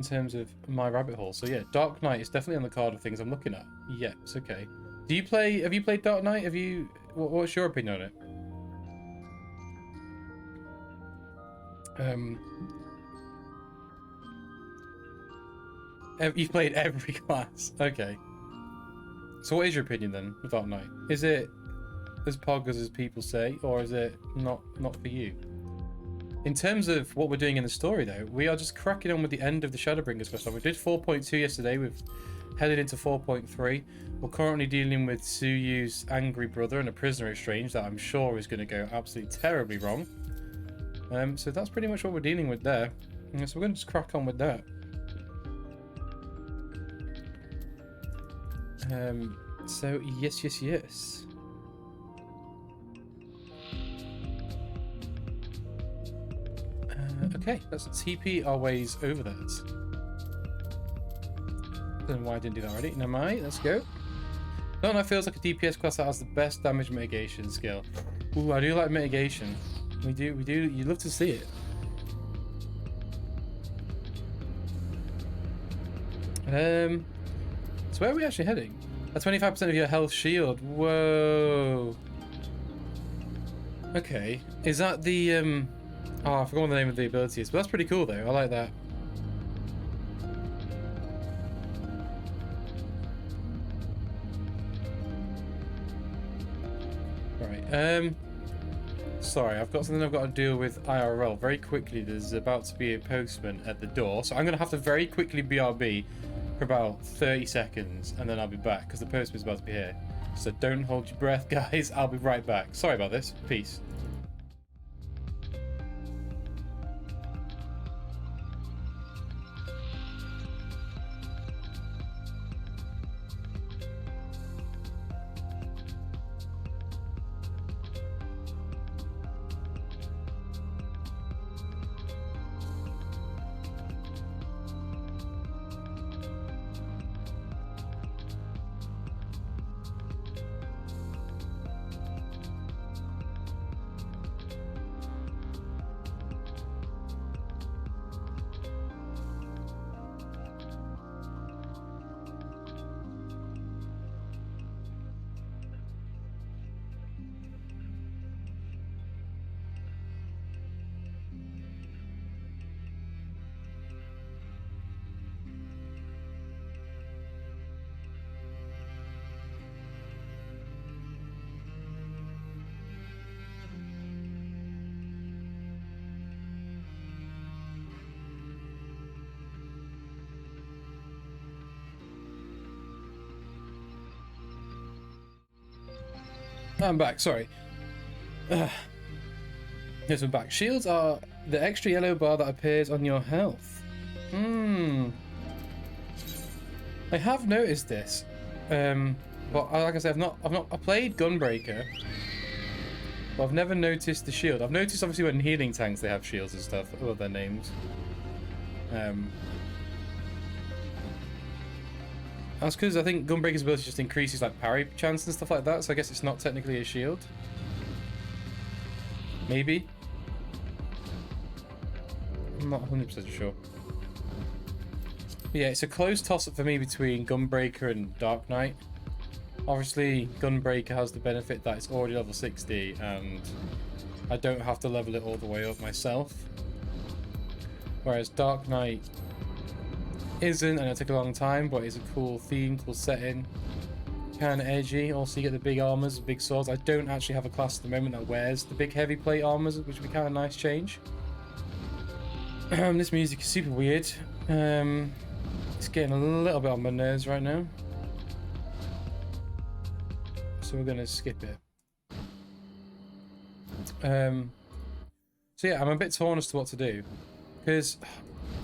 in terms of my rabbit hole. So yeah, Dark Knight is definitely on the card of things I'm looking at. Yeah, it's okay. Do you play? Have you played Dark Knight? Have you? What's your opinion on it? You've played every class. Okay. So what is your opinion then of Dark Knight? Is it as poggers as people say, or is it not for you? In terms of what we're doing in the story, though, we are just cracking on with the end of the Shadowbringers quest line. We did 4.2 yesterday. We've headed into 4.3. We're currently dealing with Tsuyu's angry brother and a prisoner exchange that I'm sure is going to go absolutely terribly wrong. So that's pretty much what we're dealing with there. So we're going to just crack on with that. So yes. Okay, let's TP our ways over that. Don't know why I didn't do that already. Never mind, let's go. Dark Knight feels like a DPS class that has the best damage mitigation skill. Ooh, I do like mitigation. We do. You'd love to see it. So where are we actually heading? A 25% of your health shield. Whoa. Okay. Is that the oh, I forgot what the name of the ability is, but that's pretty cool though. I like that. Right. Sorry, I've got something I've got to deal with IRL very quickly. There's about to be a postman at the door, so I'm gonna have to very quickly BRB for about 30 seconds, and then I'll be back because the postman's about to be here. So don't hold your breath, guys. I'll be right back. Sorry about this. Peace. I'm back, sorry. Yes, I'm back. Shields are the extra yellow bar that appears on your health. I have noticed this. But like I said, I played Gunbreaker, but I've never noticed the shield. I've noticed obviously when healing tanks they have shields and stuff, all their names. That's because I think Gunbreaker's ability just increases like parry chance and stuff like that, so I guess it's not technically a shield. Maybe. I'm not 100% sure. But yeah, it's a close toss-up for me between Gunbreaker and Dark Knight. Obviously, Gunbreaker has the benefit that it's already level 60, and I don't have to level it all the way up myself. Whereas Dark Knight isn't, and it'll take a long time, but it's a cool theme, cool setting, kind of edgy. Also, you get the big armors, big swords. I don't actually have a class at the moment that wears the big heavy plate armors, which would be kind of a nice change. This music is super weird. It's getting a little bit on my nerves right now, so we're gonna skip it. So yeah, I'm a bit torn as to what to do, because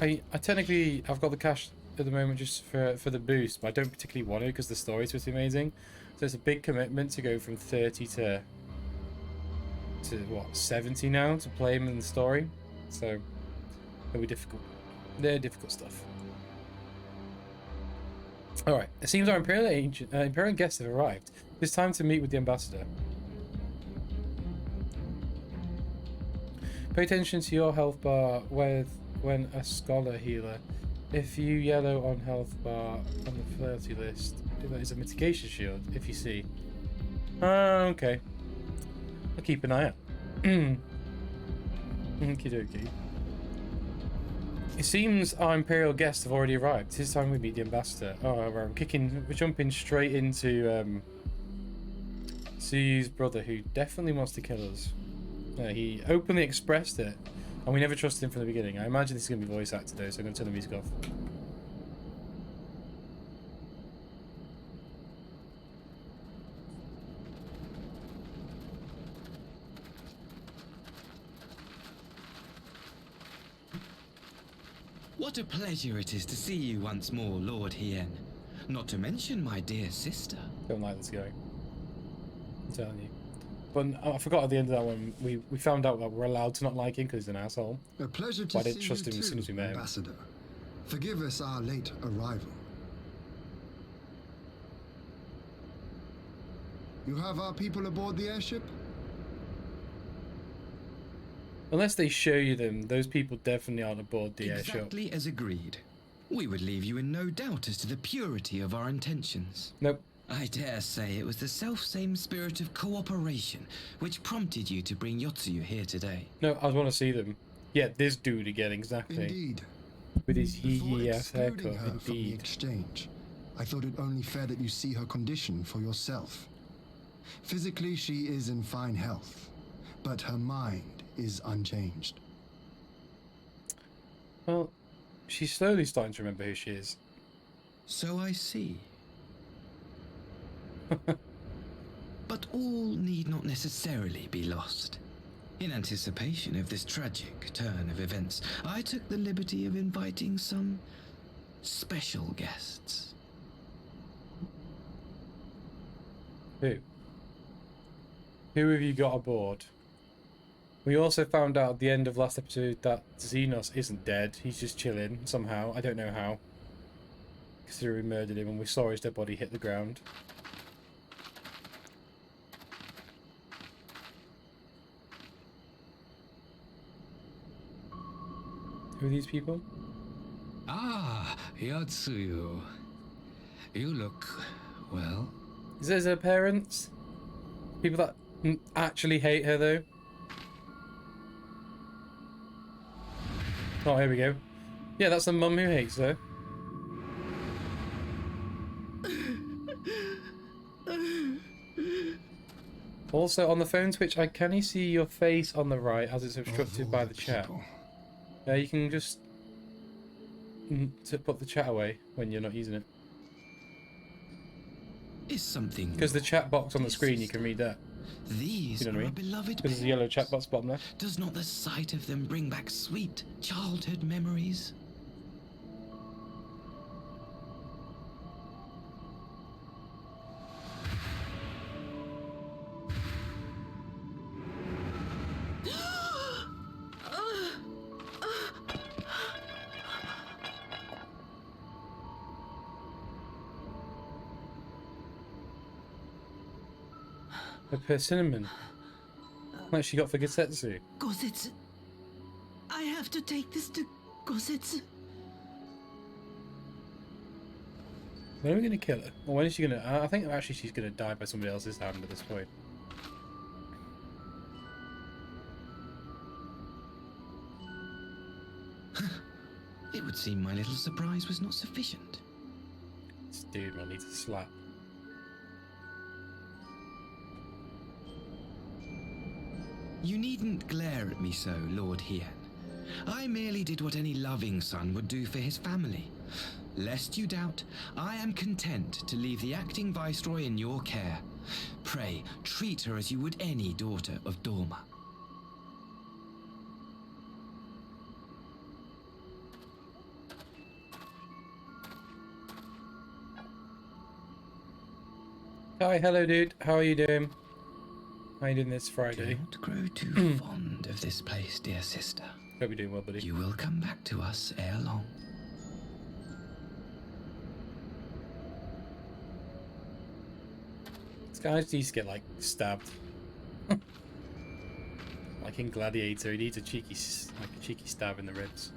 I technically I've got the cash at the moment just for the boost, but I don't particularly want it because the story's pretty amazing. So it's a big commitment to go from 30 to what, 70 now to play him in the story. So it'll be difficult. They're difficult stuff. All right, it seems our Imperial guests have arrived. It's time to meet with the ambassador. Pay attention to your health bar when a scholar healer If you yellow on health bar on the flirty list, that is a mitigation shield, if you see. Okay. I'll keep an eye out. Okie dokie. It seems our Imperial guests have already arrived. This time we meet the ambassador. Oh, we're jumping straight into Suyu's brother, who definitely wants to kill us. He openly expressed it, and we never trusted him from the beginning. I imagine this is going to be voice acted though, so I'm going to turn the music off. What a pleasure it is to see you once more, Lord Hien. Not to mention my dear sister. Don't like this guy. I'm telling you. But I forgot at the end of that one, we found out that we're allowed to not like him because he's an asshole. A pleasure to But I see didn't trust you him as soon as we met him. Ambassador. Forgive us our late arrival. You have our people aboard the airship? Unless they show you them, those people definitely aren't aboard the airship. Exactly as agreed. We would leave you in no doubt as to the purity of our intentions. Nope. I dare say it was the self-same spirit of cooperation which prompted you to bring Yotsuyu here today. No, I want to see them. Yeah, this dude again, exactly. Indeed. With his Before yee-yee ass excluding haircut, her from the indeed. exchange, I thought it only fair that you see her condition for yourself. Physically, she is in fine health, but her mind is unchanged. Well, she's slowly starting to remember who she is. So I see. But all need not necessarily be lost. In anticipation of this tragic turn of events, I took the liberty of inviting some special guests. Who? Who have you got aboard? We also found out at the end of last episode that Xenos isn't dead. He's just chilling somehow. I don't know how. Considering we murdered him and we saw his dead body hit the ground. Who are these people? Ah, Yotsuyu. You look, well. Is those her parents? People that actually hate her though? Oh, here we go. Yeah, that's the mum who hates her. Also, on the phone switch, I can see your face on the right as it's obstructed by the chat. You can just to put the chat away when you're not using it. Is something Because the chat box on the screen, you can read that. These You know what I are a mean? beloved Because there's a yellow chat box bottom left. Does not the sight of them bring back sweet childhood memories? A persimmon. Like she got for Gosetsu. Gosetsu. I have to take this to Gosetsu. When are we going to kill her? Or when is she going to... I think actually she's going to die by somebody else's hand at this point. It would seem my little surprise was not sufficient. This dude will need to slap. You needn't glare at me so, Lord Hien. I merely did what any loving son would do for his family. Lest you doubt, I am content to leave the acting viceroy in your care. Pray, treat her as you would any daughter of Dorma. Hi, hello dude. How are you doing? How are you doing this Friday? Do not grow too fond of this place, dear sister. Hope you're doing well, buddy. You will come back to us ere long. This guy just needs to get, like, stabbed. Like in Gladiator, he needs a cheeky stab in the ribs.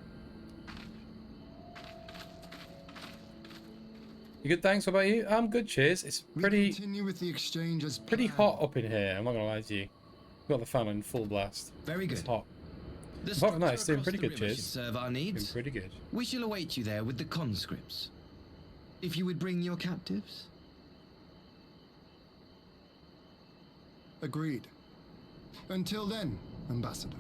You good? Thanks. What about you? I'm good. Cheers. It's We pretty continue with the exchange as pretty planned. hot up in here. I'm not gonna lie to you. Got the fan on full blast. Very It's good. hot. The Apart from that, structure it's doing across pretty the good. river should Cheers. serve our Doing needs. pretty good. We shall await you there with the conscripts. If you would bring your captives. Agreed. Until then, Ambassador.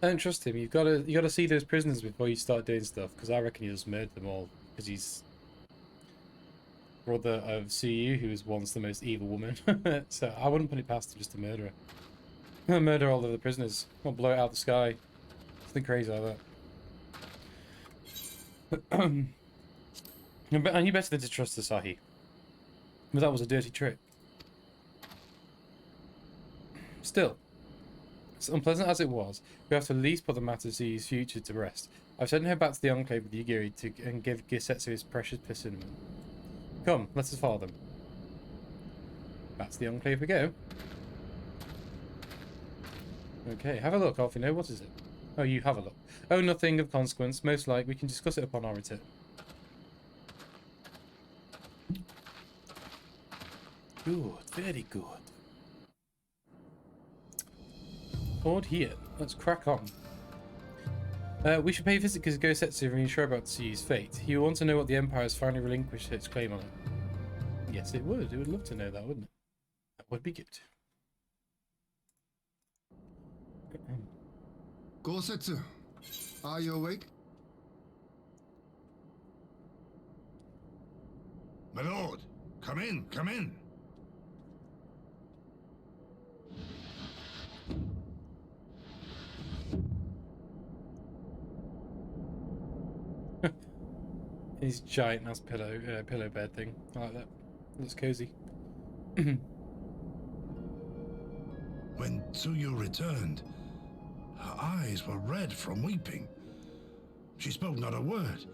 I don't trust him. You gotta see those prisoners before you start doing stuff. Because I reckon he just murdered them all. Because he's brother of CU, who was once the most evil woman. So I wouldn't put it past him just to murder her. Murder all of the prisoners. Or blow it out of the sky. Something crazy like that. And you better than to trust Asahi. But that was a dirty trick. Still, as unpleasant as it was, we have to at least put the matter of CU's future to rest. I've sent her back to the Enclave with Yugiri and give Gisetsu his precious persimmon. Come, let us follow them. Back to the Enclave we go. Okay, have a look, Alfino. What is it? Oh, you have a look. Oh, nothing of consequence. Most like we can discuss it upon our return. Good, very good. Board here. Let's crack on. We should pay a visit to Gosetsu and reassure about CU's fate. He will want to know what the Empire has finally relinquished its claim on it. Yes, it would. It would love to know that, wouldn't it? That would be good. Gosetsu, are you awake? My lord, come in, come in. His giant ass pillow bed thing. I like that. Looks cozy. When Tsuyu returned, her eyes were red from weeping. She spoke not a word,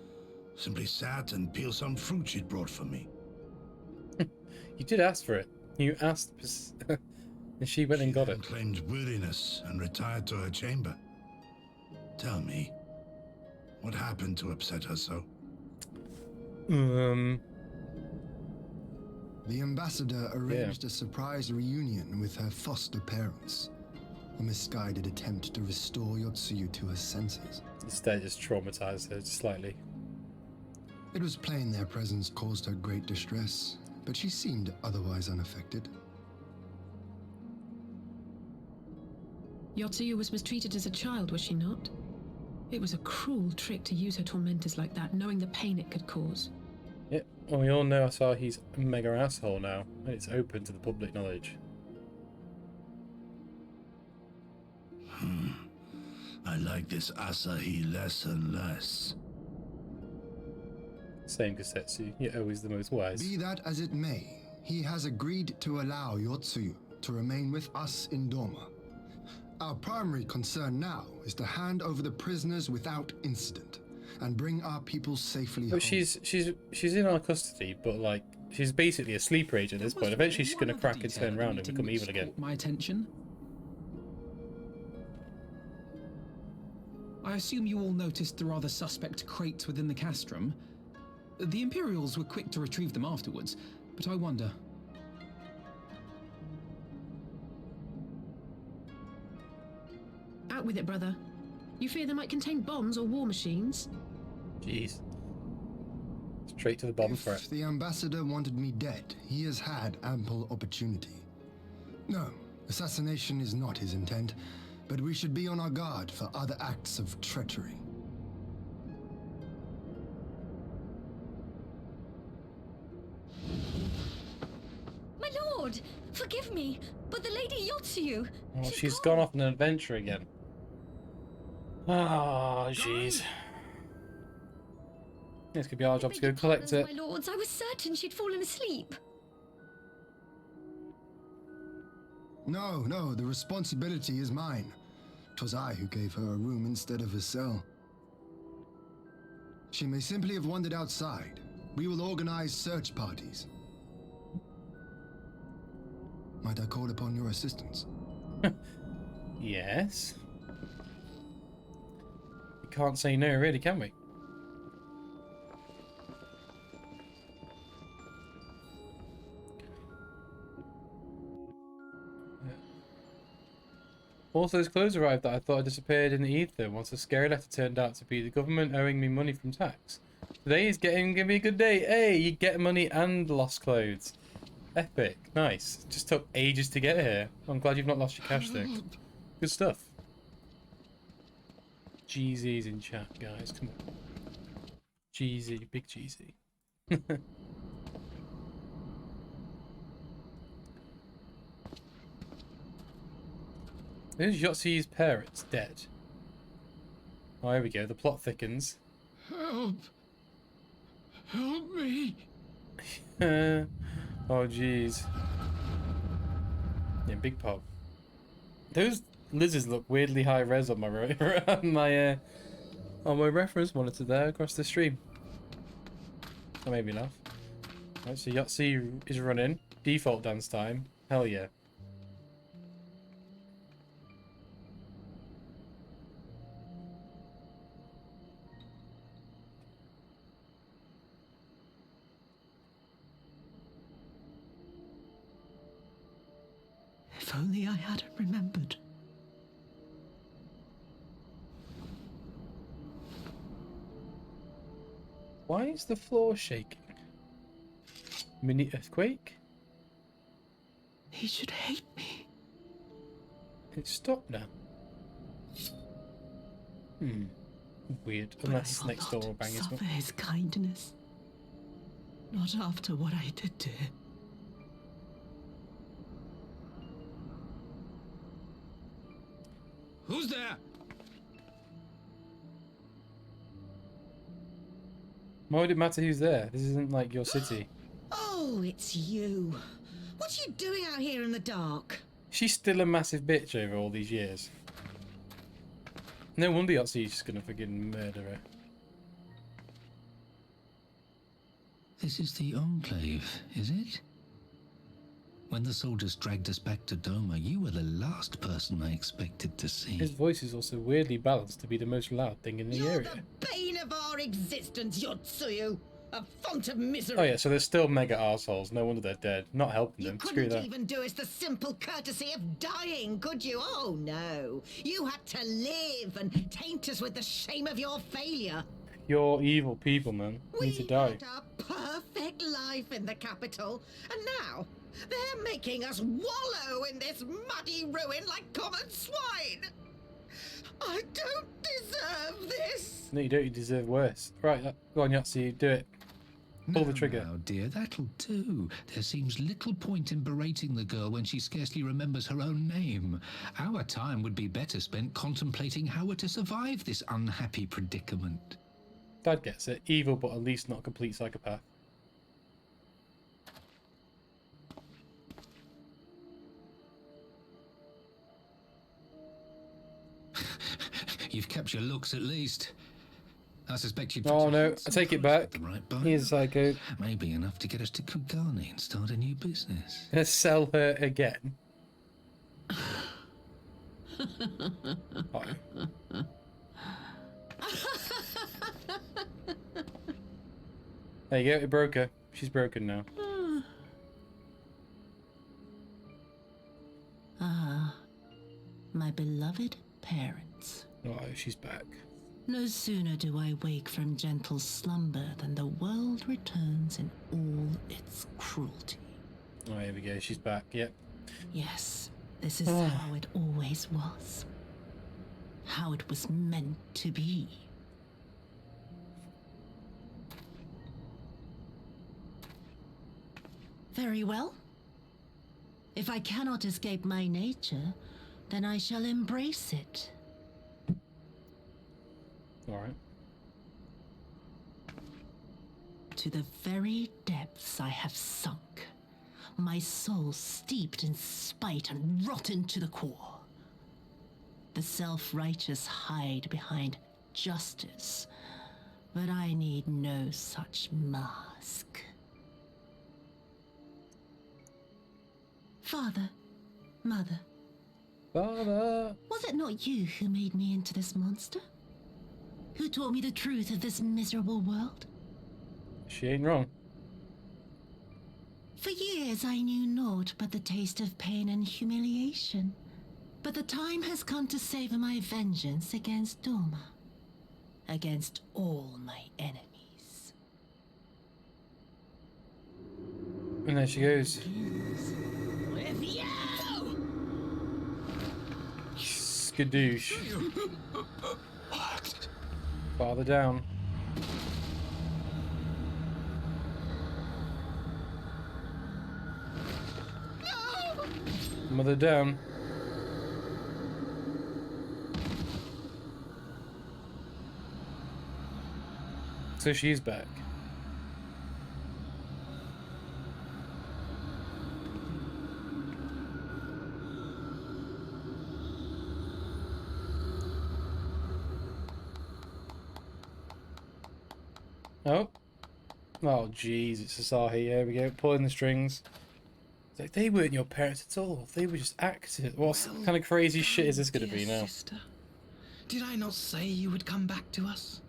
simply sat and peeled some fruit she'd brought for me. You did ask for it. You asked, and she went and got then it. claimed weariness and retired to her chamber. Tell me, what happened to upset her so? The ambassador arranged a surprise reunion with her foster parents. A misguided attempt to restore Yotsuyu to her senses. Instead, just traumatized her slightly. It was plain their presence caused her great distress, but she seemed otherwise unaffected. Yotsuyu was mistreated as a child, was she not? It was a cruel trick to use her tormentors like that, knowing the pain it could cause. Yep. Well, we all know Asahi's a mega asshole now, and it's open to the public knowledge. I like this Asahi less and less. Same Gosetsu, you're always the most wise. Be that as it may, he has agreed to allow Yotsuyu to remain with us in Doma. Our primary concern now is to hand over the prisoners without incident and bring our people safely home. But she's in our custody, but like she's basically a sleeper agent at this point. Eventually, she's gonna crack and turn around and become evil again. My attention. I assume you all noticed the rather suspect crates within the castrum. The Imperials were quick to retrieve them afterwards, but I wonder. Out with it, brother. You fear they might contain bombs or war machines? Jeez. Straight to the bomb If threat. the ambassador wanted me dead, he has had ample opportunity. No, assassination is not his intent, but we should be on our guard for other acts of treachery. My lord, forgive me, but the Lady Yotsuyu... Oh, she's gone off on an adventure again. Ah, jeez. This could be our job to go collect it. My lords, I was certain she'd fallen asleep. No, the responsibility is mine. 'Twas I who gave her a room instead of a cell. She may simply have wandered outside. We will organize search parties. Might I call upon your assistance? Yes. We can't say no, really, can we? Also, those clothes arrived that I thought had disappeared in the ether once a scary letter turned out to be the government owing me money from tax. Today is gonna be a good day. Hey, you get money and lost clothes. Epic. Nice. Just took ages to get here. I'm glad you've not lost your cash though. Good stuff. GZ's in chat, guys. Come on. GZ, big GZ. There's Yotzi's parents dead. Oh, here we go. The plot thickens. Help! Help me! Oh, jeez. Yeah, big pop. Those lizards look weirdly high res on my on my reference monitor there across the stream. That made me laugh. Right, so Yahtzee is running. Default dance time. Hell yeah. If only I hadn't remembered. Why is the floor shaking? Mini earthquake? He should hate me. It's stopped now. Weird. But Unless I will next door will not bang his suffer his kindness. Not after what I did to him. Who's there? Why would it matter who's there? This isn't like your city. Oh, it's you. What are you doing out here in the dark? She's still a massive bitch over all these years. No wonder Yahtzee just gonna fucking murder her. This is the Enclave, is it? When the soldiers dragged us back to Doma, you were the last person I expected to see. His voice is also weirdly balanced to be the most loud thing in the You're area. the bane of our existence, Yotsuyu. A font of misery. Oh yeah, so they're still mega arseholes. No wonder they're dead. Not helping You them. Screw couldn't that. even do us the simple courtesy of dying, could you? Oh no. You had to live and taint us with the shame of your failure. You're evil people, man. You need to die. had a perfect life in the capital, and now they're making us wallow in this muddy ruin like common swine. I don't deserve this. No, you don't. You deserve worse. Right, go on, Yahtzee. Do it. Pull the trigger. Now, dear, that'll do. There seems little point in berating the girl when she scarcely remembers her own name. Our time would be better spent contemplating how we're to survive this unhappy predicament. Dad gets it. Evil, but at least not a complete psychopath. You've kept your looks at least. I suspect you'd... Oh no, I take it back. Right by. He's a psycho. Maybe enough to get us to Kugani and start a new business. Let's sell her again. Oh. There you go, it broke her. She's broken now. Ah, my beloved parents. Oh, she's back. No sooner do I wake from gentle slumber than the world returns in all its cruelty. Oh, here we go, she's back, yep. Yes, this is how it always was. How it was meant to be. Very well. If I cannot escape my nature, then I shall embrace it. Alright. To the very depths I have sunk, my soul steeped in spite and rotten to the core. The self-righteous hide behind justice, but I need no such mask. Father, Mother, Father. was it not you who made me into this monster? Who taught me the truth of this miserable world? She ain't wrong. For years I knew naught but the taste of pain and humiliation. But the time has come to savor my vengeance against Doma. Against all my enemies. And there she goes. With you! Skadoosh. Father down. Mother down. So she's back. Oh. Oh, jeez, it's Asahi. Here we go, pulling the strings. It's like, they weren't your parents at all. They were just actors. What kind of crazy shit is this going to be now? Sister, did I not say you would come back to us?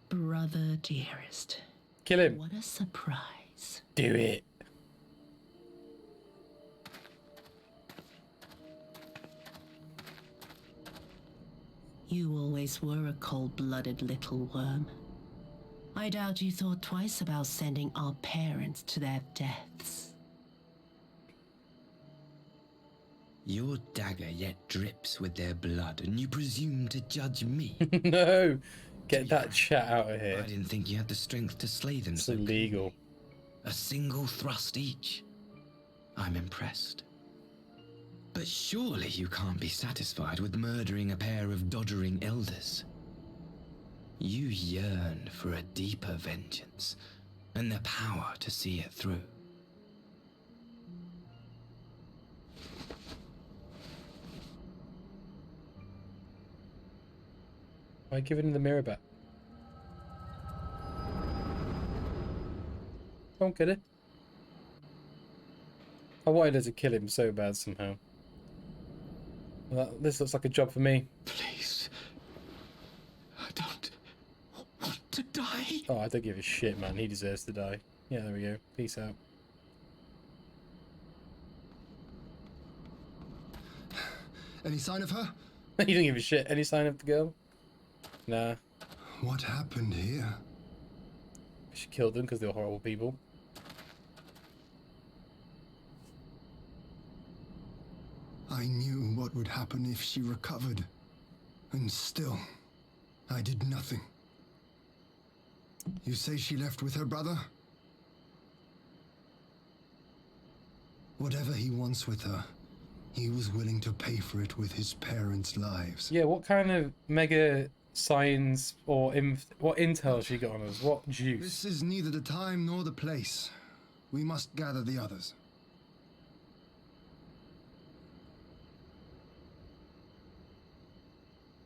Brother dearest. Kill him. What a surprise. Do it. You always were a cold-blooded little worm. I doubt you thought twice about sending our parents to their deaths. Your dagger yet drips with their blood, and you presume to judge me? No. Get that chat out of here. I didn't think you had the strength to slay them. It's illegal. A single thrust each. I'm impressed. But surely you can't be satisfied with murdering a pair of doddering elders. You yearn for a deeper vengeance, and the power to see it through. Why giving him the mirror back? Don't get it. I wanted her to kill him so bad somehow. This looks like a job for me. Please. I don't want to die. Oh, I don't give a shit, man. He deserves to die. Yeah, there we go. Peace out. Any sign of her? You don't give a shit. Any sign of the girl? Nah. What happened here? She killed them because they were horrible people. I knew what would happen if she recovered. And still, I did nothing. You say she left with her brother? Whatever he wants with her, he was willing to pay for it with his parents' lives. Yeah, what kind of mega science or what intel she got on us? What juice? This is neither the time nor the place. We must gather the others.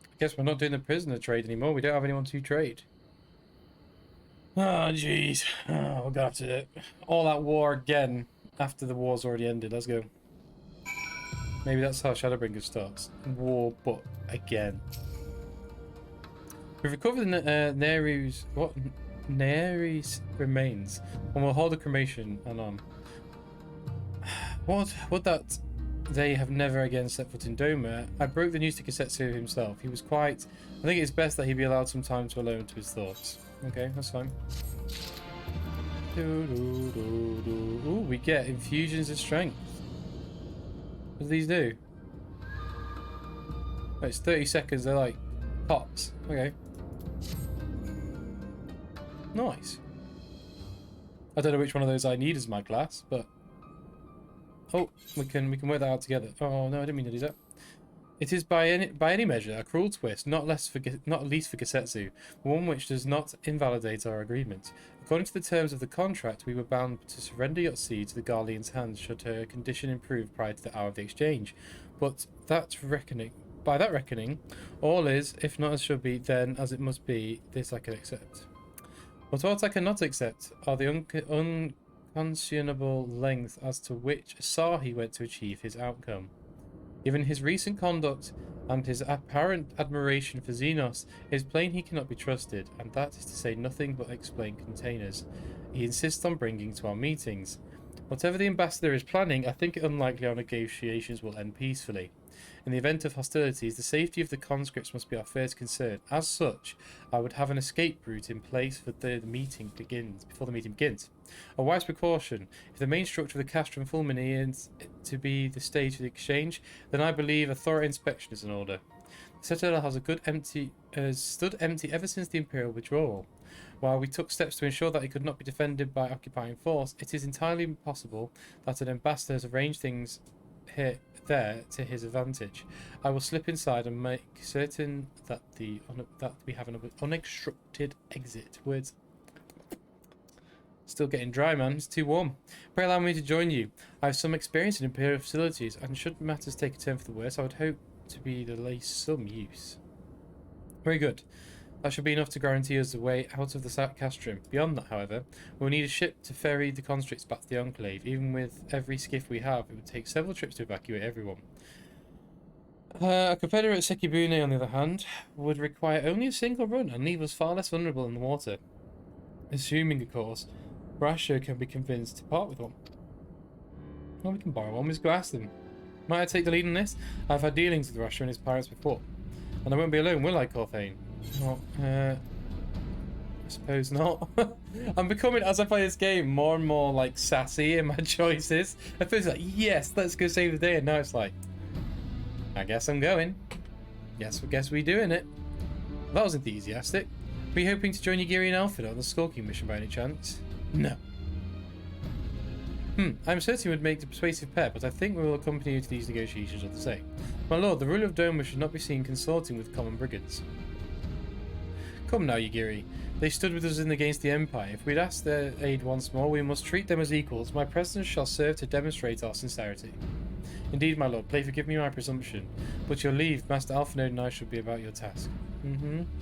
I guess we're not doing the prisoner trade anymore. We don't have anyone to trade. Oh, jeez. Oh, we're gonna have to do it. All that war again after the war's already ended. Let's go. Maybe that's how Shadowbringer starts. War, but again. We've recovered the Neru's remains, and we'll hold a cremation and What? Would that they have never again set foot in Doma? I broke the news to Kisetsu himself. He was quite... I think it's best that he be allowed some time to alone to his thoughts. Okay, that's fine. Ooh, we get infusions of strength. What do these do? Oh, it's 30 seconds, they're like pops. Okay. Nice. I don't know which one of those I need as my class, but oh, we can work that out together. Oh no, I didn't mean to do that. It is by any measure a cruel twist, not least for Kisetsu, one which does not invalidate our agreement. According to the terms of the contract, we were bound to surrender Yotzi to the Garlean's hands should her condition improve prior to the hour of the exchange. But by that reckoning, all is, if not as should be, then as it must be. This I can accept. But what I cannot accept are the unconscionable length as to which Asahi went to achieve his outcome. Given his recent conduct and his apparent admiration for Xenos, it is plain he cannot be trusted, and that is to say nothing but explain containers he insists on bringing to our meetings. Whatever the ambassador is planning, I think it unlikely our negotiations will end peacefully. In the event of hostilities, the safety of the conscripts must be our first concern. As such, I would have an escape route in place for before the meeting begins. A wise precaution. If the main structure of the castrum fulmini is to be the stage of the exchange, then I believe a thorough inspection is in order. The citadel has stood empty ever since the Imperial withdrawal. While we took steps to ensure that it could not be defended by occupying force, it is entirely possible that an ambassador has arranged things there to his advantage. I will slip inside and make certain that we have an unobstructed exit. Words still getting dry, man. It's too warm. Pray allow me to join you. I have some experience in Imperial facilities, and should matters take a turn for the worse, I would hope to be the least some use. Very good. That should be enough to guarantee us the way out of the castrum. Beyond that, however, we'll need a ship to ferry the conscripts back to the Enclave. Even with every skiff we have, it would take several trips to evacuate everyone. A Confederate Sekibune, on the other hand, would require only a single run and leave us far less vulnerable in the water. Assuming, of course, Brasher can be convinced to part with one. Well, we can borrow one. We just go ask them. Might I take the lead in this? I've had dealings with Rasher and his pirates before. And I won't be alone, will I, Corthane? Well, I suppose not. I'm becoming, as I play this game, more and more, like, sassy in my choices. At first, like, yes, let's go save the day. And now it's like, I guess I'm going. Yes, I guess we're doing it. That was enthusiastic. Were you hoping to join Yagiri and Alfred on the skulking mission by any chance? No. I'm certain we would make the persuasive pair, but I think we will accompany you to these negotiations all the same. My lord, the ruler of Doma should not be seen consorting with common brigands. Come now, Yagiri. They stood with us against the Empire. If we'd ask their aid once more, we must treat them as equals. My presence shall serve to demonstrate our sincerity. Indeed, my lord, pray forgive me my presumption. But your leave, Master Alphanode and I should be about your task.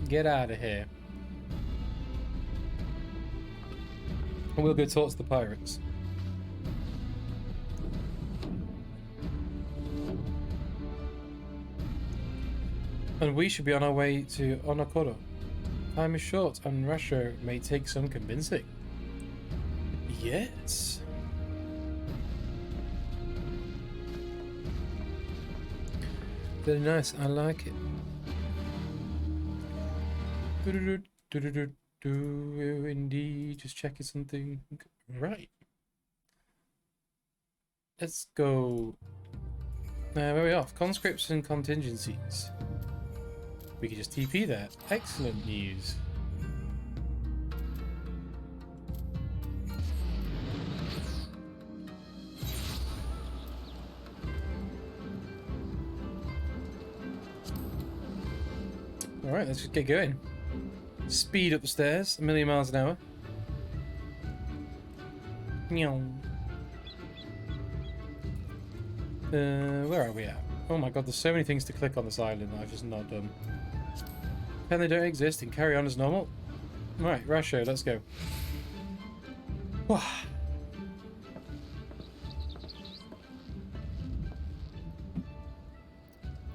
Get out of here. And we'll go talk to the pirates. And we should be on our way to Onokoro. Time is short, and Rasher may take some convincing. Yes. Very nice, I like it. Indeed, just checking something. Right. Let's go. Where are we off? Conscripts and contingencies. We could just TP there. Excellent news. Alright, let's just get going. Speed up the stairs, 1,000,000 miles an hour. Where are we at? Oh my god, there's so many things to click on this island that I've just not done. Pretend they don't exist and carry on as normal. Right, Rasho, let's go. Now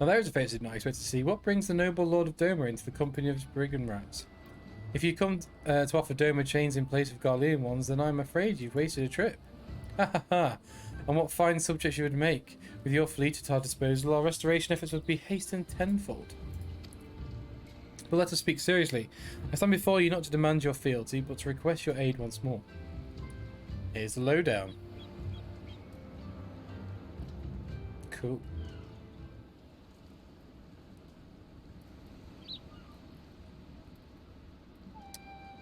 there is a face I did not expect to see. What brings the noble Lord of Doma into the company of his brigand rats? If you come to offer Doma chains in place of Garlean ones, then I'm afraid you've wasted a trip. Ha ha ha. And what fine subjects you would make. With your fleet at our disposal, our restoration efforts would be hastened tenfold. But let us speak seriously. I stand before you not to demand your fealty, but to request your aid once more. Here's the lowdown. Cool.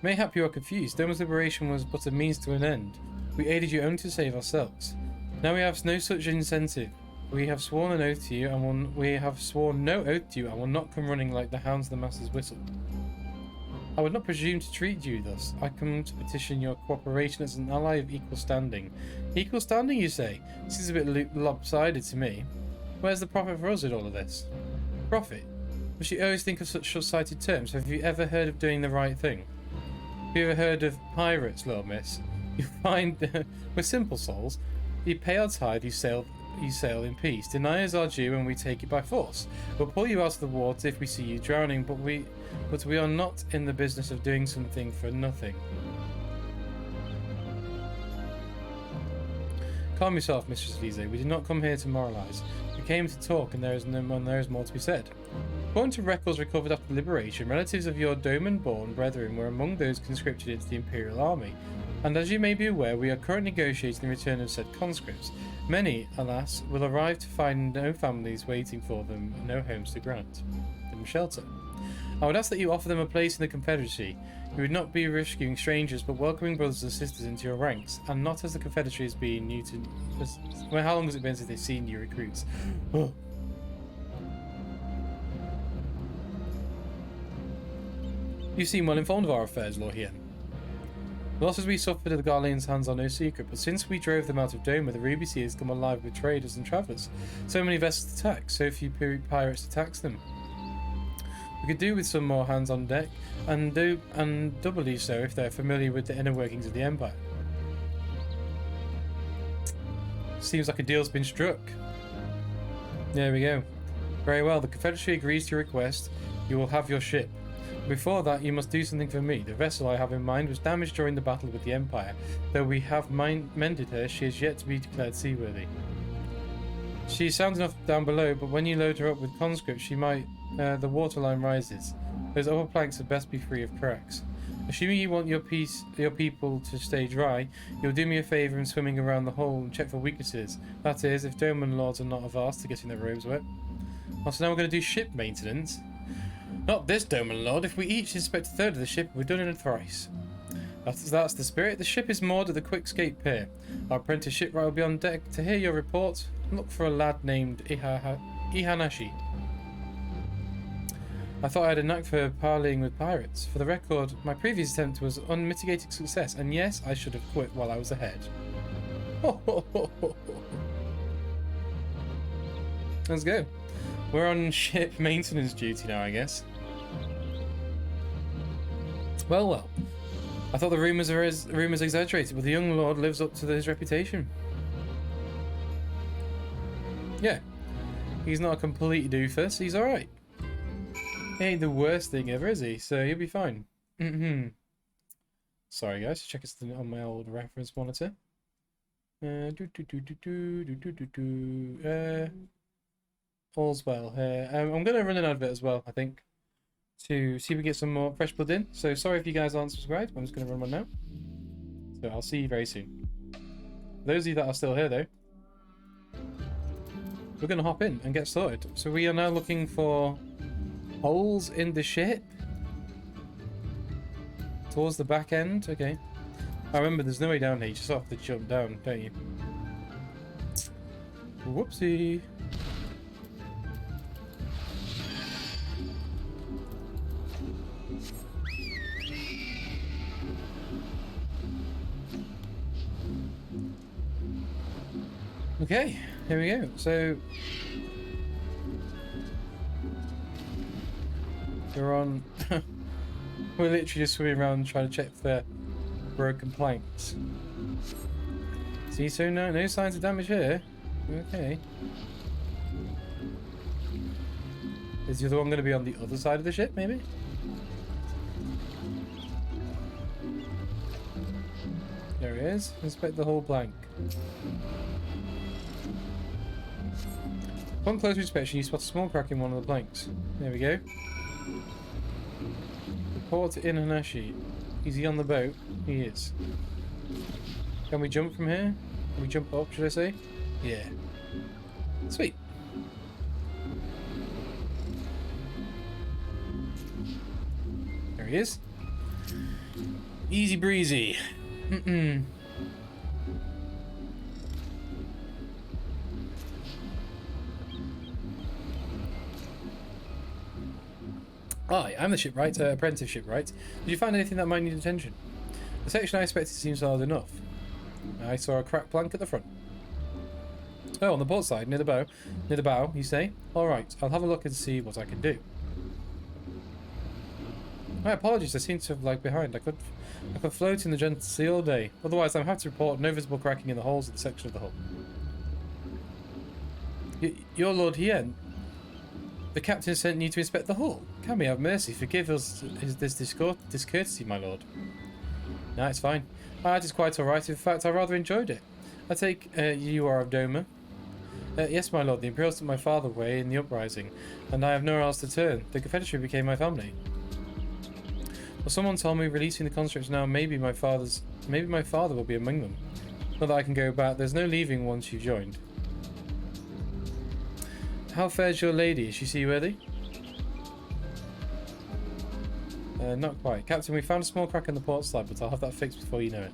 Mayhap you are confused. Doma's liberation was but a means to an end. We aided you only to save ourselves. Now we have no such incentive. We have sworn an oath to you, and we have sworn no oath to you, and will not come running like the hounds of the master's whistle. I would not presume to treat you thus. I come to petition your cooperation as an ally of equal standing. Equal standing, you say? This is a bit lopsided to me. Where's the profit for us in all of this? Profit? Does she always think of such short-sighted terms? Have you ever heard of doing the right thing? Have you ever heard of pirates, little miss? You find we're simple souls. You pay our tithe, you sail in peace. Deny us our due and we take it by force. We'll pull you out of the water if we see you drowning, but we are not in the business of doing something for nothing. Calm yourself, Mistress Elise. We did not come here to moralize. We came to talk, and there is more to be said. According to records recovered after liberation, relatives of your Doman-born brethren were among those conscripted into the Imperial Army. And as you may be aware, we are currently negotiating the return of said conscripts. Many, alas, will arrive to find no families waiting for them, and no homes to grant them shelter. I would ask that you offer them a place in the Confederacy. You would not be rescuing strangers, but welcoming brothers and sisters into your ranks, and not as the Confederacy has been new to... Well, how long has it been since they've seen new recruits? You seem well informed of our affairs, Lord Hien. The losses we suffered at the Garlean's hands are no secret, but since we drove them out of Doma, the Ruby Sea has come alive with traders and travellers. So many vessels attack, so few pirates to tax them. We could do with some more hands on deck, and doubly so if they're familiar with the inner workings of the Empire. Seems like a deal's been struck. There we go. Very well, the Confederacy agrees to your request. You will have your ship. Before that, you must do something for me. The vessel I have in mind was damaged during the battle with the Empire. Though we have mended her, she is yet to be declared seaworthy. She is sound enough down below, but when you load her up with conscripts, she might... the waterline rises. Those upper planks had best be free of cracks. Assuming you want your people to stay dry, you'll do me a favour in swimming around the hole and check for weaknesses. That is, if Doman lords are not averse to getting their robes wet. Also, now we're going to do ship maintenance. Not this Doman lord. If we each inspect a third of the ship, we're done in a thrice. That's the spirit. The ship is moored at the Quickscape Pier. Our apprentice shipwright will be on deck to hear your report. Look for a lad named Ihanashi. I thought I had a knack for parleying with pirates. For the record, my previous attempt was unmitigated success, and yes, I should have quit while I was ahead. Let's go. We're on ship maintenance duty now, I guess. Well. I thought the rumours exaggerated, but the young lord lives up to his reputation. Yeah. He's not a complete doofus, he's alright. He ain't the worst thing ever, is he? So he'll be fine. Sorry guys, check it on my old reference monitor. All's well here. I'm going to run an advert as well, I think, to see if we get some more fresh blood in. So sorry if you guys aren't subscribed, I'm just going to run one now. So I'll see you very soon. For those of you that are still here though, we're going to hop in and get started. So we are now looking for holes in the ship. Towards the back end, okay. I remember there's no way down here, you just have to jump down, don't you? Whoopsie. Okay, here we go. So we're on. We're literally just swimming around trying to check for broken planks. See, so no signs of damage here. Okay. Is the other one going to be on the other side of the ship, maybe? There it is. Inspect the whole plank. Upon closer inspection, you spot a small crack in one of the planks. There we go. Report to Ihanashi. Is he on the boat? He is. Can we jump from here? Can we jump up, should I say? Yeah. Sweet. There he is. Easy breezy. Hi, I'm the shipwright, apprentice shipwright. Did you find anything that might need attention? The section I expected seems solid enough. I saw a cracked plank at the front. Oh, on the port side, near the bow. Near the bow, you say? Alright, I'll have a look and see what I can do. My apologies, I seem to have lagged behind. I could float in the gentle sea all day. Otherwise, I'm happy to report no visible cracking in the holes of the section of the hull. You're Lord Hien. The captain sent you to inspect the hull. Can we have mercy? Forgive us this discourtesy, my lord. No, it's fine. It is quite alright. In fact, I rather enjoyed it. I take you are of Doma. Yes, my lord. The Imperials took my father away in the uprising, and I have nowhere else to turn. The Confederacy became my family. Well, someone told me releasing the conscripts now, maybe my father will be among them. Not that I can go back. There's no leaving once you've joined. How fares your lady? Is she seaworthy? Not quite. Captain, we found a small crack in the port side, but I'll have that fixed before you know it.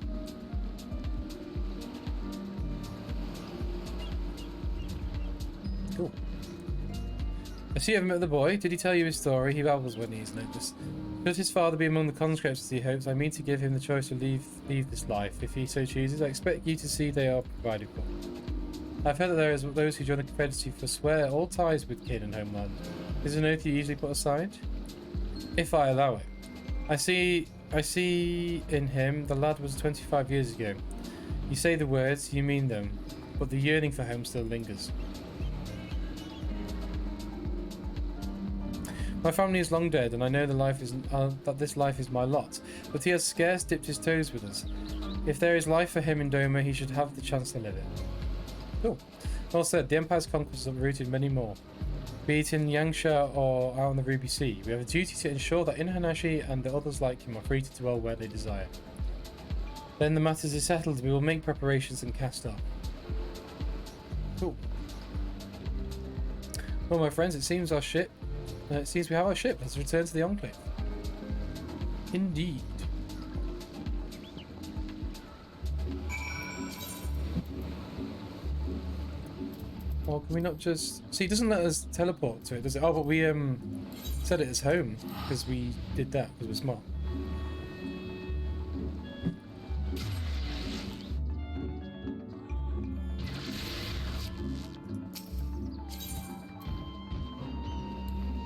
Cool. I see you haven't met the boy. Did he tell you his story? He babbles when he's noticed. Should his father be among the conscripts as he hopes, I mean to give him the choice to leave this life. If he so chooses, I expect you to see they are provided for. I've heard that there is those who join the Confederacy forswear all ties with kin and homeland. Is an oath you usually put aside? If I allow it. I see in him the lad was 25 years ago. You say the words, you mean them, but the yearning for home still lingers. My family is long dead, and I know that this life is my lot, but he has scarce dipped his toes with us. If there is life for him in Doma, he should have the chance to live it. Cool. Well said, the Empire's conquests have rooted many more. Be it in Yangsha or out on the Ruby Sea, we have a duty to ensure that Inhanashi and the others like him are free to dwell where they desire. Then the matters is settled, we will make preparations and cast off. Cool. Well, my friends, it seems we have our ship. Let's return to the Enclave. Indeed. Or can we not just... See, it doesn't let us teleport to it, does it? Oh, but we set it as home because we did that because we're smart.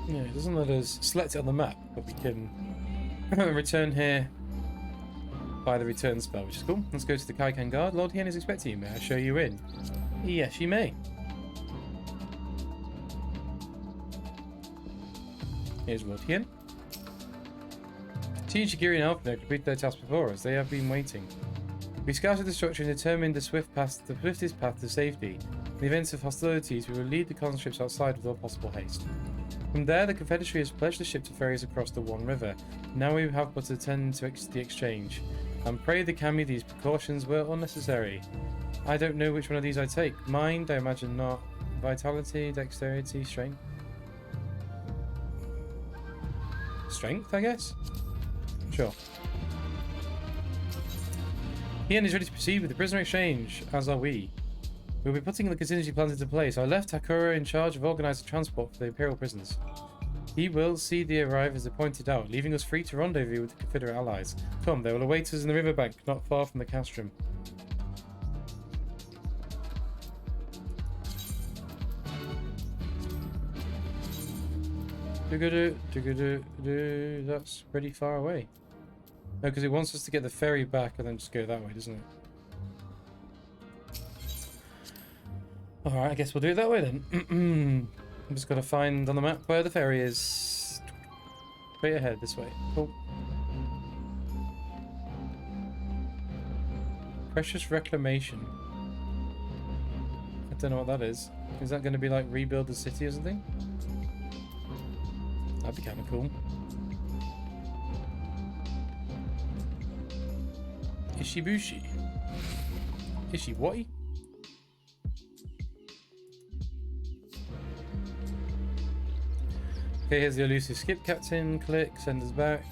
Yeah, it doesn't let us select it on the map, but we can return here by the return spell, which is cool. Let's go to the Kaikan Guard. Lord Hien is expecting you. May I show you in? Yes, you may. Here's Lord Hien. Team Shigiri and Alpha complete their task before us. They have been waiting. We scouted the structure and determined the swiftest path to safety. In the event of hostilities, we will lead the conscripts outside with all possible haste. From there, the Confederacy has pledged the ship to ferry us across the One River. Now we have but to attend to the exchange. And pray the Kami these precautions were unnecessary. I don't know which one of these I take. Mind, I imagine not. Vitality, dexterity, strength. Strength, I guess? Sure. Hien is ready to proceed with the prisoner exchange, as are we. We'll be putting the contingency plans into place. I left Hakura in charge of organising transport for the Imperial prisoners. He will see the arrive as they pointed out, leaving us free to rendezvous with the Confederate allies. Come, they will await us in the riverbank, not far from the castrum. That's pretty far away. No, because it wants us to get the ferry back and then just go that way, doesn't it? Alright, I guess we'll do it that way then. I'm just gotta find on the map where the ferry is. Straight ahead, this way. Cool. Precious Reclamation. I don't know what that is. Is that going to be like rebuild the city or something? That'd be kind of cool. Ishibushi. Ishiwati? Okay, here's the elusive skip captain. Click, send us back.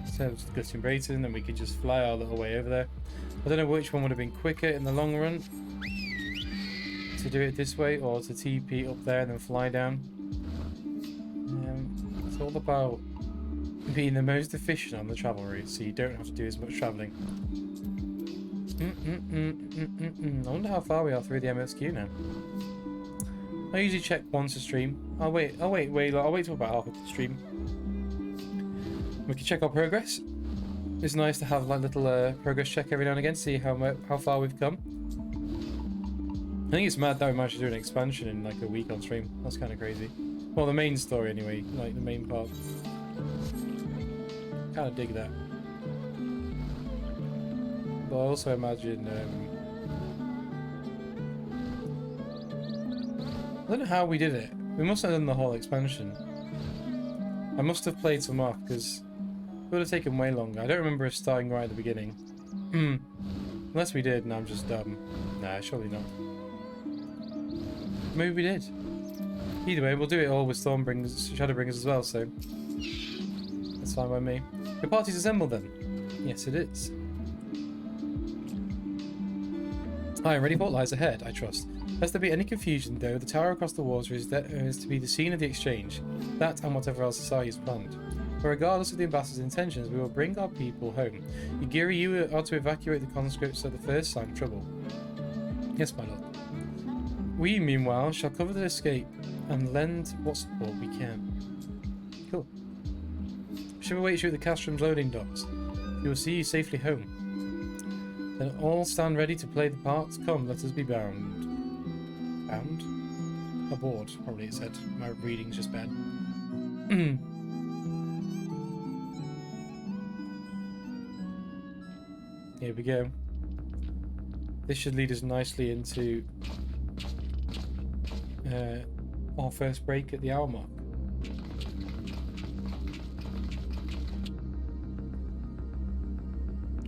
Send us to Gustin Brayton, and we can just fly our little way over there. I don't know which one would have been quicker in the long run. To do it this way, or to TP up there and then fly down. It's all about being the most efficient on the travel route, so you don't have to do as much travelling. I wonder how far we are through the MSQ now. I usually check once a stream. I'll wait till about half of the stream. We can check our progress. It's nice to have like little progress check every now and again, see how far we've come. I think it's mad that we managed to do an expansion in like a week on stream. That's kind of crazy. Well, the main story anyway, like the main part. Kind of dig that. But I also imagine I don't know how we did it. We must have done the whole expansion. I must have played some off because it would have taken way longer. I don't remember us starting right at the beginning. Unless we did and I'm just dumb. Nah, surely not. Maybe we did. Either way, we'll do it all with Shadowbringers as well, so that's fine by me. The party's assembled then. Yes, it is. I am ready for what lies ahead, I trust. Lest there be any confusion, though, the tower across the water is to be the scene of the exchange. That and whatever else society has planned. But regardless of the ambassador's intentions, we will bring our people home. Yugiri, you are to evacuate the conscripts at the first sign of trouble. Yes, my lord. We, meanwhile, shall cover the escape and lend what support we can. Cool. Shall we wait you at the Castrum's loading docks? We will see you safely home. Then all stand ready to play the parts. Come, let us be bound. Bound? Aboard, probably it said. My reading's just bad. Here we go. This should lead us nicely into our first break at the hour mark.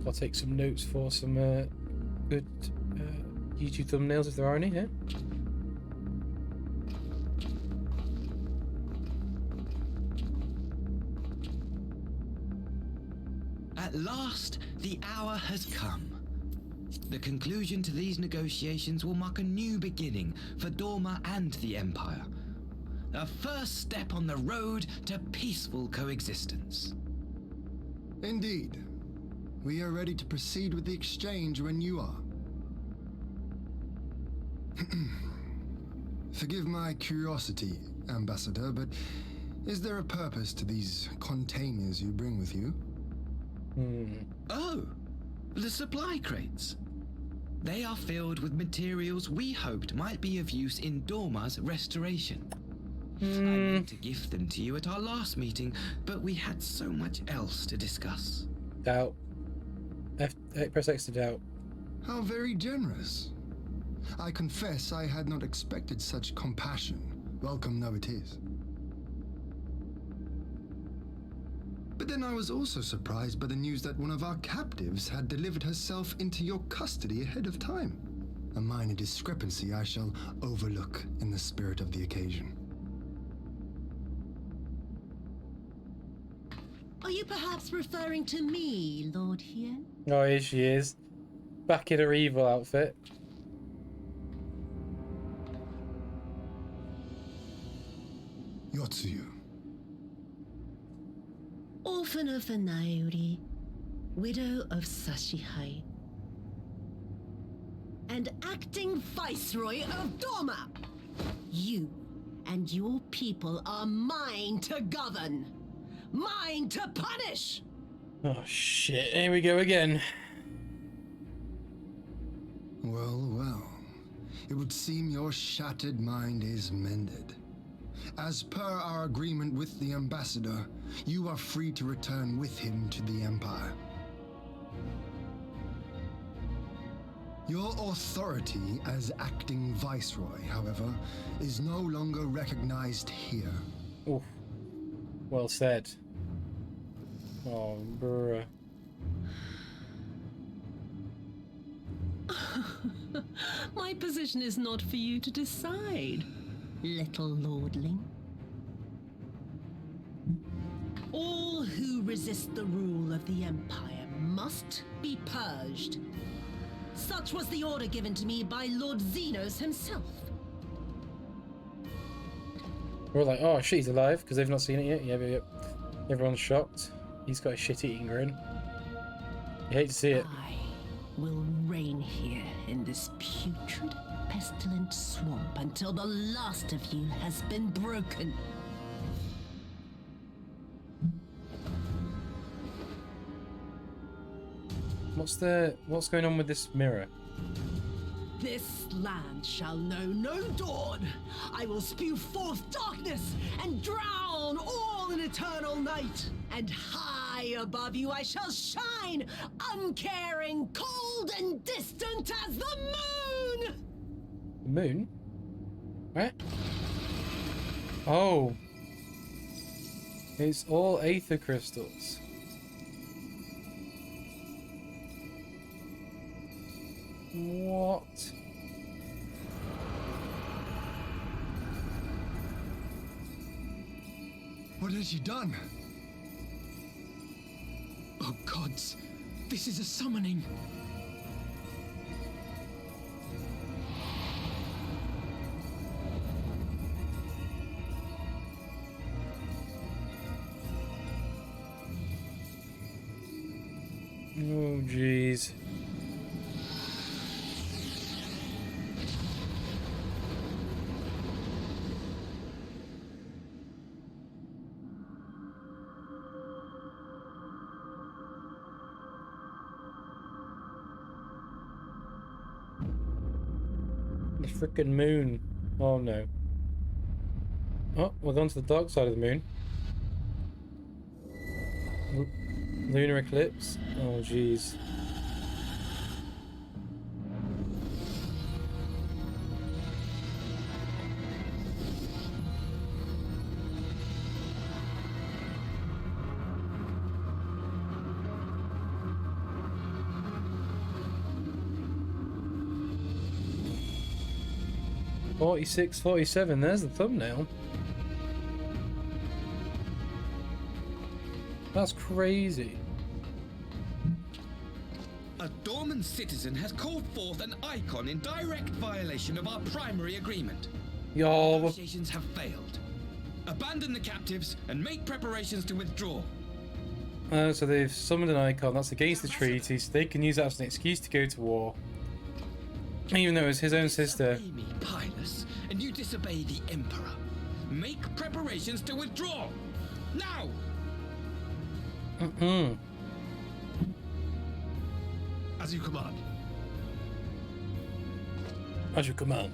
I'll take some notes for some good YouTube thumbnails if there are any here. At last, the hour has come. The conclusion to these negotiations will mark a new beginning for Dorma and the Empire. A first step on the road to peaceful coexistence. Indeed. We are ready to proceed with the exchange when you are. Forgive my curiosity, Ambassador, but is there a purpose to these containers you bring with you? Oh, the supply crates. They are filled with materials we hoped might be of use in Dorma's restoration. I meant to gift them to you at our last meeting, but we had so much else to discuss. Doubt. Press X to doubt. How very generous. I confess I had not expected such compassion, welcome though it is. But then I was also surprised by the news that one of our captives had delivered herself into your custody ahead of time. A minor discrepancy I shall overlook in the spirit of the occasion. Are you perhaps referring to me, Lord Hien? Oh, here she is. Back in her evil outfit. Yotsuyu. Orphan of Anauri, widow of Sashihai, and acting Viceroy of Dorma. You and your people are mine to govern, mine to punish. Oh shit, here we go again. Well, well. It would seem your shattered mind is mended. As per our agreement with the Ambassador, you are free to return with him to the Empire. Your authority as acting Viceroy, however, is no longer recognized here. Oof. Well said. Oh, bruh. My position is not for you to decide, little lordling. All who resist the rule of the Empire must be purged. Such was the order given to me by Lord Xenos himself. We're all like, oh shit, he's alive, because they've not seen it yet. Yep. Everyone's shocked. He's got a shit-eating grin. You hate to see it. I will reign here in this putrid, pestilent swamp until the last of you has been broken. What's going on with this mirror? This land shall know no dawn. I will spew forth darkness and drown all in eternal night. And high above you I shall shine, uncaring, cold and distant as the moon. The moon? What? Oh. It's all aether crystals. What? What has she done? Oh gods, this is a summoning. Oh, jeez. The frickin' moon. Oh no. Oh, we're going to the dark side of the moon. Lunar eclipse. Oh jeez. $46.47. There's the thumbnail. That's crazy. A Dorman citizen has called forth an icon in direct violation of our primary agreement. Y'all. Negotiations have failed. Abandon the captives and make preparations to withdraw. So they've summoned an icon. That's against the treaty, so they can use that as an excuse to go to war. Even though it's his own sister. Disobey me, Pilus, and you disobey the Emperor. Make preparations to withdraw. Now! As you command. As you command.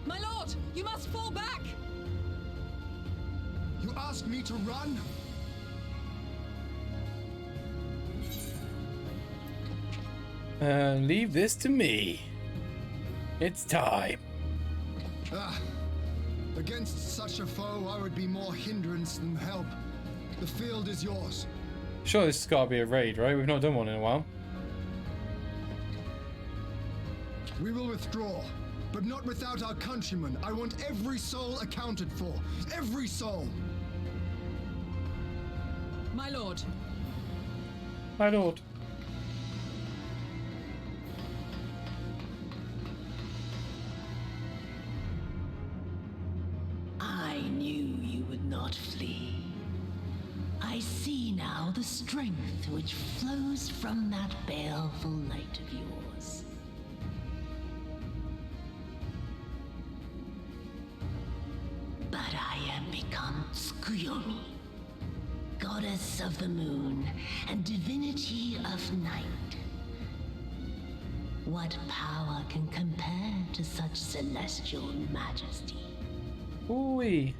My lord, you must fall back! You ask me to run? Leave this to me. It's time. Against such a foe, I would be more hindrance than help. The field is yours. Sure, this has got to be a raid, right? We've not done one in a while. We will withdraw, but not without our countrymen. I want every soul accounted for. Every soul. My lord. My lord. I knew you would not flee. I see now the strength which flows from that baleful light of yours. But I am become Tsukuyomi, goddess of the moon and divinity of night. What power can compare to such celestial majesty? Ooh-wee.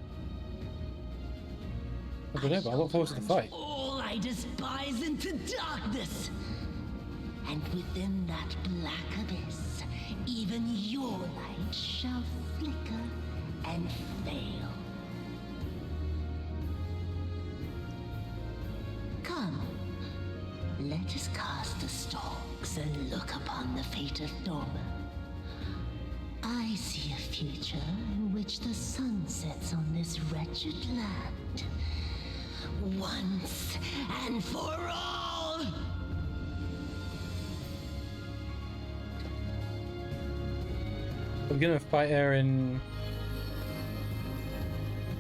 I don't know, but I look forward to the fight. All I despise into darkness. And within that black abyss, even your light shall flicker and fail. Come, let us cast the stalks and look upon the fate of Dorma. I see a future in which the sun sets on this wretched land. Once and for all! I'm gonna fight her in...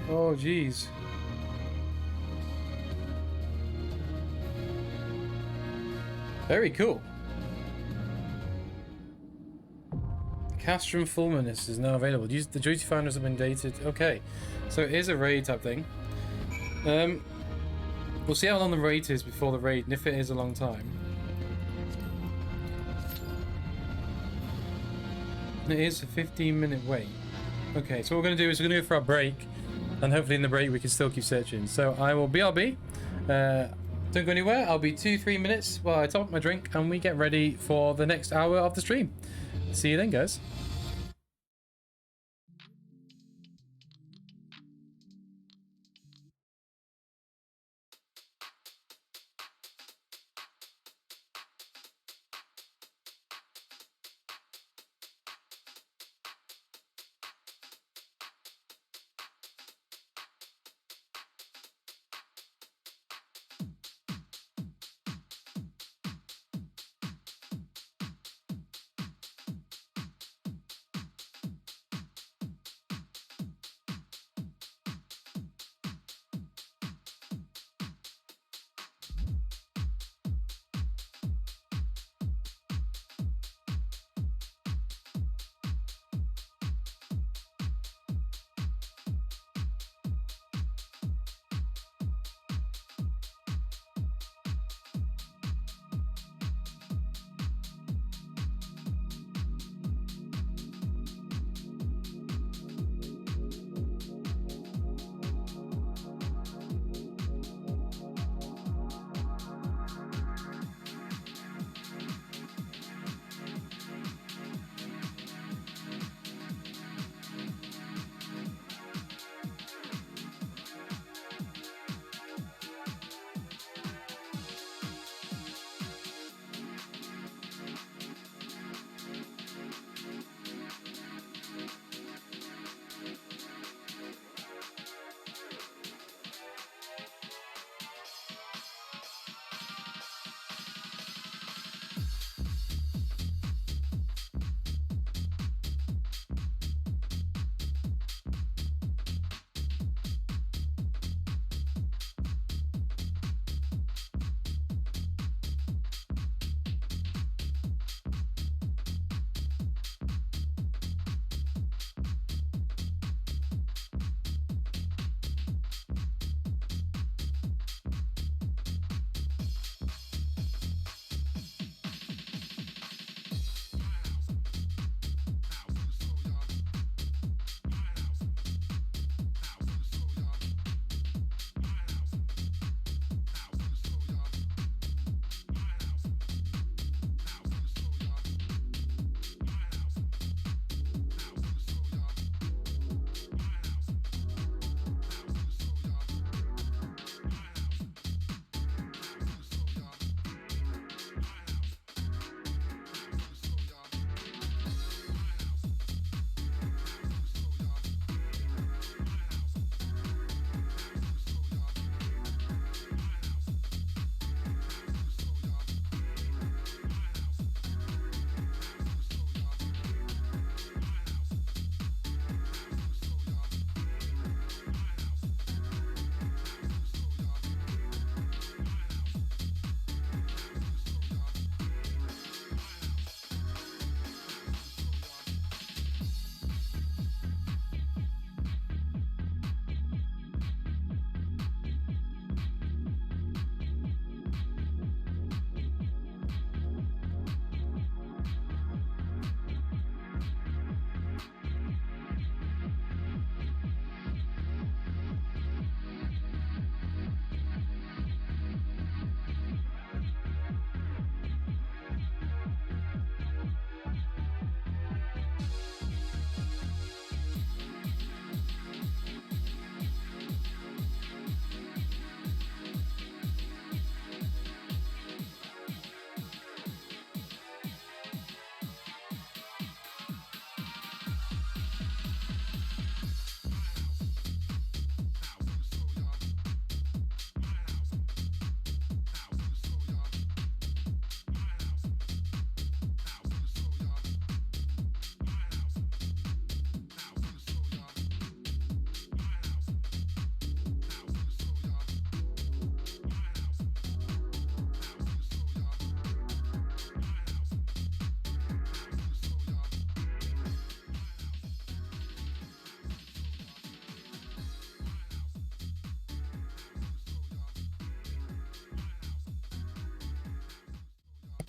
Oh, jeez. Very cool. Castrum Fulminus is now available. The duty finders have been dated. Okay, so it is a raid type thing. We'll see how long the raid is before the raid, and if it is a long time. It is a 15-minute wait. Okay, so what we're going to do is we're going to go for our break, and hopefully in the break we can still keep searching. So I will BRB. Don't go anywhere. I'll be 2-3 minutes while I top up my drink and we get ready for the next hour of the stream. See you then, guys.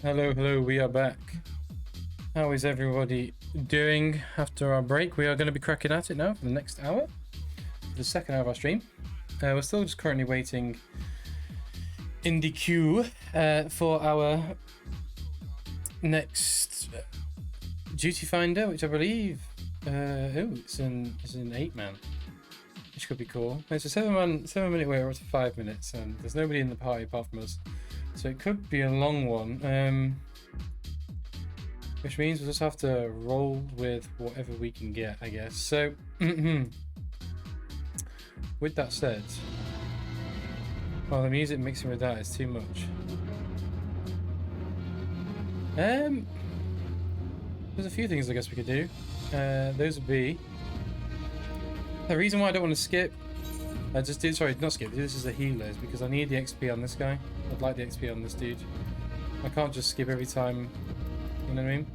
Hello, hello, we are back. How is everybody doing after our break? We are going to be cracking at it now for the next hour, the second hour of our stream. We're still just currently waiting in the queue for our next duty finder, which I believe it's in 8-man, which could be cool. It's a 7-minute wait. We're up to 5 minutes, and there's nobody in the party apart from us, so it could be a long one. Which means we'll just have to roll with whatever we can get, I guess. So, with that said, well, the music mixing with that is too much. There's a few things I guess we could do. Those would be the reason why I don't want to skip. Not skip. This is a healer, is because I need the XP on this guy. I'd like the XP on this dude. I can't just skip every time. You know what I mean?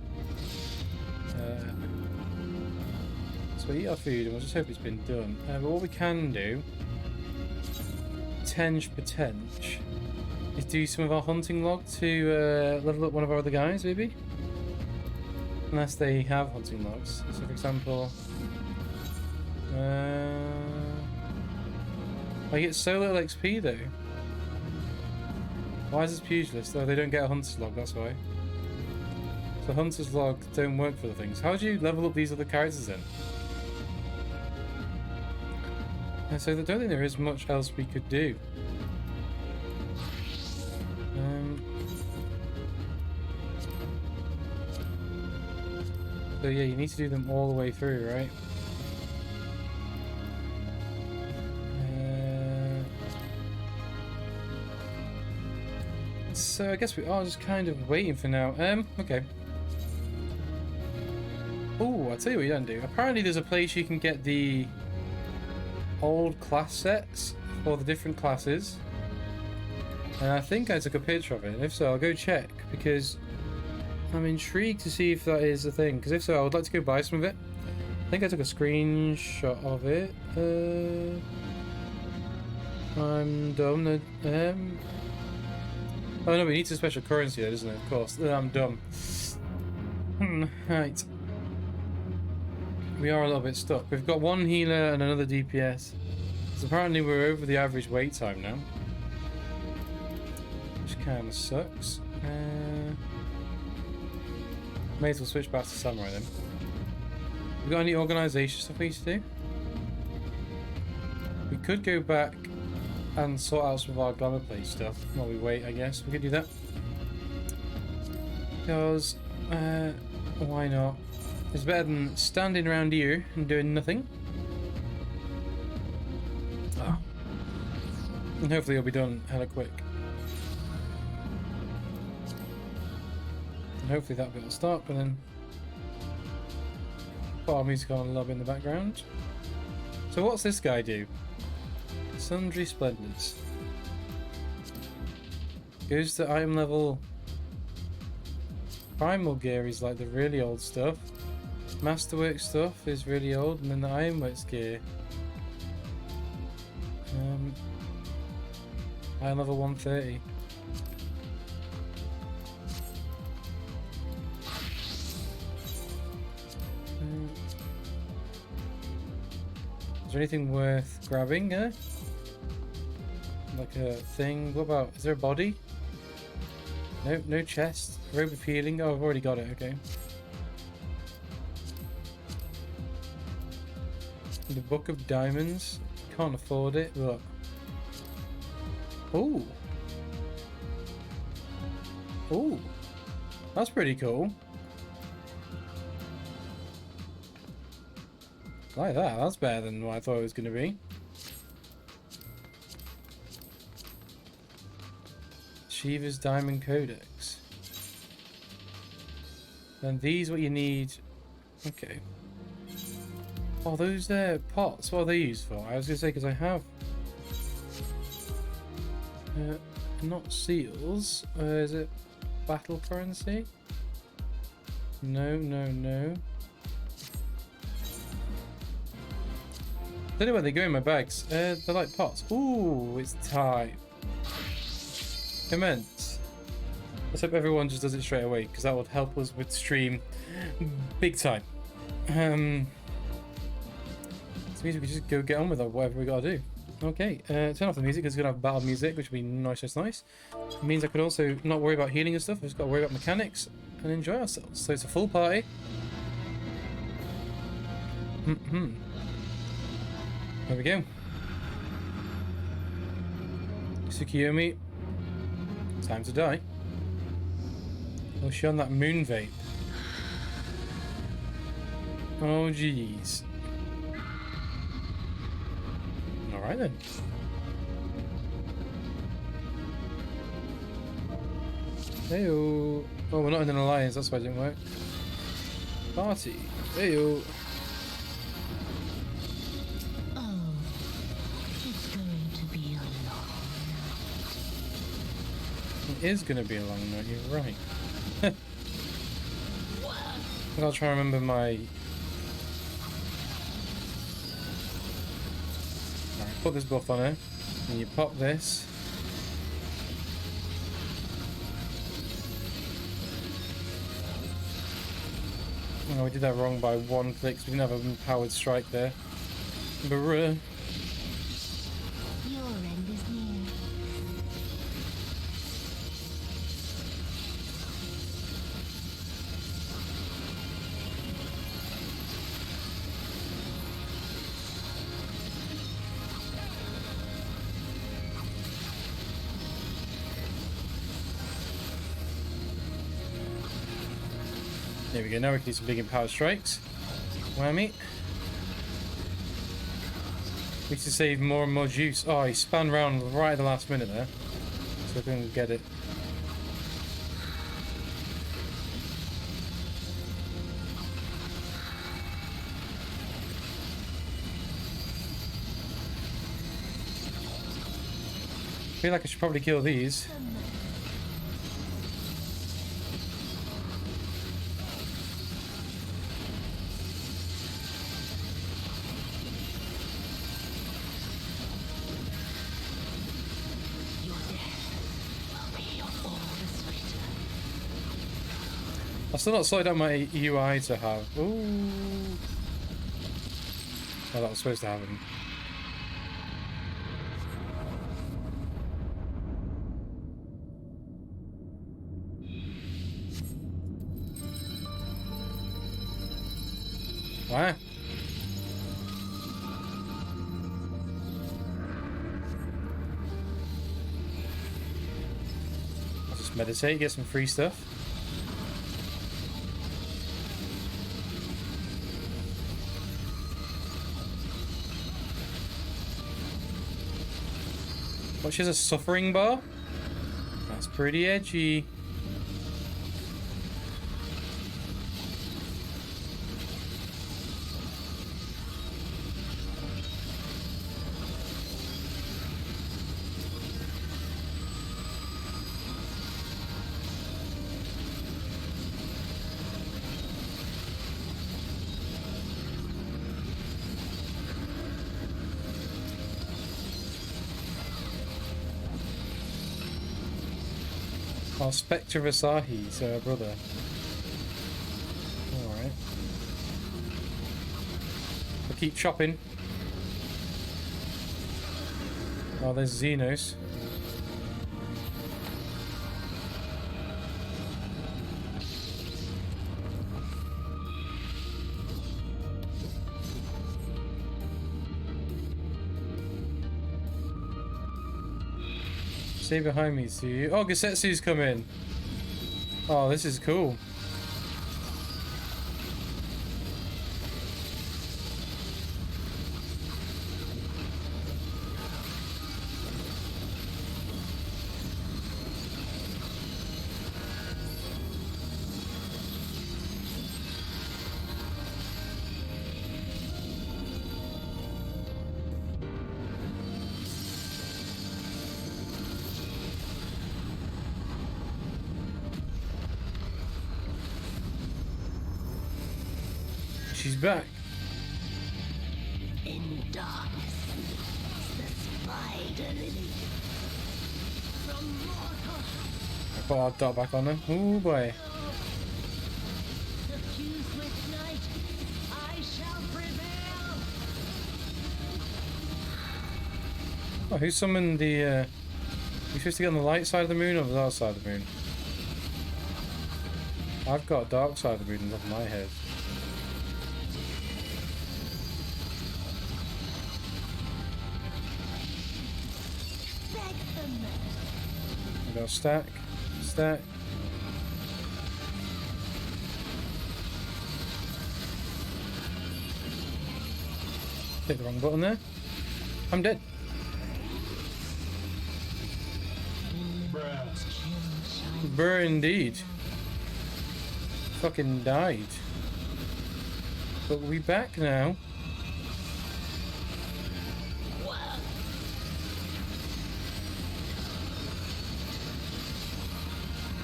So we eat our food and we'll just hope it's been done. But what we can do, potential, is do some of our hunting log to level up one of our other guys, maybe? Unless they have hunting logs. So for example, I get so little XP though. Why is this pugilist? Oh, they don't get a hunter's log, that's why. So hunter's log don't work for the things. How do you level up these other characters then? And so I don't think there is much else we could do. So yeah, you need to do them all the way through, right? So I guess we are just kind of waiting for now. Okay. Oh, I'll tell you what you don't do. Apparently there's a place you can get the old class sets for the different classes. And I think I took a picture of it. And if so, I'll go check, because I'm intrigued to see if that is a thing. Because if so, I would like to go buy some of it. I think I took a screenshot of it. I'm dumb. Oh no, we need some special currency though, doesn't it? Of course. I'm dumb. Right. We are a little bit stuck. We've got one healer and another DPS. So apparently we're over the average wait time now. Which kind of sucks. May as well switch back to Samurai then. We got any organisation stuff we need to do? We could go back and sort out some of our glamour plate stuff while we wait, I guess. We could do that. Because, why not? It's better than standing around here and doing nothing. Oh. And hopefully it'll be done hella quick. And hopefully that bit will start, but then put our music on and love in the background. So what's this guy do? Sundry Splendors. Goes to item level. Primal gear is like the really old stuff. Masterwork stuff is really old, and then the Ironworks gear. Item level 130. Is there anything worth grabbing? Like a thing. What about? Is there a body? No, no chest. Robe of healing. Oh, I've already got it. Okay. The Book of Diamonds. Can't afford it. Look. Ooh. Ooh. That's pretty cool. Like that. That's better than what I thought it was going to be. Shiva's Diamond Codex. And these what you need. Okay. Oh, those there pots. What are they used for? I was gonna say because I have not seals. Is it battle currency? No, no, no. I don't know where they go in my bags. They're like pots. Ooh, it's time. Commence. Let's hope everyone just does it straight away, because that would help us with stream big time. This means we can just go get on with whatever we gotta do. Okay, turn off the music because it's gonna have battle music, which will be nice. It means I can also not worry about healing and stuff. I just gotta worry about mechanics and enjoy ourselves. So it's a full party. There we go. Tsukiyomi, time to die. Oh, she on that moon vape. Oh, jeez. Alright then. Heyo. Oh, we're not in an alliance, that's why it didn't work. Party. Heyo. Oh, it's going to be a long It is going to be a long night, you're right. I'll try and remember my... Alright, put this buff on her. And you pop this. Oh, we did that wrong by one click, because we didn't have a powered strike there. Bruh. Your end is near. There we go, now we can do some big empowered strikes. Whammy. We need to save more and more juice. Oh, he spun round right at the last minute there. So I couldn't get it. I feel like I should probably kill these. I've still not sorted out my UI to have. Ooh. Oh, that was supposed to happen. What? I'll just meditate, get some free stuff. What, she has a suffering bar? That's pretty edgy. Oh, Spectre of Asahi's brother. Alright. We'll keep chopping. Oh, there's Xenos. Stay behind me, Sue. Oh, Gasetsu's coming. Oh, this is cool. She's back. In darkness, the spider lily. From mortal Put our dot back on them. Oh boy. Oh, who summoned the, you supposed to get on the light side of the moon or the dark side of the moon? I've got dark side of the moon on top of my head. We got stack. Stack. Hit the wrong button there. I'm dead. Bruh, indeed. Fucking died. But we back now.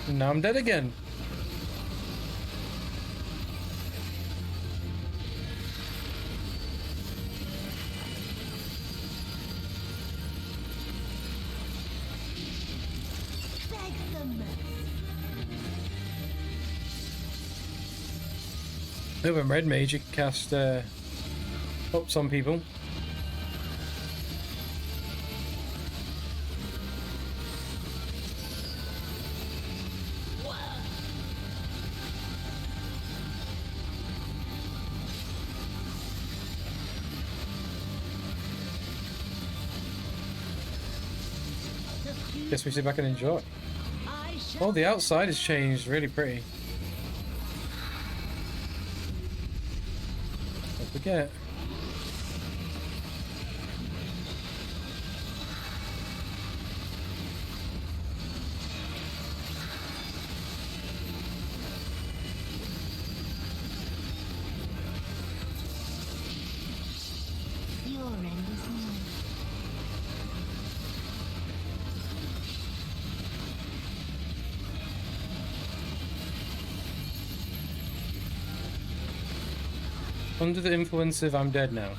And now I'm dead again. Over in Red Mage, you can cast ups on people. Guess we sit back and enjoy. Oh, the outside has changed, really pretty. Don't forget. Your end is near. Under the influence of I'm dead now.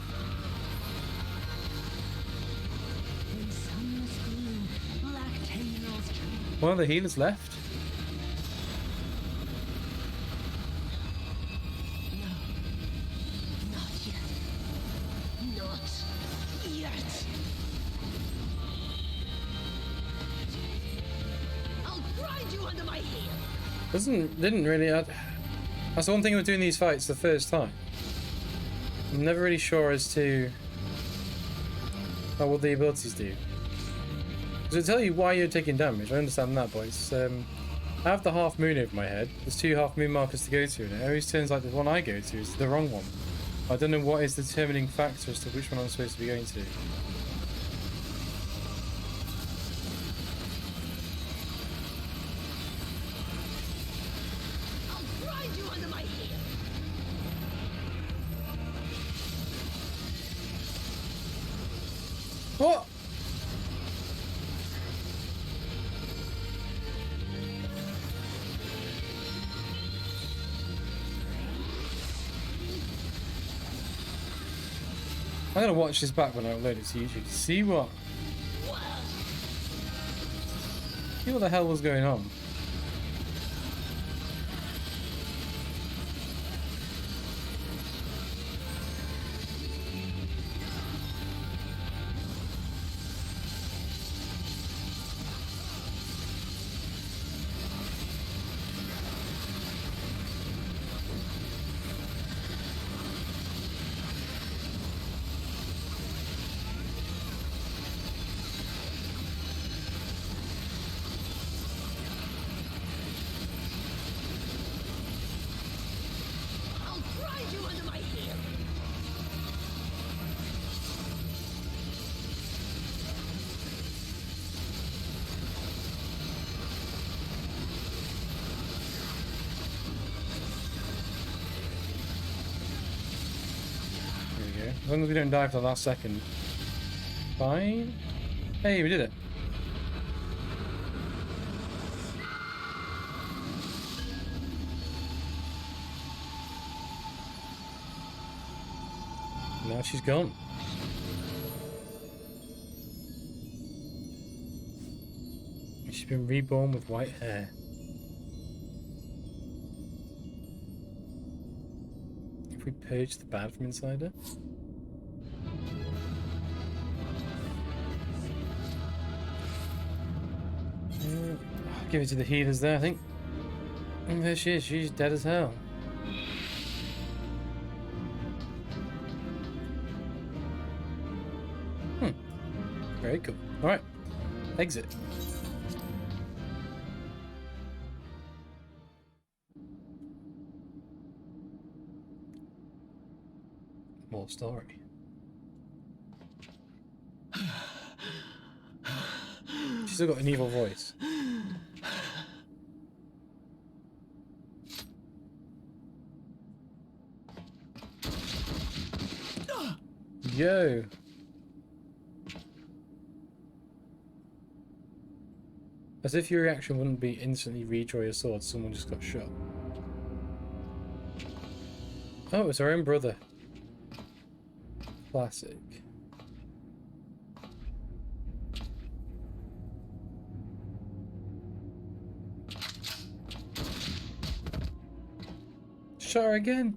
One of the healers left. Not yet. Not yet. I'll grind you under my heel. Didn't really. That's the one thing with doing these fights the first time. I'm never really sure as to what the abilities do. Does it tell you why you're taking damage? I understand that, but it's, I have the half moon over my head. There's 2 half moon markers to go to, and it always turns like the one I go to is the wrong one. I don't know what is the determining factor as to which one I'm supposed to be going to. I'll grind you under my heel. What? I'm gonna watch this back when I upload it to YouTube to see what the hell was going on. I'll grind you under my heel. There we go. As long as we don't die for the last second. Fine. Hey, we did it. Now she's gone. She's been reborn with white hair. If we purge the bad from inside her? I'll give it to the healers there, I think. And there she is. She's dead as hell. Very cool. Alright. Exit. More story. She's still got an evil voice. Yo. As if your reaction wouldn't be instantly redraw your sword, someone just got shot. Oh, it's our own brother. Classic. Shot her again.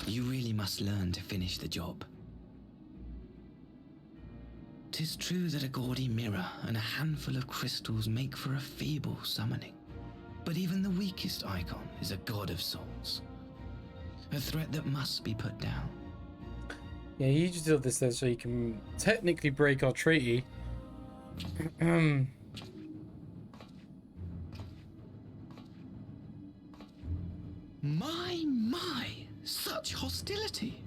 You really must learn to finish the job. 'Tis true that a gaudy mirror and a handful of crystals make for a feeble summoning. But even the weakest icon is a god of souls. A threat that must be put down. Yeah, you just did this though so you can technically break our treaty. My, such hostility.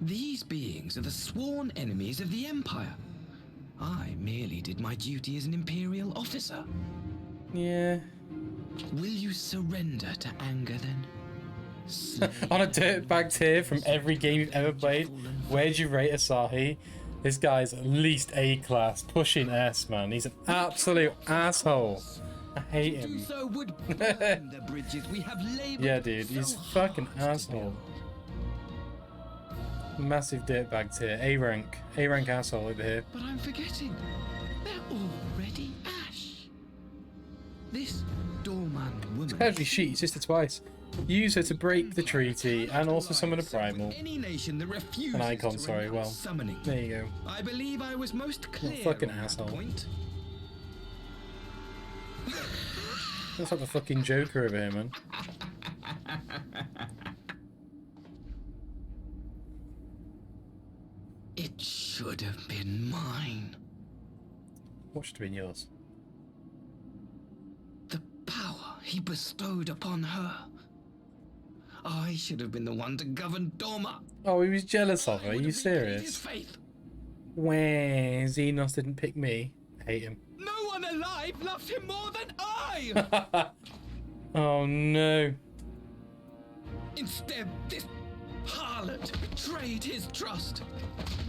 These beings are the sworn enemies of the Empire. I merely did my duty as an Imperial officer. Yeah. Will you surrender to anger then? On a dirtbag tier from every game you've ever played, where'd you rate Asahi? This guy's at least A class, pushing S, man. He's an absolute asshole. I hate him. So would burn the bridges we have labored Yeah, dude, he's so fucking hard to asshole. Massive dirtbag tier, A rank asshole over here. But I'm forgetting, they're already ash. This Dorman woman. Actually, sheet, sister twice. Use her to break the treaty and also summon a primal. Any nation that refuses An icon, to sorry, renounce well. summoning. There you go. I believe I was most clear fucking on that asshole. point. Looks like the fucking Joker over here, man. It should have been mine. What should have been yours? The power he bestowed upon her. I should have been the one to govern Dorma. Oh, he was jealous of her. Are I would you have repaid his serious? faith. Where Xenos didn't pick me. I hate him. No one alive loves him more than I! Oh no. Instead, this harlot betrayed his trust.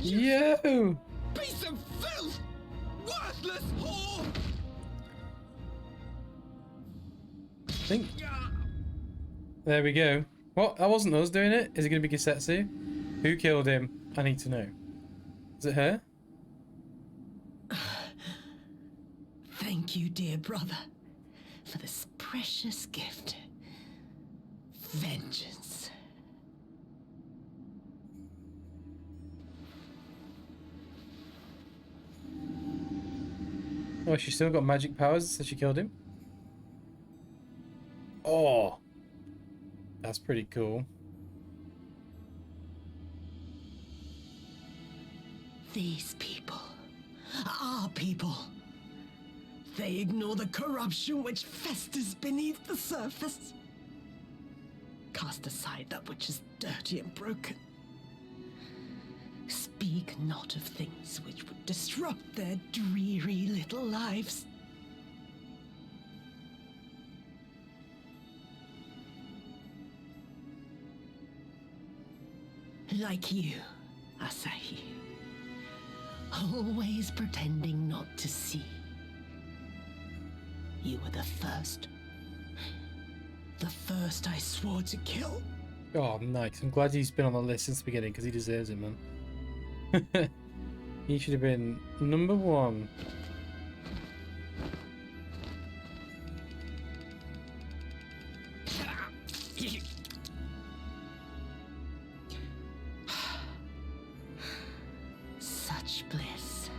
Yo! Piece of filth! Worthless whore! Think. There we go. What? That wasn't us doing it. Is it going to be Gisetsu? Who killed him? I need to know. Is it her? Thank you, dear brother, for this precious gift. Vengeance. Oh, she still got magic powers, so she killed him. Oh, that's pretty cool. These people, our people, they ignore the corruption which festers beneath the surface. Cast aside that which is dirty and broken. Speak not of things which would disrupt their dreary little lives. Like you, Asahi. Always pretending not to see. You were the first. The first I swore to kill. Oh, nice. I'm glad he's been on the list since the beginning because he deserves it, man. He should have been number 1. Such bliss.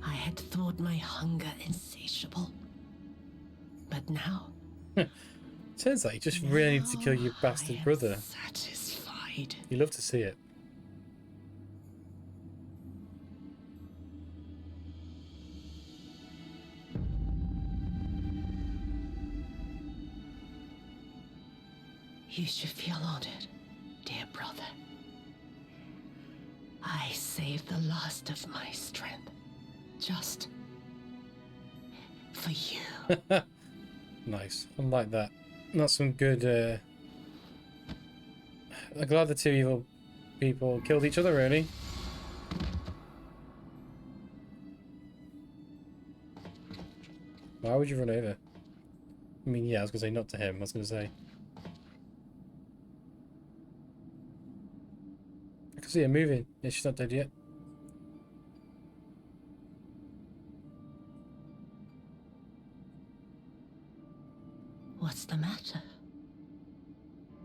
I had thought my hunger insatiable. But now, Turns out you just really need to kill your bastard brother. satisfied. You love to see it. You should feel honored, dear brother. I saved the last of my strength, just for you. Nice. I like that. That's some good. I'm glad the 2 evil people killed each other, really. Why would you run over? I mean, yeah, I was gonna say not to him. I was gonna say. I can see her moving. Yeah, she's not dead yet. What's the matter?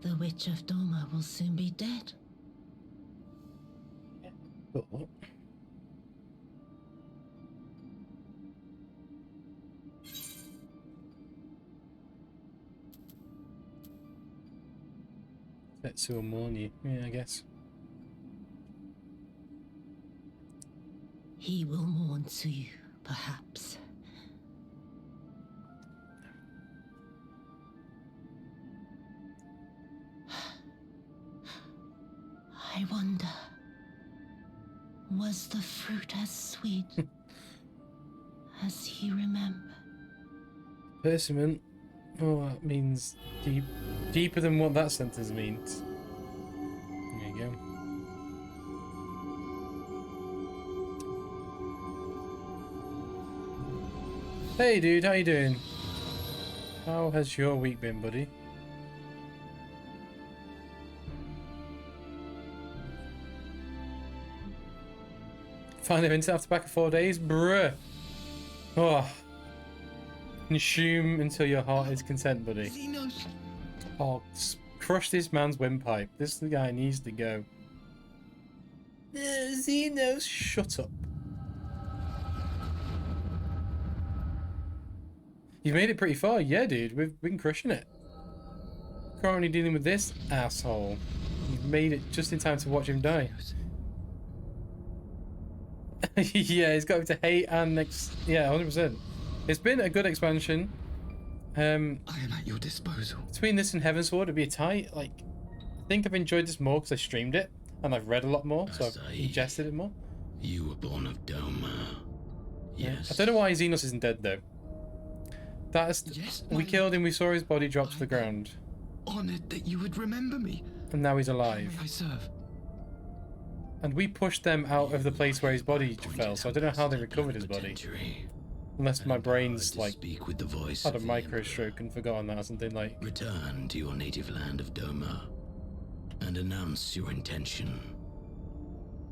The Witch of Doma will soon be dead. Oh. Tetsu will mourn you. Yeah, I guess. He will mourn too, perhaps. I wonder, was the fruit as sweet as he remembered? Persimmon. Oh, that means deep, deeper than what that sentence means. There you go. Hey, dude, how you doing? How has your week been, buddy? Finally been after back of 4 days? Bruh. Oh. Consume until your heart is content, buddy. Xenos. Oh, crush this man's windpipe. This guy needs to go. Xenos, shut up. You've made it pretty far, yeah, dude. We've been crushing it. Currently dealing with this asshole. You've made it just in time to watch him die. Yeah, he's got to hate and yeah, 100%. It's been a good expansion. I am at your disposal. Between this and Heavensward, it'd be a tight. Like, I think I've enjoyed this more because I streamed it and I've read a lot more, so I've ingested it more. You were born of Doma. Yes. I don't know why Xenos isn't dead though. That's we killed him. We saw his body drop to the ground. Honored that you would remember me. And now he's alive. I serve. And we pushed them out of the place where his body fell, so I don't know how they recovered his body. Unless my brain's like had a micro stroke and forgotten that or something like. Return to your native land of Doma and announce your intention.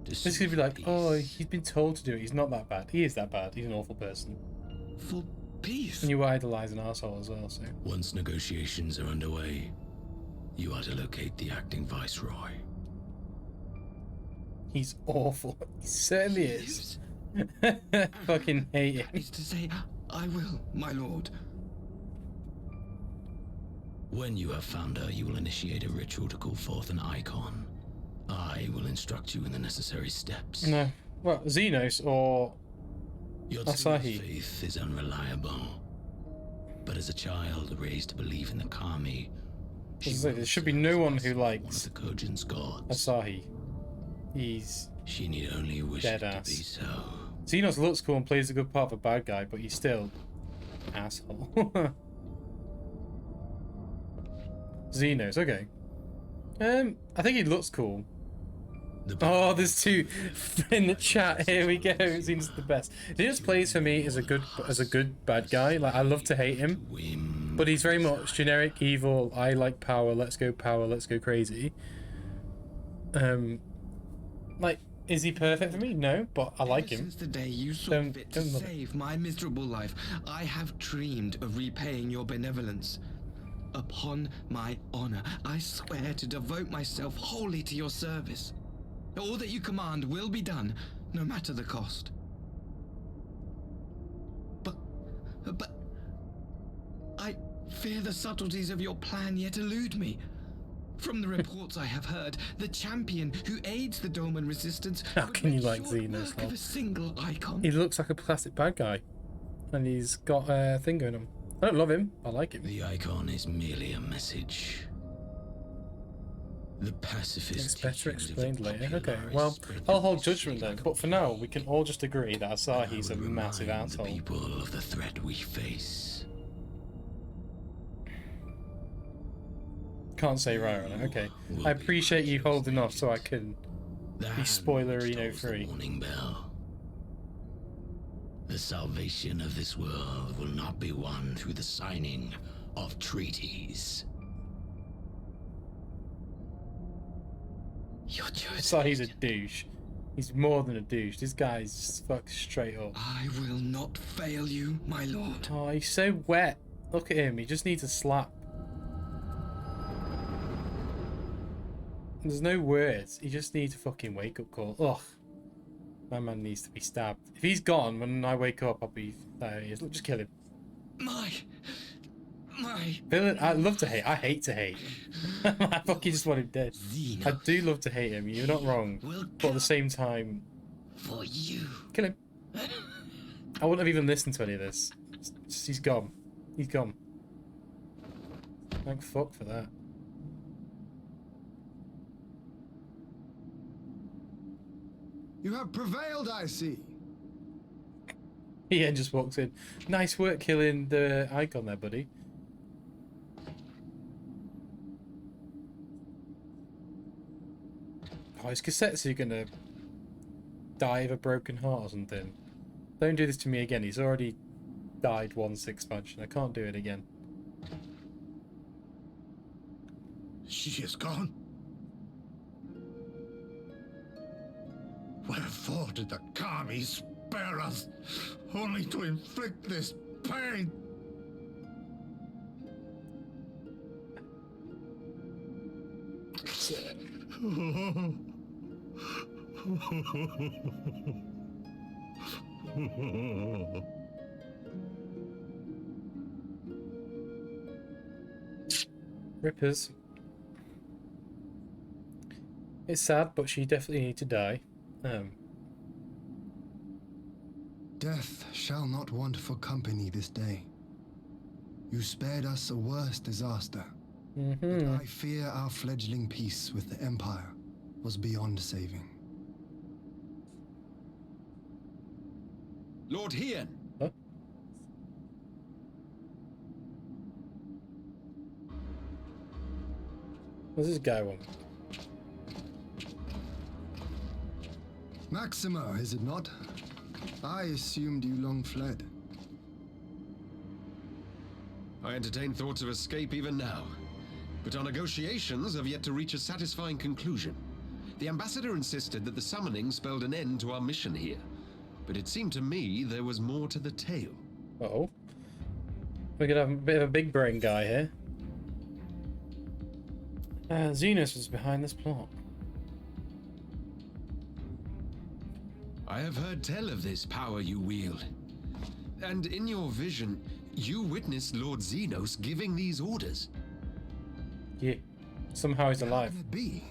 This could be like, oh, he's been told to do it. He's not that bad. He is that bad. He's an awful person. For peace. And you idolize an arsehole as well, so. Once negotiations are underway, you are to locate the acting viceroy. He's awful. He certainly is. Fucking hate him. It's to say, I will, my lord. When you have found her, you will initiate a ritual to call forth an icon. I will instruct you in the necessary steps. No. Well, Xenos or Your Asahi. faith is unreliable. But as a child raised to believe in the Kami, there should be no one who likes one of the Kojin's gods. Asahi. She need only wish dead it ass. to be so. Xenos looks cool and plays a good part of a bad guy, but he's still asshole. Xenos, okay. I think he looks cool. Oh, there's two in the chat. Here we go. Xenos is the best. Xenos plays for me as a good bad guy. Like I love to hate him, but he's very much generic evil. I like power. Let's go crazy. Like, is he perfect for me? No, but I like him. Since the day you saw fit to save my miserable life, I have dreamed of repaying your benevolence. Upon my honor, I swear to devote myself wholly to your service. All that you command will be done, no matter the cost. But I fear the subtleties of your plan yet elude me. From the reports I have heard, the champion who aids the Dolmen resistance. How can you like Xenos? Of a single icon. He looks like a classic bad guy, and he's got a thing going on. I don't love him. I like him. The icon is merely a message. The pacifist. It's better explained later. Okay, well, I'll hold judgment then. But for now, we can all just agree that Asahi's a massive asshole. The people of the threat we face. Can't say right on it. Okay, I appreciate you holding off so I can be spoiler free. Warning bell. The salvation of this world will not be won through the signing of treaties. Asahi's a douche. He's more than a douche. This guy's just fucked straight up. I will not fail you, my lord. Oh, he's so wet. Look at him. He just needs a slap. There's no words. He just needs a fucking wake-up call. Ugh. My man needs to be stabbed. If he's gone, when I wake up, I'll be... There he is. Look, just kill him. My... Villain, I love to hate. I hate to hate. I fucking just want him dead. I do love to hate him. You're not wrong. But at the same time... For you. Kill him. I wouldn't have even listened to any of this. He's gone. He's gone. Thank fuck for that. You have prevailed, I see. Ian just walks in. Nice work killing the icon there, buddy. Oh, his cassettes are gonna die of a broken heart or something. Don't do this to me again. He's already died once expansion. I can't do it again. She is gone. Wherefore did the Kami spare us, only to inflict this pain? Rippers. It's sad, but she definitely needs to die. Death shall not want for company this day. You spared us a worse disaster. But I fear our fledgling peace with the Empire was beyond saving. Lord Hien! Huh? What's this guy want? Maxima, is it not? I assumed you long fled. I entertain thoughts of escape even now, but our negotiations have yet to reach a satisfying conclusion. The ambassador insisted that the summoning spelled an end to our mission here, but it seemed to me there was more to the tale. Uh-oh. We're gonna have a bit of a big brain guy here. Xenos was behind this plot. I have heard tell of this power you wield. And in your vision, you witnessed Lord Xenos giving these orders. Yeah. Somehow he's alive. How can it be?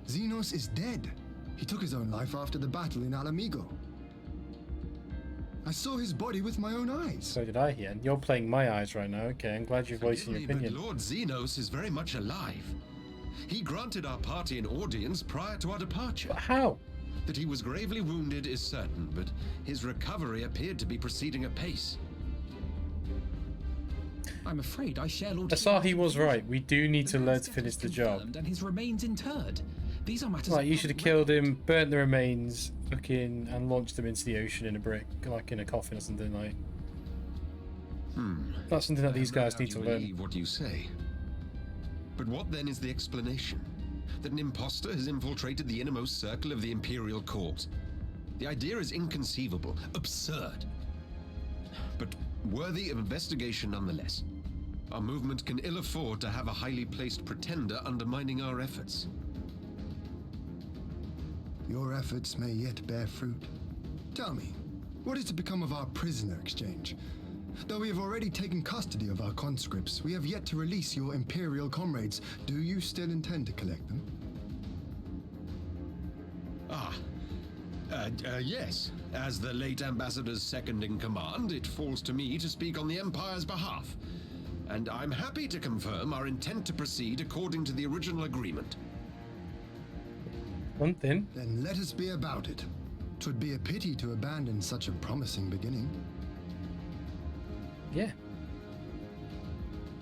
Xenos is dead. He took his own life after the battle in Alamigo. I saw his body with my own eyes. So did I, Ian. You're playing my eyes right now. Okay, I'm glad you're voicing your opinion. But Lord Xenos is very much alive. He granted our party an audience prior to our departure. But how? That he was gravely wounded is certain, but his recovery appeared to be proceeding apace. I'm afraid I share Lord Asahi was right. We do need to learn to finish the job. And his remains interred. These are matters. Like, you should have killed him, burnt the remains, and launched them into the ocean in a brick, like in a coffin or something like. That's something that these I have no guys doubt need to you learn. believe what you say. But what then is the explanation? That an imposter has infiltrated the innermost circle of the Imperial Court? The idea is inconceivable, absurd, but worthy of investigation nonetheless. Our movement can ill afford to have a highly placed pretender undermining our efforts. Your efforts may yet bear fruit. Tell me, what is to become of our prisoner exchange? Though we have already taken custody of our conscripts, we have yet to release your Imperial comrades. Do you still intend to collect them? Yes. As the late Ambassador's second-in-command, it falls to me to speak on the Empire's behalf. And I'm happy to confirm our intent to proceed according to the original agreement. One thing. Then let us be about it. 'Twould be a pity to abandon such a promising beginning. Yeah.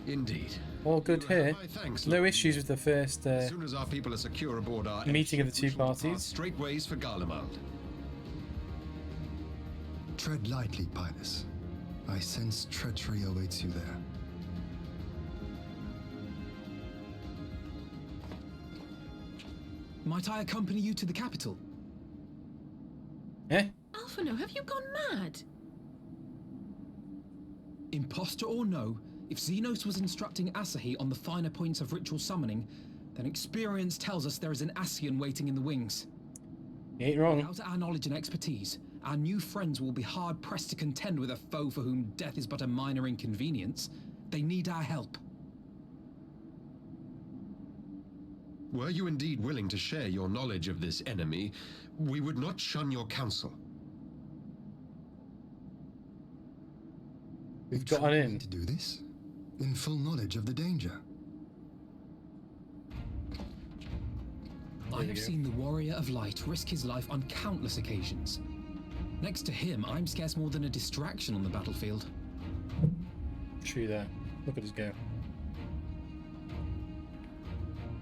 Indeed. All good You have here. my thanks, No Lord. issues with the first As soon as our people are secure aboard our meeting of the airship, two we shall depart parties. straight ways for Garlemald. Tread lightly, Pilus. I sense treachery awaits you there. Might I accompany you to the capital? Eh? Alphino, have you gone mad? Imposter or no, if Xenos was instructing Asahi on the finer points of ritual summoning, then experience tells us there is an Ascian waiting in the wings. You ain't wrong. Without our knowledge and expertise, our new friends will be hard-pressed to contend with a foe for whom death is but a minor inconvenience. They need our help. Were you indeed willing to share your knowledge of this enemy, we would not shun your counsel. We've got an in. To do this, in full knowledge of the danger. I have seen the Warrior of Light risk his life on countless occasions. Next to him, I'm scarce more than a distraction on the battlefield. True there. Look at us go.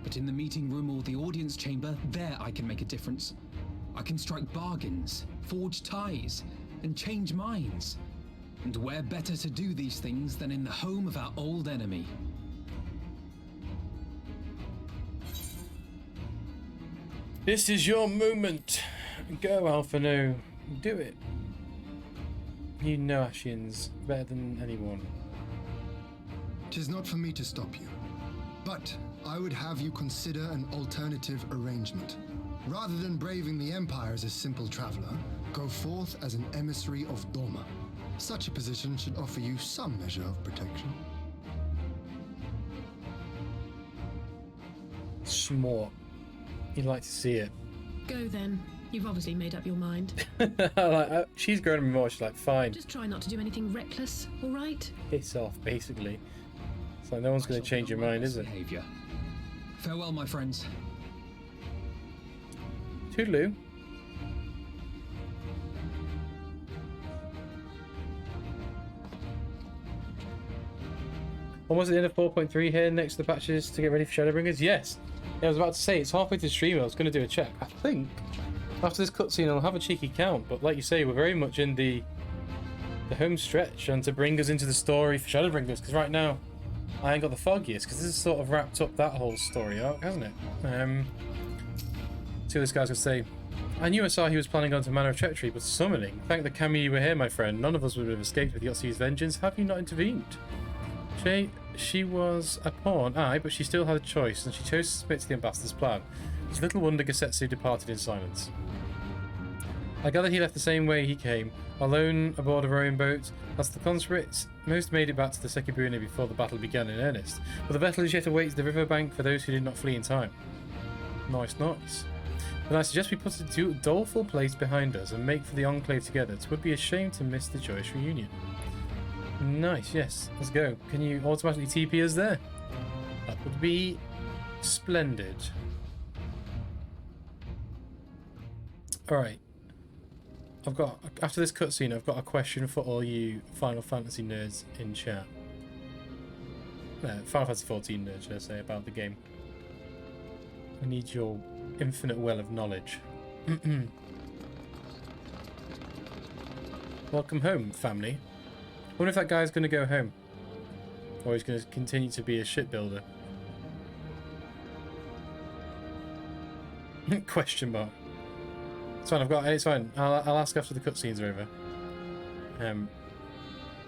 But in the meeting room or the audience chamber, there I can make a difference. I can strike bargains, forge ties, and change minds. And where better to do these things than in the home of our old enemy? This is your moment. Go, Alphino. Do it. You know Ashians better than anyone. 'Tis not for me to stop you, but I would have you consider an alternative arrangement. Rather than braving the Empire as a simple traveler, go forth as an emissary of Doma. Such a position should offer you some measure of protection. Smart. You'd like to see it. Go then. You've obviously made up your mind. She's grown on me more. She's like, fine. Just try not to do anything reckless, all right? Piss off, basically. It's like no one's going to change your mind, is it? Behavior. Farewell, my friends. Toodaloo. Almost at the end of 4.3 here, next to the patches to get ready for Shadowbringers. Yes! Yeah, I was about to say, it's halfway to the stream. I was going to do a check. I think after this cutscene I'll have a cheeky count, but like you say, we're very much in the home stretch and to bring us into the story for Shadowbringers, because right now I ain't got the foggiest, because this has sort of wrapped up that whole story arc, hasn't it? See what this guy's going to say. I knew Asahi was planning on to Manor of Treachery, but summoning. Thank the Kami you were here, my friend. None of us would have escaped with Yotsu's vengeance. Have you not intervened? She was a pawn, aye, but she still had a choice, and she chose to submit to the Ambassador's plan. It's little wonder Gesetsu departed in silence. I gather he left the same way he came, alone aboard a rowing boat. As the conscripts, most made it back to the Sekibune before the battle began in earnest, but the vessel is yet awaits the riverbank for those who did not flee in time. Nice, nice. Then I suggest we put a doleful place behind us and make for the Enclave together. It would be a shame to miss the joyous reunion. Nice, yes. Let's go. Can you automatically TP us there? That would be splendid. Alright. After this cutscene, I've got a question for all you Final Fantasy nerds in chat. Final Fantasy 14 nerds, should I say, about the game. I need your infinite well of knowledge. Welcome home, family. wonder if that guy's going to go home. Or he's going to continue to be a shipbuilder. Question mark. It's fine, it's fine. I'll ask after the cutscenes are over.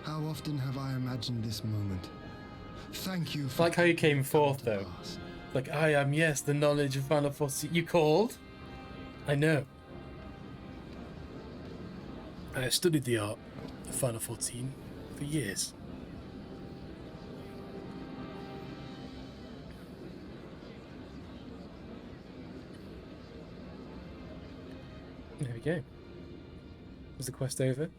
How often have I imagined this moment? Thank you for... Like how you came forth, though. Like, I am, yes, the knowledge of Final Fantasy. You called? I know. I have studied the art of Final 14 for years. There we go. Was the quest over?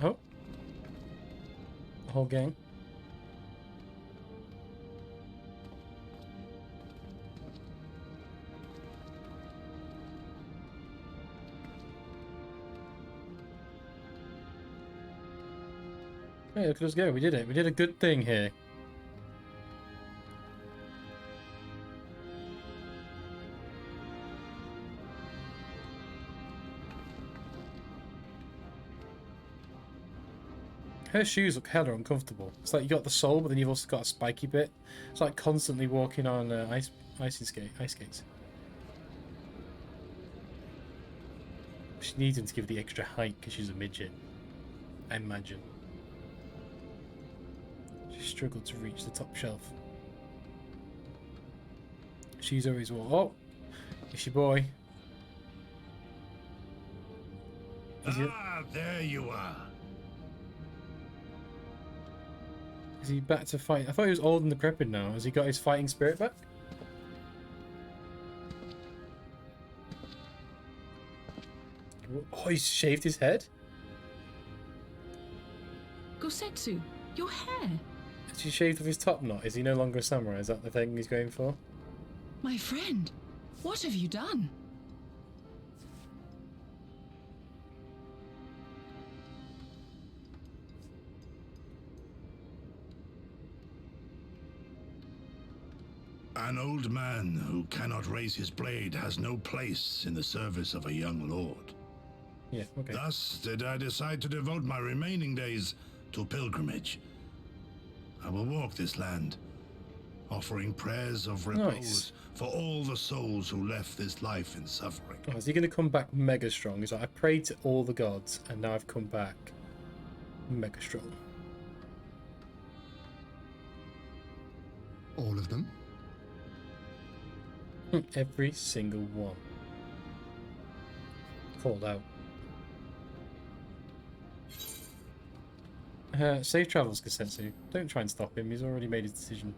Oh. The whole gang. Hey, look at us go. We did it. We did a good thing here. Her shoes look hella uncomfortable. It's like you got the sole, but then you've also got a spiky bit. It's like constantly walking on ice skates. She needs him to give the extra height because she's a midget. I imagine. She struggled to reach the top shelf. She's always oh, it's your boy. There you are. Is he back to fight? I thought he was old and decrepit now. Has he got his fighting spirit back? Oh, he's shaved his head? Gosetsu, your hair. Has he shaved off his top knot? Is he no longer a samurai? Is that the thing he's going for? My friend, what have you done? An old man who cannot raise his blade has no place in the service of a young lord. Yeah, okay. Thus did I decide to devote my remaining days to pilgrimage. I will walk this land, offering prayers of repose for all the souls who left this life in suffering. Oh, is he going to come back mega strong? He's like, I prayed to all the gods, and now I've come back mega strong. All of them? Every single one. Called out. Safe travels, Gosetsu. Don't try and stop him. He's already made his decision.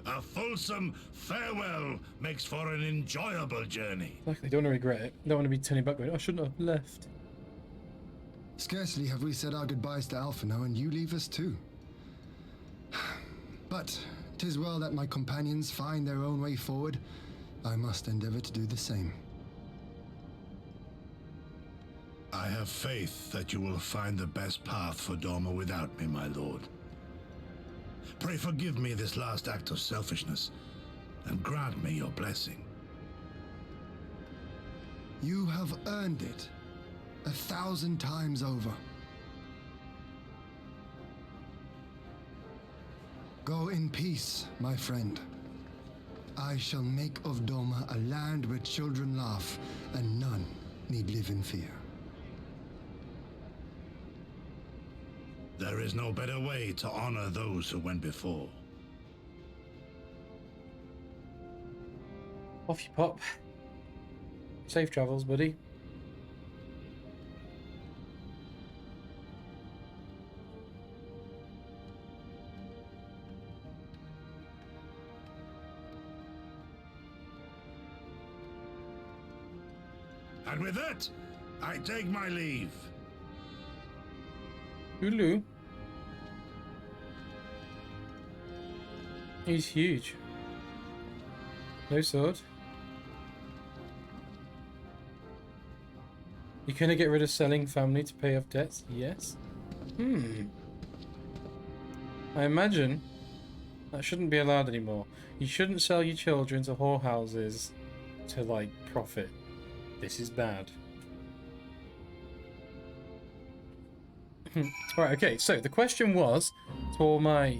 A fulsome farewell makes for an enjoyable journey. Luckily, don't want to regret it. Don't want to be turning back going, I shouldn't have left. Scarcely have we said our goodbyes to Alphino, and you leave us too. But 'tis well that my companions find their own way forward. I must endeavor to do the same. I have faith that you will find the best path for Dorma without me, my lord. Pray forgive me this last act of selfishness, and grant me your blessing. You have earned it 1,000 times over. Go in peace, my friend. I shall make of Dorma a land where children laugh and none need live in fear. There is no better way to honor those who went before. Off you pop. Safe travels, buddy. And with that, I take my leave. Ulu. He's huge. No sword. You gonna get rid of selling family to pay off debts? Yes. I imagine That shouldn't be allowed anymore. You shouldn't sell your children to whorehouses to, like, profit. This is bad. Right, okay, so the question was, to all my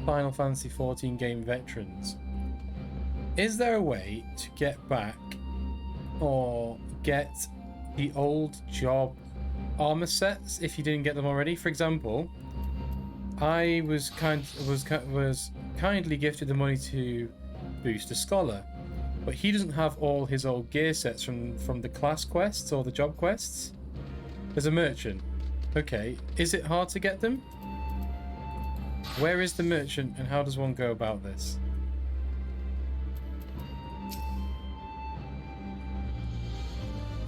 Final Fantasy XIV game veterans, is there a way to get back or get the old job armor sets if you didn't get them already? For example, I was kindly gifted the money to boost a scholar, but he doesn't have all his old gear sets from the class quests or the job quests. There's a merchant. Okay, is it hard to get them? Where is the merchant and how does one go about this?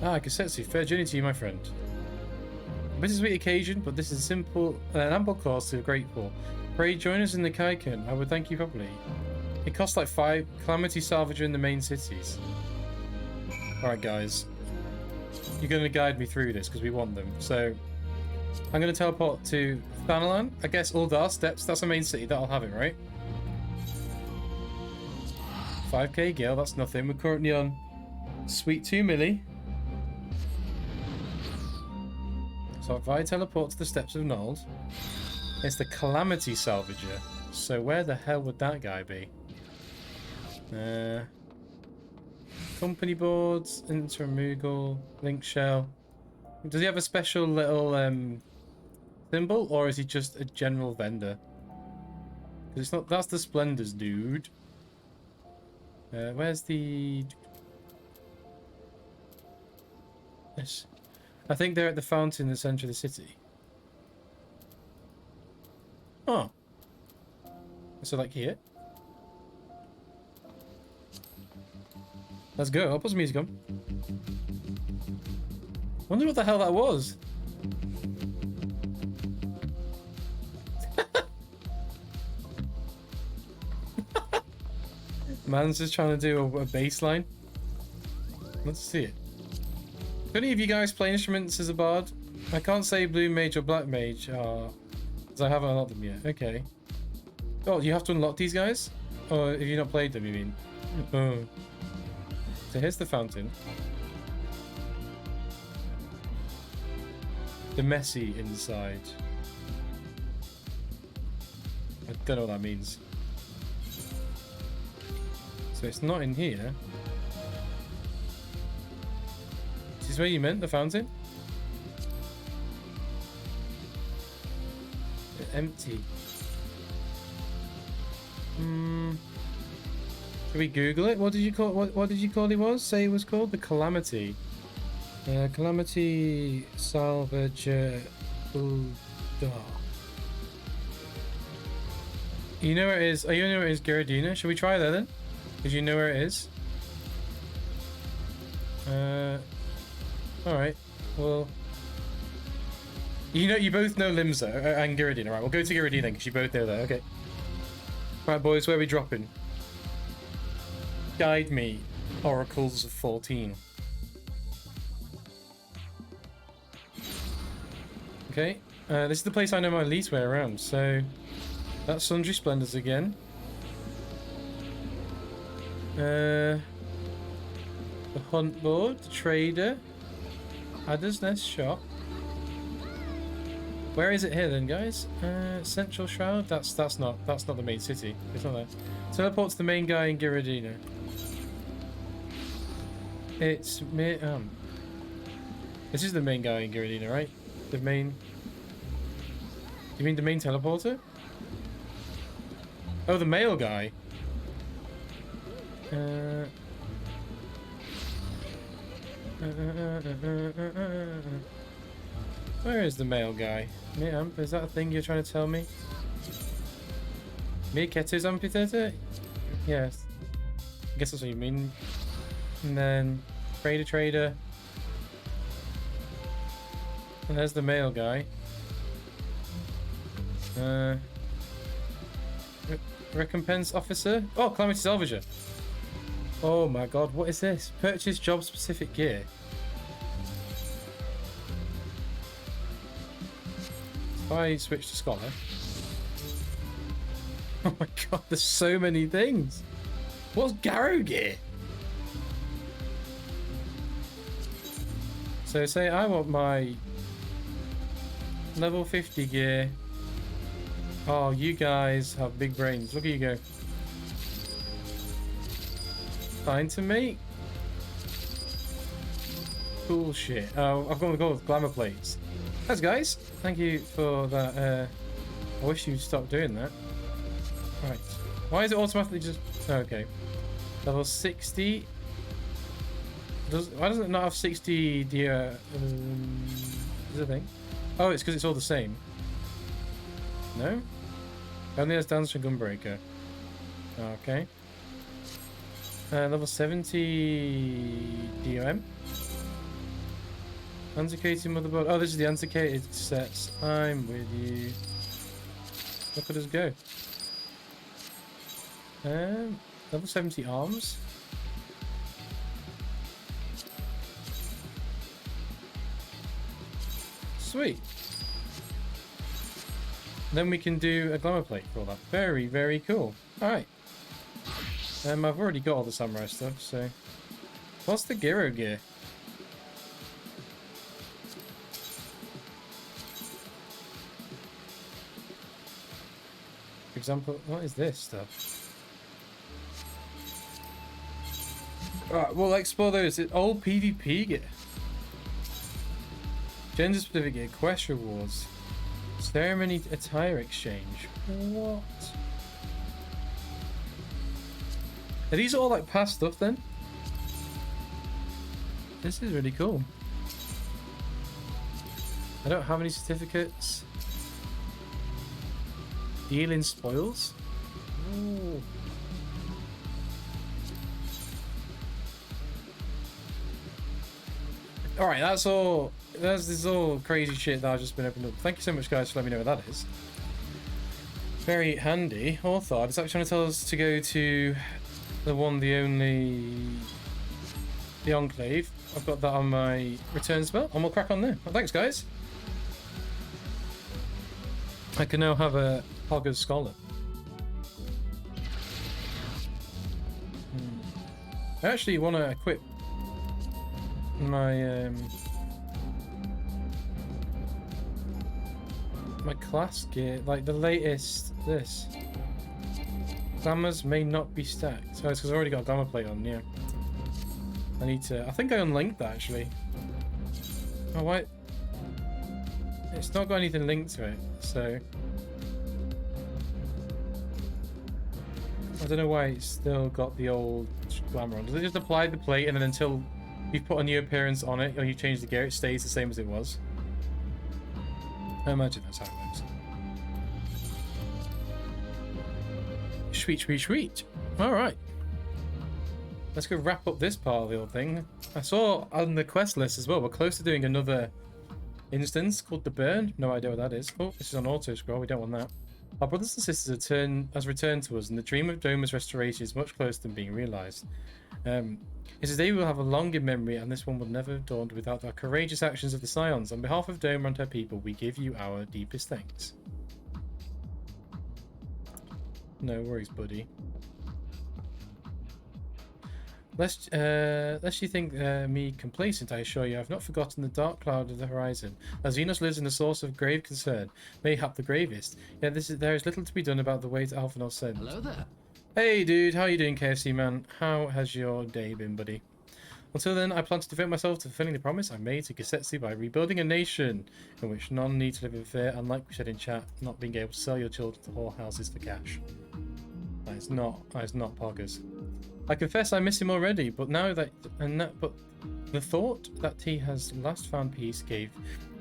Ah, Kasetsu, fair journey to you, my friend. A bittersweet occasion, but this is simple, an ample cause to be grateful. Pray join us in the Kaiken. I would thank you properly. It costs like 5 Calamity Salvager in the main cities. Alright, guys. You're going to guide me through this because we want them. So, I'm going to teleport to Thanalan. I guess Uldar Steppes, that's the main city. That'll have it, right? 5k Gale, that's nothing. We're currently on sweet 2 milli. So if I teleport to the Steppes of Nold, it's the Calamity Salvager. So where the hell would that guy be? Company boards, Intermugal, Link Shell. Does he have a special little symbol, or is he just a general vendor? Because it's not. That's the Splendors dude. Where's the? Yes. I think they're at the fountain in the center of the city. Oh. So like here. Let's go. I'll put some music on. Wonder what the hell that was. Man's just trying to do a bass line. Let's see it. Do any of you guys play instruments as a bard? I can't say blue mage or black mage, because I haven't unlocked them yet. Okay. Oh, you have to unlock these guys? Or have you not played them, you mean? Oh. So here's the fountain. The messy inside. I don't know what that means. So it's not in here. Is this where you meant, the fountain? Empty. Should we Google it? What did you call what did you call it was? Say it was called the Calamity. Calamity Salvager Uldar. You know where it is? Oh, you know where it is, Gyrodina? Should we try that then? Did you know where it is? Alright. Well, you both know Limsa and Gyrodina, right? We'll go to Gyrodina because you both know that. Okay. Right, boys, where are we dropping? Guide me, Oracles of 14. Okay. This is the place I know my least way around. So that's Sundry Splendors again. The hunt board, the trader, Adder's Nest shop. Where is it here then, guys? Central Shroud. That's not the main city. It's not there. Teleport to the main guy in Gyrodina. It's me. This is the main guy in Gyrodina, right? The main. You mean the main teleporter? Oh, the male guy. Where is the male guy? Is that a thing you're trying to tell me? Miketu's amphitheater? Yes. I guess that's what you mean. And then trader. And there's the male guy. Recompense officer? Oh, Calamity Salvager. Oh my god, what is this? Purchase job specific gear. If I switch to Scholar. Oh my god, there's so many things. What's Garrow gear? So say I want my level 50 gear. Oh, you guys have big brains. Look at you go. Fine to me. Cool shit. Oh, I've got to go with glamour plates. Thanks, guys. Thank you for that. I wish you'd stop doing that. Right. Why is it automatically just... Okay. Level 60. Why doesn't it not have 60 dear... is it a thing? Oh, it's because it's all the same. No? Only has Dance and Gunbreaker. Okay. Level 70 DOM. Antiquated motherboard. Oh, this is the antiquated sets. I'm with you. Look at us go. Level 70 arms. Sweet. Then we can do a glamour plate for all that. Very, very cool. Alright. I've already got all the samurai stuff, so... What's the Gyro gear? For example, what is this stuff? Alright, we'll explore those. Old PvP gear. Gender specific gear, quest rewards. Ceremony attire exchange. What? Are these all like past stuff then? This is really cool. I don't have any certificates. Deal in spoils. Ooh. Alright, that's all. This is all crazy shit that I've just been opened up. Thank you so much, guys, for letting me know what that is. Very handy. Author, it's actually trying to tell us to go to the one, the only, the Enclave. I've got that on my return spell, and we'll crack on there. Well, thanks, guys. I can now have a Hogger's Scholar. I actually want to equip my my class gear, like the latest this. Glamours may not be stacked. So it's because I already got a glamour plate on, yeah. I need to, I think I unlinked that actually. Oh, why? It's not got anything linked to it, so I don't know why it's still got the old glamour on. Does it just apply the plate and then until you put a new appearance on it or you change the gear, it stays the same as it was? I imagine that's how it works. Sweet, sweet, sweet. Alright. Let's go wrap up this part of the old thing. I saw on the quest list as well, we're close to doing another instance called the Burn. No idea what that is. Oh, this is on auto scroll. We don't want that. Our brothers and sisters has returned to us, and the dream of Doma's restoration is much closer than being realised. It is a day we will have a long in memory, and this one will never have dawned without our courageous actions of the Scions. On behalf of Doma and her people, we give you our deepest thanks. No worries, buddy. Lest you think me complacent, I assure you, I have not forgotten the dark cloud of the horizon. As Xenos lives in the source of grave concern, mayhap the gravest. Yet there is little to be done about the weight Alphanor sent. Hello there. Hey dude, how you doing, KFC man? How has your day been, buddy? Until then, I plan to devote myself to fulfilling the promise I made to Gesetsu by rebuilding a nation in which none need to live in fear, and like we said in chat, not being able to sell your children to whorehouses for cash. That is not poggers. I confess I miss him already, but but the thought that he has last found peace gave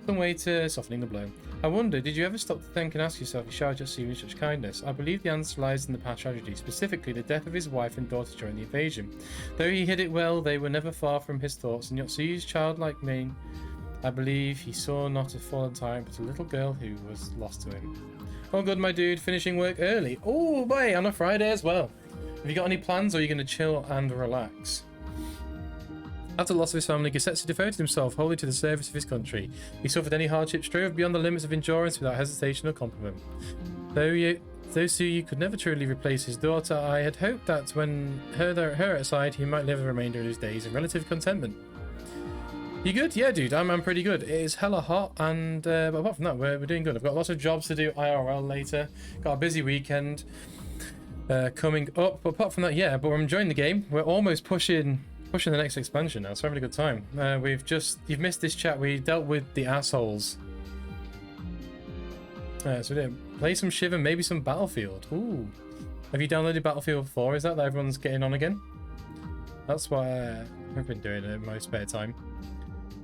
some way to softening the blow. I wonder, did you ever stop to think and ask yourself if Shao just seemed such kindness? I believe the answer lies in the past tragedy, specifically the death of his wife and daughter during the invasion. Though he hid it well, they were never far from his thoughts, and Yotsuyu's childlike mien, I believe he saw not a fallen tyrant, but a little girl who was lost to him. Oh good, my dude, finishing work early. Oh boy, on a Friday as well. Have you got any plans, or are you going to chill and relax? After the loss of his family, Gesetsu devoted himself wholly to the service of his country. He suffered any hardship, strove beyond the limits of endurance without hesitation or compliment. those two you could never truly replace his daughter. I had hoped that when her aside, he might live the remainder of his days in relative contentment. You good? Yeah, dude, I'm pretty good. It is hella hot, and but apart from that, we're doing good. I've got lots of jobs to do IRL later. Got a busy weekend coming up. But apart from that, yeah, but we're enjoying the game. We're almost pushing the next expansion now, so we're having a good time. You've missed this chat. We dealt with the assholes. So we did play some Shiver, maybe some Battlefield. Ooh. Have you downloaded Battlefield 4? Is that everyone's getting on again? That's what I've been doing in my spare time.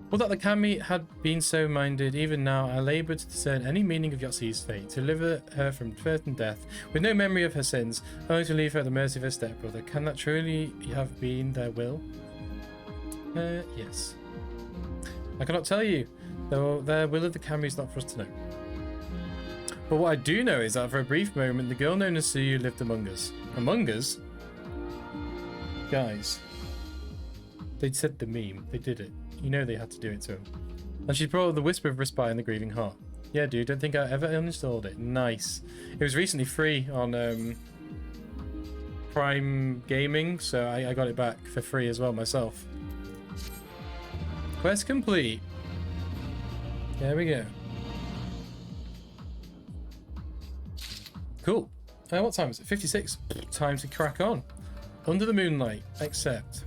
Well, that the Kami had been so minded, even now I laboured to discern any meaning of Yotsi's fate, to deliver her from certain death, with no memory of her sins, only to leave her at the mercy of her stepbrother. Can that truly have been their will? Yes. I cannot tell you, though their will of the Kami is not for us to know. But what I do know is that for a brief moment, the girl known as Suyu lived among us. Among us? Guys. They said the meme. They did it. You know they had to do it to him. And she brought the Whisper of Respite and the Grieving Heart. Yeah, dude, don't think I ever uninstalled it. Nice. It was recently free on Prime Gaming, so I got it back for free as well myself. Quest complete. There we go. Cool. What time is it? 56. Time to crack on. Under the moonlight. Accept.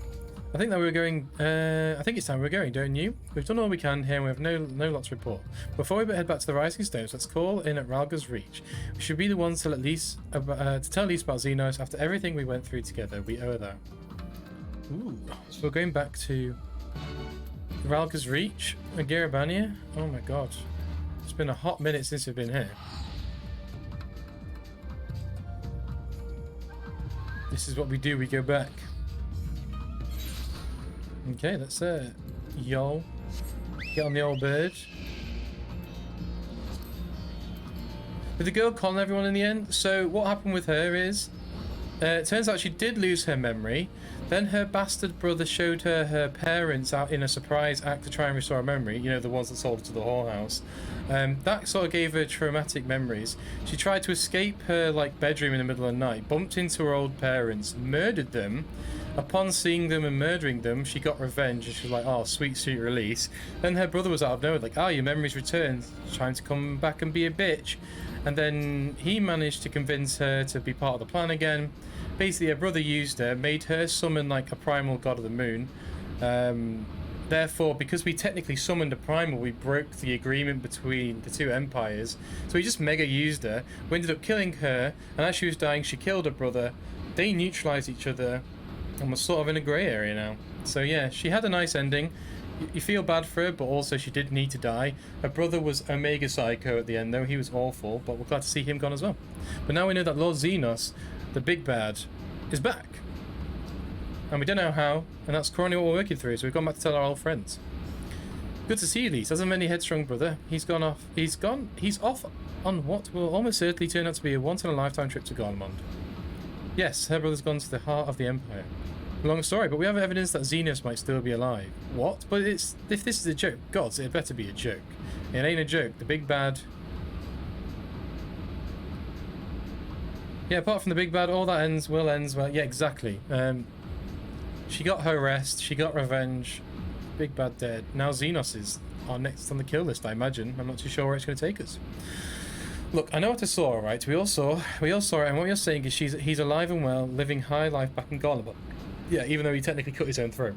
I think that we were going. I think it's time we're going, don't you? We've done all we can here, and we have no lot to report. Before we head back to the Rising Stones, let's call in at Ralga's Reach. We should be the ones to tell Elise about Xenos. After everything we went through together, we owe her that. Ooh. So we're going back to Ralga's Reach, Agirabania. Oh my god, it's been a hot minute since we've been here. This is what we do. We go back. Okay, let's y'all get on the old bird. Did the girl con everyone in the end? So what happened with her is, it turns out she did lose her memory. Then her bastard brother showed her parents out in a surprise act to try and restore her memory. You know, the ones that sold her to the whorehouse. That sort of gave her traumatic memories. She tried to escape her bedroom in the middle of the night, bumped into her old parents, murdered them. Upon seeing them and murdering them, she got revenge, and she was like, oh, sweet release. Then her brother was out of nowhere, like, oh, your memory's returned, trying to come back and be a bitch. And then he managed to convince her to be part of the plan again. Basically, her brother used her, made her summon like a primal god of the moon. Therefore, because we technically summoned a primal, we broke the agreement between the two empires. So he just mega used her. We ended up killing her, and as she was dying, she killed her brother. They neutralized each other, and we're sort of in a grey area now. So yeah, she had a nice ending. You feel bad for her, but also she did need to die. Her brother was Omega Psycho at the end, though. He was awful, but we're glad to see him gone as well. But now we know that Lord Xenos, the big bad, is back. And we don't know how, and that's currently what we're working through, so we've gone back to tell our old friends. Good to see you, Elise. As a many headstrong brother, he's off on what will almost certainly turn out to be a once-in-a-lifetime trip to Garlemond. Yes, her brother's gone to the heart of the Empire. Long story, but we have evidence that Xenos might still be alive. What? But if this is a joke, gods, it better be a joke. It ain't a joke. The big bad... Yeah, apart from the big bad, all that ends well. Yeah, exactly. She got her rest. She got revenge. Big bad dead. Now Xenos is our next on the kill list, I imagine. I'm not too sure where it's going to take us. Look, I know what I saw, right? We all saw it, and what you're saying is he's alive and well, living high life back in Garlemond. Yeah, even though he technically cut his own throat.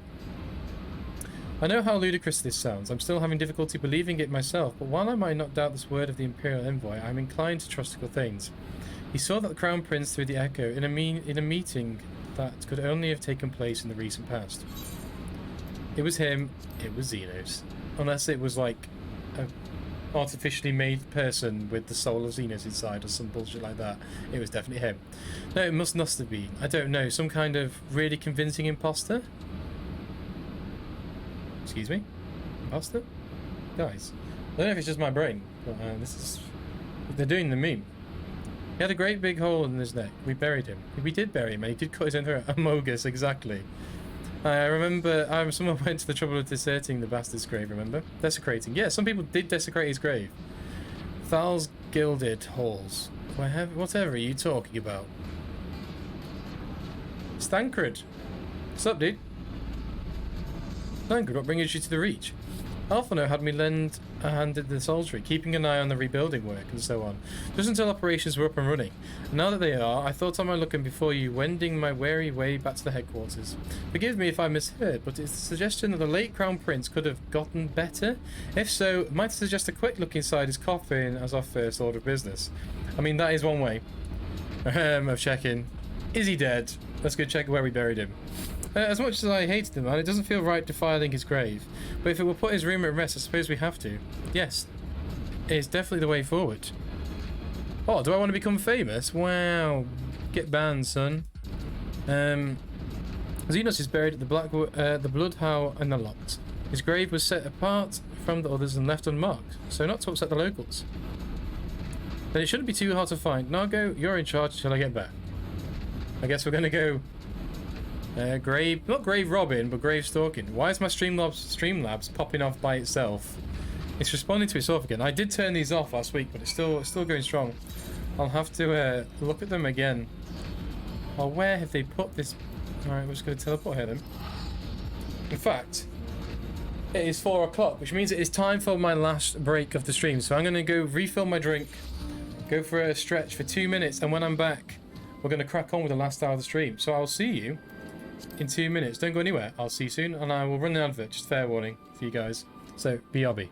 I know how ludicrous this sounds. I'm still having difficulty believing it myself, but while I might not doubt this word of the Imperial Envoy, I'm inclined to trust things. He saw that the Crown Prince through the Echo in a meeting that could only have taken place in the recent past. It was him, it was Xenos. Unless it was like a artificially made person with the soul of Xenos inside or some bullshit like that. It was definitely him. No, it must have been. I don't know. Some kind of really convincing imposter? Excuse me? Imposter? Guys. I don't know if it's just my brain, but they're doing the meme. He had a great big hole in his neck. We buried him. We did bury him, and he did cut his own throat. Amogus, exactly. I remember someone went to the trouble of deserting the bastard's grave, remember? Desecrating. Yeah, some people did desecrate his grave. Thal's Gilded Halls. Whatever are you talking about? Stankred. What's up, dude? Stankred, what brings you to the Reach? Alphano had me lend a hand in the soldiery, keeping an eye on the rebuilding work and so on, just until operations were up and running. And now that they are, I thought I might look in before you, wending my wary way back to the headquarters. Forgive me if I misheard, but it's the suggestion that the late Crown Prince could have gotten better? If so, might suggest a quick look inside his coffin as our first order of business. I mean, that is one way of checking. Is he dead? Let's go check where we buried him. As much as I hated the man, it doesn't feel right defiling his grave. But if it will put his rumour at rest, I suppose we have to. Yes, it's definitely the way forward. Oh, do I want to become famous? Wow. Get banned, son. Xenos is buried at the Blood How and the Lot. His grave was set apart from the others and left unmarked, so not to upset the locals. Then it shouldn't be too hard to find. Nargo, you're in charge until I get back. I guess we're going to go... not grave robbing, but grave stalking. Why is my Streamlabs popping off by itself? It's responding to itself again. I did turn these off last week, but it's still going strong. I'll have to look at them again. Oh, where have they put this? Alright, we're just going to teleport here then. In fact, it is 4 o'clock, which means it is time for my last break of the stream. So I'm going to go refill my drink, go for a stretch for 2 minutes, and when I'm back, we're going to crack on with the last hour of the stream. So I'll see you in 2 minutes. Don't go anywhere. I'll see you soon, and I will run the advert. Just fair warning for you guys. So, BRB.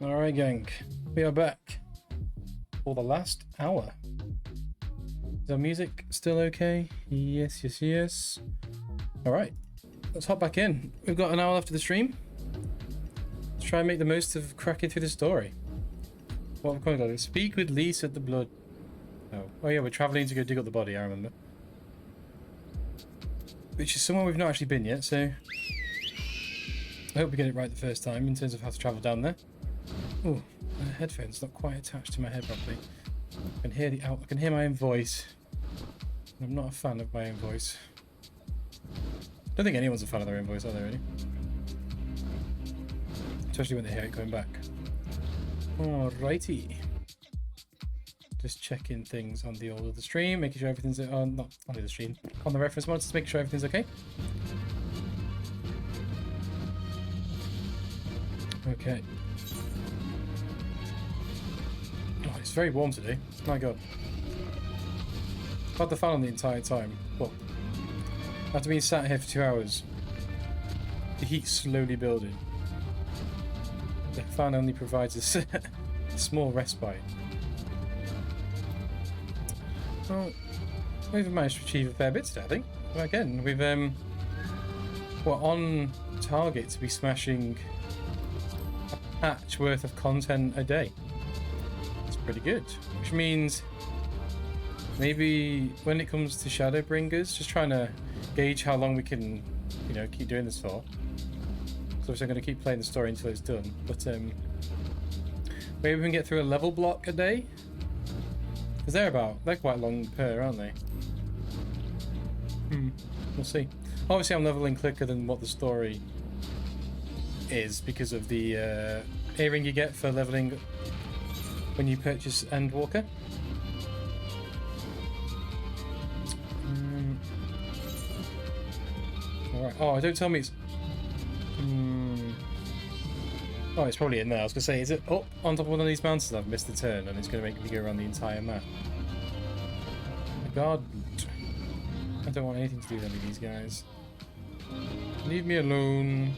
Alright, gang. We are back for the last hour. Is our music still okay? Yes, yes, yes. Alright. Let's hop back in. We've got an hour left of the stream. Let's try and make the most of cracking through the story. What have we got? Speak with Lise at the blood. Oh yeah, we're travelling to go dig up the body, I remember. Which is somewhere we've not actually been yet, so I hope we get it right the first time in terms of how to travel down there. Oh, my headphone's not quite attached to my head properly. I can hear my own voice. I'm not a fan of my own voice. I don't think anyone's a fan of their own voice, are they really? Especially when they hear it going back. Alrighty. Just checking things on the order of the stream, making sure everything's not on the stream, on the reference monitors, making sure everything's okay. Okay. Oh, it's very warm today. My god. I've had the fan on the entire time. Well, after being sat here for 2 hours, the heat's slowly building. The fan only provides us a small respite. Well, we've managed to achieve a fair bit today, I think. Well, again, we're on target to be smashing a patch worth of content a day. It's pretty good. Which means maybe when it comes to Shadowbringers, just trying to gauge how long we can, you know, keep doing this for. So I'm going to keep playing the story until it's done. But maybe we can get through a level block a day. Because they're quite long per, aren't they? We'll see. Obviously I'm leveling quicker than what the story is because of the earring you get for leveling when you purchase Endwalker. Alright. Oh, don't tell me it's... Oh, it's probably in there. I was going to say, is it up on top of one of these mountains? I've missed the turn and it's going to make me go around the entire map. God, I don't want anything to do with any of these guys. Leave me alone.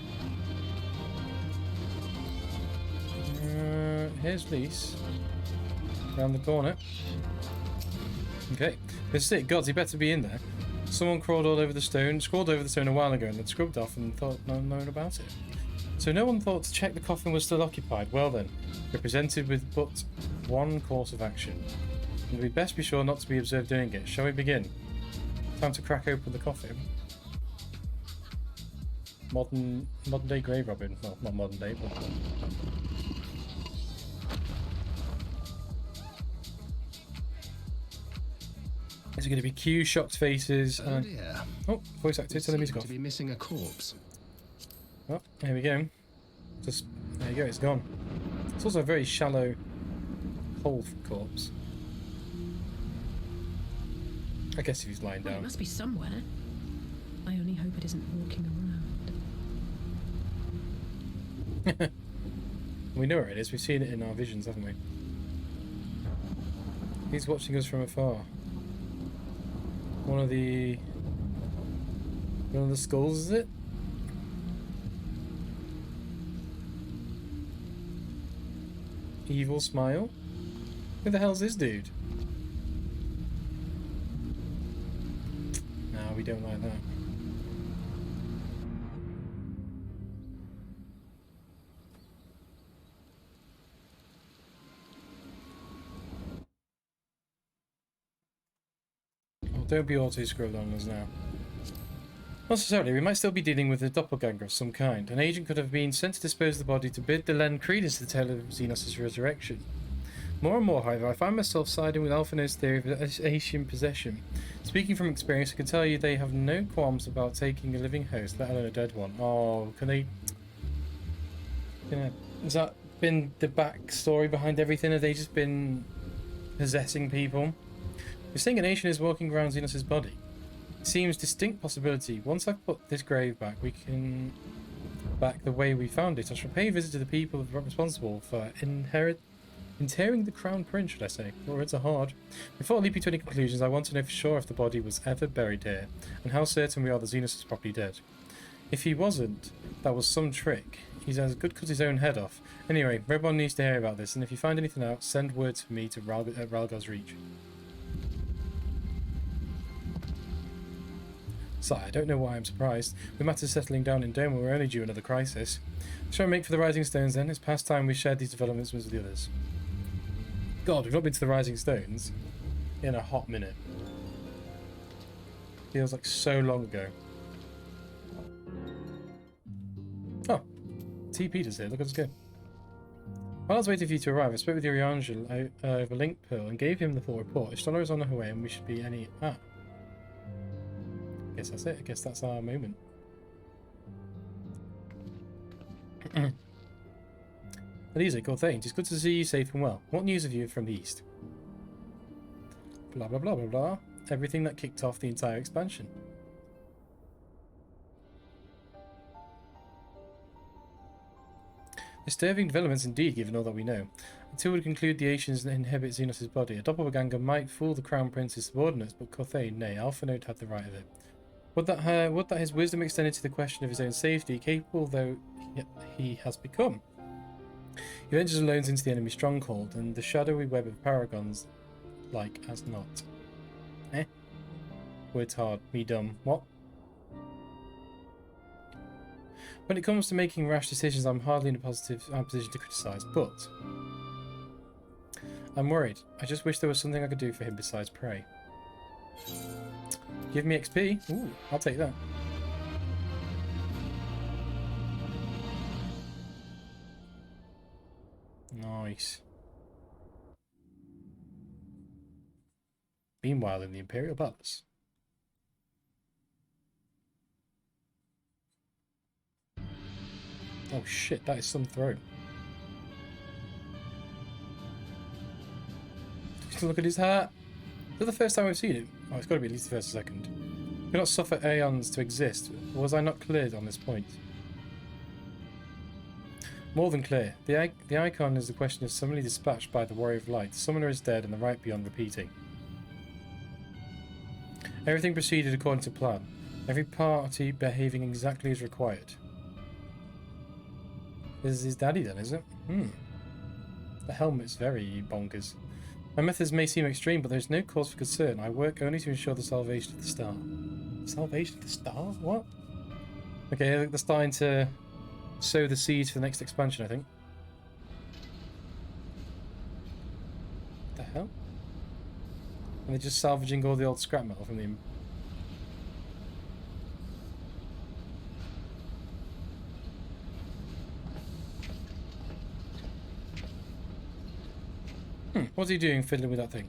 Here's Lise. Around the corner. Okay. This is it. Gods, he better be in there. Someone crawled over the stone a while ago and then scrubbed off and thought no one about it. So no one thought to check the coffin was still occupied. Well then, we're presented with but one course of action. And we'd best be sure not to be observed doing it. Shall we begin? Time to crack open the coffin. Modern day grave robbing. Well, not modern day, but... Is it going to be Q, shocked faces, and... Oh, voice actor, telling me to go off. To be missing a corpse. Oh, here we go. Just, there you go, it's gone. It's also a very shallow hole for a corpse. I guess if he's lying down. It must be somewhere. I only hope it isn't walking around. We know where it is, we've seen it in our visions, haven't we? He's watching us from afar. One of the skulls, is it? Evil smile? Who the hell's this dude? No, we don't like that. Oh, don't be auto-scrolled on us now. Not necessarily, we might still be dealing with a doppelganger of some kind. An agent could have been sent to dispose of the body to bid the lend credence to the tale of Xenos' resurrection. More and more, however, I find myself siding with Alphinaud's theory of Asian possession. Speaking from experience, I can tell you they have no qualms about taking a living host, let alone a dead one. Oh, can they... Has that been the backstory behind everything? Have they just been possessing people? You're saying an Asian is walking around Xenos' body. It seems distinct possibility. Once I've put this grave back, we can... back the way we found it. I shall pay a visit to the people responsible for interring the crown prince, should I say. Words are hard. Before leaping to any conclusions, I want to know for sure if the body was ever buried here, and how certain we are that Xenos is properly dead. If he wasn't, that was some trick. He's as good cut his own head off. Anyway, Redbond needs to hear about this, and if you find anything out, send words for me to Ralgar's Reach. Sigh, I don't know why I'm surprised. With matters settling down in Doma, we're only due another crisis. Let's try and make for the Rising Stones then. It's past time we shared these developments with the others. God, we've not been to the Rising Stones in a hot minute. Feels like so long ago. Oh, TP does it. Look, let's go. While I was waiting for you to arrive, I spoke with Uriangel over Link Pearl and gave him the full report. Ishtola is on her way and we should be any... Ah. Guess that's it. I guess that's our moment. Elise, cool thing. It's good to see you safe and well. What news have you from the east? Blah blah blah blah blah. Everything that kicked off the entire expansion. Disturbing developments indeed, given all that we know. Until we conclude the Asians inhabit Xenos' body, a doppelganger might fool the Crown Prince's subordinates, but Cothane, nay, Alpha Node had the right of it. Would that his wisdom extended to the question of his own safety, capable though he has become? He ventures alone into the enemy stronghold, and the shadowy web of paragons, like as not. Words hard, me dumb. What? When it comes to making rash decisions, I'm hardly in a position to criticise, but I'm worried. I just wish there was something I could do for him besides pray. Give me XP? Ooh, I'll take that. Nice. Meanwhile, in the Imperial Palace. Oh shit, that is some throw. Look at his hat. Is that the first time we've seen it? Oh, it's got to be at least the first or second. We cannot suffer aeons to exist. Was I not clear on this point? More than clear. The icon is the question of summonly dispatched by the Warrior of Light. The summoner is dead and the right beyond repeating. Everything proceeded according to plan. Every party behaving exactly as required. This is his daddy then, is it? The helmet's very bonkers. My methods may seem extreme, but there's no cause for concern. I work only to ensure the salvation of the star. Salvation of the star? What? Okay, they're starting to sow the seeds for the next expansion, I think. What the hell? And they're just salvaging all the old scrap metal from the... What's he doing fiddling with that thing?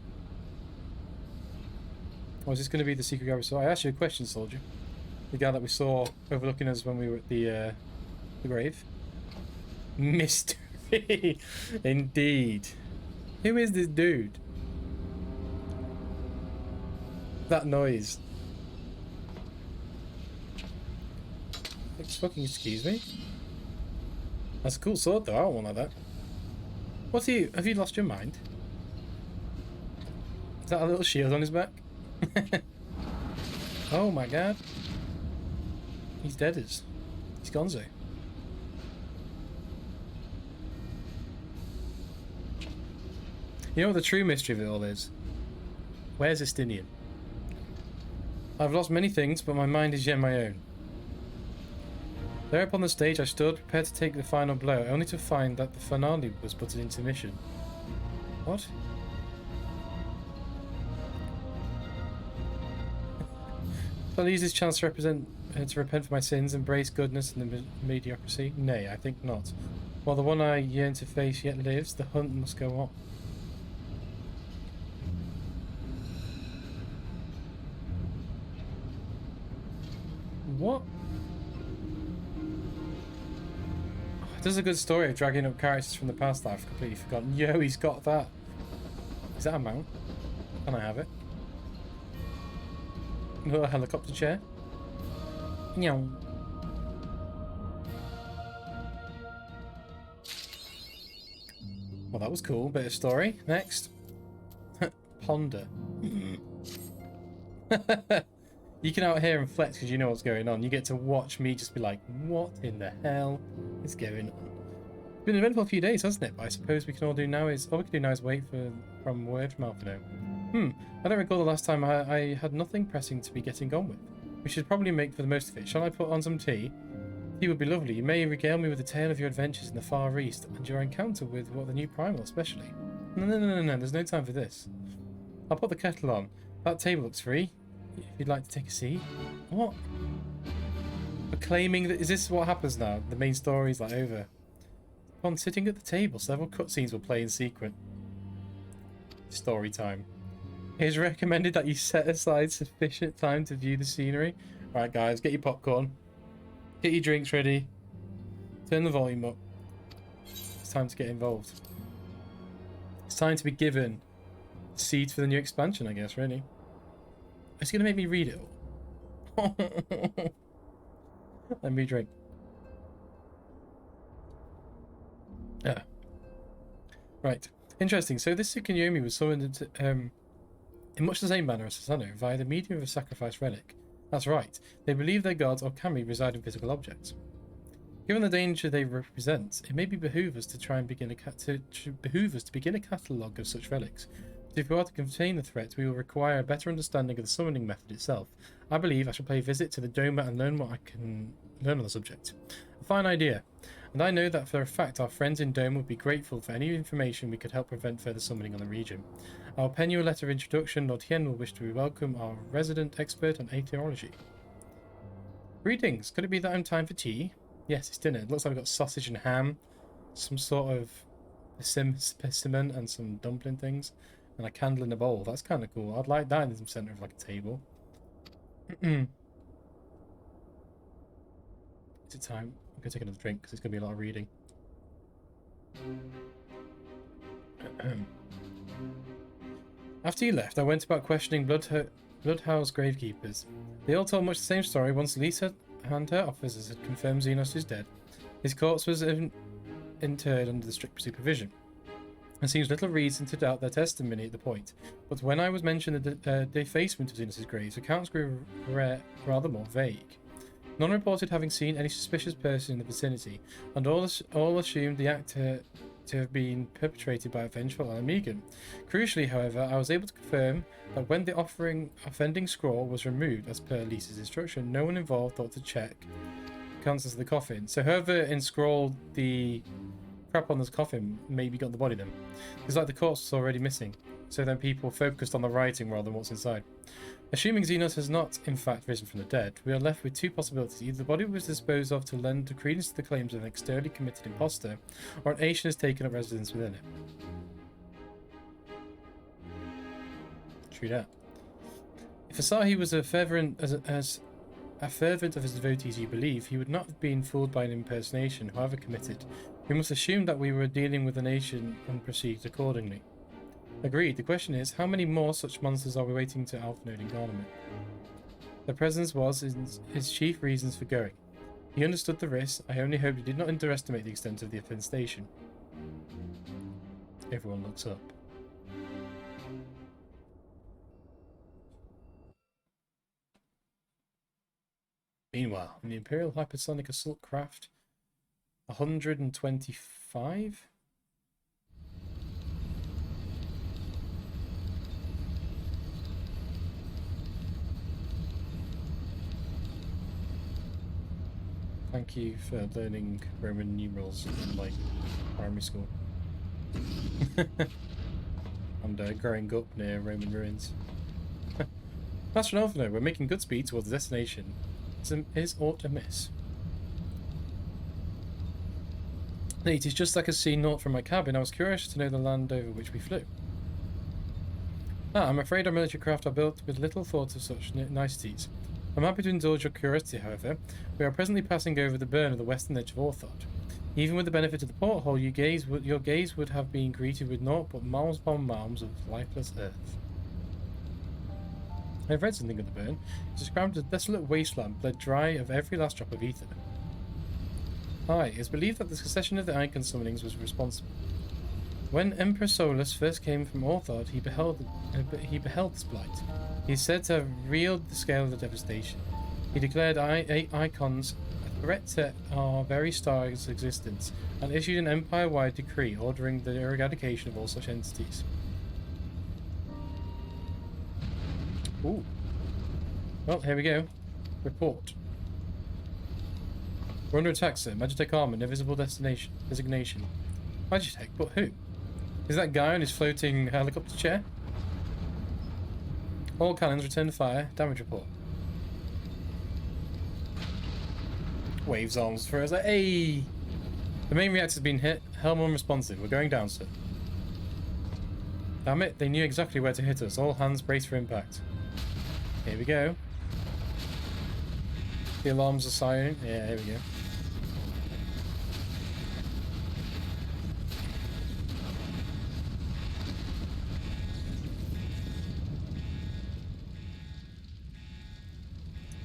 Or is this going to be the secret guy we saw? I asked you a question, soldier. The guy that we saw overlooking us when we were at the grave. Mystery! Indeed. Who is this dude? That noise. Fucking excuse me? That's a cool sword though, I want one like that. What's he... Have you lost your mind? Is that a little shield on his back? Oh my god. He's dead as. He's gonzo. You know what the true mystery of it all is? Where's Estinian? I've lost many things, but my mind is yet my own. There upon the stage I stood, prepared to take the final blow, only to find that the finale was put at intermission. What? Shall I use this chance to repent for my sins, embrace goodness and the mediocrity? Nay, I think not. While the one I yearn to face yet lives, the hunt must go on. What? This is a good story of dragging up characters from the past that I've completely forgotten. Yo, he's got that. Is that a mount? Can I have it? Little helicopter chair. Meow. Well, that was cool. Bit of story. Next. Ponder. You can out here and flex because you know what's going on. You get to watch me just be like, what in the hell is going on? It's been an eventful few days, hasn't it? But I suppose we can wait for word from Alphino. I don't recall the last time I had nothing pressing to be getting on with. We should probably make for the most of it. Shall I put on some tea? Tea would be lovely. You may regale me with a tale of your adventures in the Far East and your encounter with the new primal, especially. No. There's no time for this. I'll put the kettle on. That table looks free. If you'd like to take a seat. What? For claiming that... Is this what happens now? The main story is like over. Upon sitting at the table, several cutscenes will play in sequence. Story time. It is recommended that you set aside sufficient time to view the scenery. Alright guys, get your popcorn. Get your drinks ready. Turn the volume up. It's time to get involved. It's time to be given seeds for the new expansion, I guess, really. It's going to make me read it all. Let me drink. Yeah. Right. Interesting. So this Tsukuyomi was summoned into, in much the same manner as Susanoo, via the medium of a sacrificed relic. That's right. They believe their gods or kami reside in physical objects. Given the danger they represent, it may behoove us to try and begin a catalogue of such relics. But if we are to contain the threat, we will require a better understanding of the summoning method itself. I believe I shall pay a visit to the Doma and learn what I can learn on the subject. A fine idea. And I know that for a fact our friends in Dome would be grateful for any information we could help prevent further summoning on the region. I'll pen you a letter of introduction. Lord Hien will wish to welcome our resident expert on atheology. Greetings. Could it be that I'm time for tea? Yes, it's dinner. It looks like we've got sausage and ham, some sort of persimmon and some dumpling things, and a candle in a bowl. That's kind of cool. I'd like that in the centre of like a table. Is it time? I'm going to take another drink because it's going to be a lot of reading. After you left, I went about questioning Bloodhouse gravekeepers. They all told much the same story. Once Lisa and her officers had confirmed Xenos is dead, his corpse was interred under the strict supervision. There seems little reason to doubt their testimony at the point, but when I was mentioned the defacement of Xenos' graves, accounts grew rather more vague. None reported having seen any suspicious person in the vicinity, and all assumed the act to have been perpetrated by a vengeful Amigan. Crucially, however, I was able to confirm that when the offending scroll was removed as per Lisa's instruction, no one involved thought to check the contents of the coffin. So whoever enscrolled the crap on this coffin maybe got the body then. It's like the corpse was already missing, so then people focused on the writing rather than what's inside. Assuming Xenos has not, in fact, risen from the dead, we are left with two possibilities. Either the body was disposed of to lend credence to the claims of an externally committed imposter, or an Asian has taken up residence within it. True that. If Asahi was a fervent of his devotees you believe, he would not have been fooled by an impersonation, however committed. We must assume that we were dealing with a nation and proceed accordingly. Agreed. The question is, how many more such monsters are we waiting to Alphanode in Garnement? Their presence was his chief reasons for going. He understood the risk. I only hope he did not underestimate the extent of the infestation. Everyone looks up. Meanwhile, in the Imperial Hypersonic Assault Craft 125? Thank you for learning Roman numerals in like primary school. And growing up near Roman ruins. Master Alphino, we're making good speed towards the destination. Is aught amiss? It is just like a scene note from my cabin. I was curious to know the land over which we flew. I'm afraid our military craft are built with little thought of such niceties. I'm happy to indulge your curiosity, however. We are presently passing over the burn of the western edge of Orthod. Even with the benefit of the porthole, your gaze would have been greeted with naught but miles upon miles of lifeless earth. I've read something of the burn. It described a desolate wasteland, bled dry of every last drop of ether. Aye, it is believed that the succession of the Icon summonings was responsible. When Emperor Solus first came from Orthod, he beheld this blight. He is said to have reeled the scale of the devastation. He declared 8 icons a threat to our very star's existence and issued an empire-wide decree ordering the eradication of all such entities. Ooh. Well, here we go. Report. We're under attack, sir. Magitech armor, invisible designation. Magitech? But who? Is that guy on his floating helicopter chair? All cannons return fire. Damage report. Waves arms for us. Hey! The main reactor's been hit. Helm unresponsive. We're going down, sir. Damn it, they knew exactly where to hit us. All hands brace for impact. Here we go. The alarms are siren. Yeah, here we go.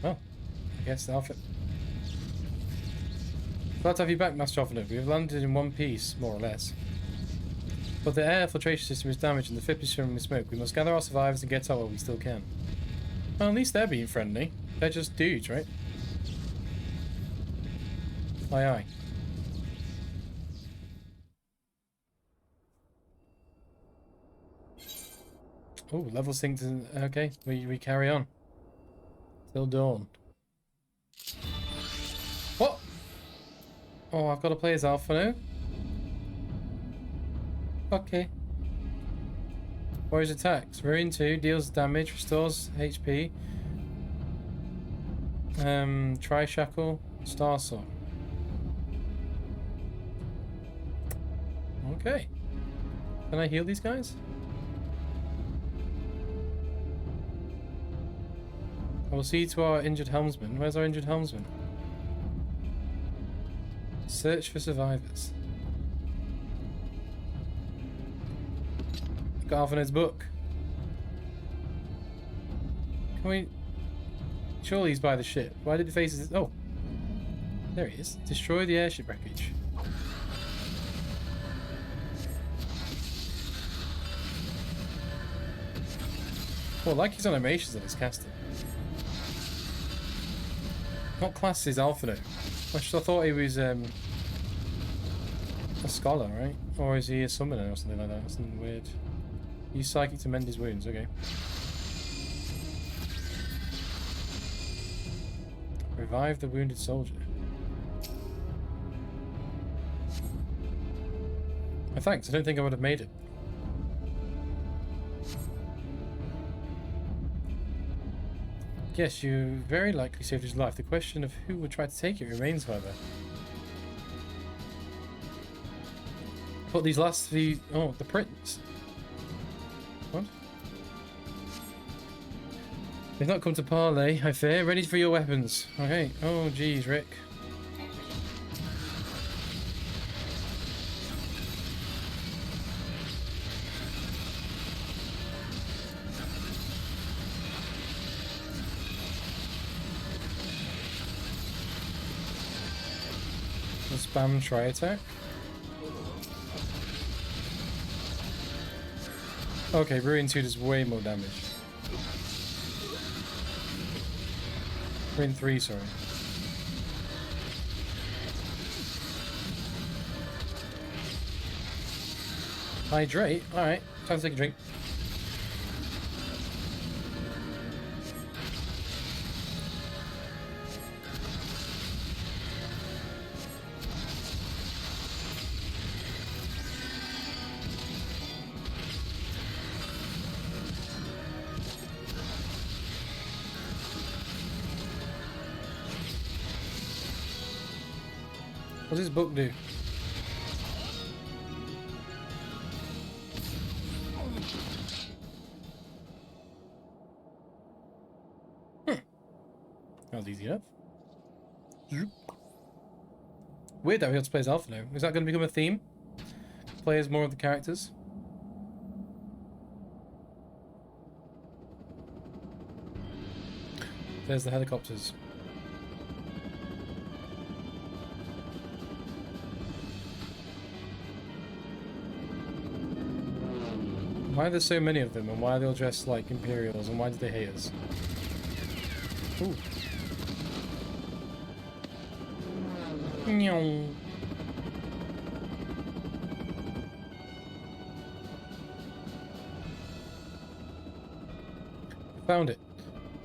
Well, I guess the outfit. Glad to have you back, Master Officer. We have landed in one piece, more or less. But the air filtration system is damaged and the ship is swimming with smoke. We must gather our survivors and get out while we still can. Well, at least they're being friendly. They're just dudes, right? Aye, aye. Oh, level synced. Okay, we carry on. Till dawn. What? Oh, I've got to play as Alpha now? Okay. Warrior's attacks. Ruin 2 deals damage, restores HP. Tri-Shackle, Star Song. Okay. Can I heal these guys? I will see to our injured helmsman. Where's our injured helmsman? Search for survivors. Got Alphanet's book. Can we... Surely he's by the ship. Why did he face this? Oh. There he is. Destroy the airship wreckage. Well, I like his animations on his casting. What class is Alpha? I thought he was a scholar, right? Or is he a summoner or something like that? Something weird. Use psychic to mend his wounds, okay. Revive the wounded soldier. Oh, thanks, I don't think I would have made it. Yes, you very likely saved his life. The question of who would try to take it remains, however. Put these last few... Oh, the prince. What? They've not come to parley, I fear. Ready for your weapons. Okay. Oh, geez, Rick. Spam try attack. Okay, Ruin 2 does way more damage. Ruin 3, sorry. Hydrate? Alright, time to take a drink. What does this book do? That was easy enough. Weird that we have to play as Alpha now. Is that going to become a theme? Play as more of the characters? There's the helicopters. Why are there so many of them, and why are they all dressed like Imperials, and why did they hate us? Ooh. Nyong. Found it.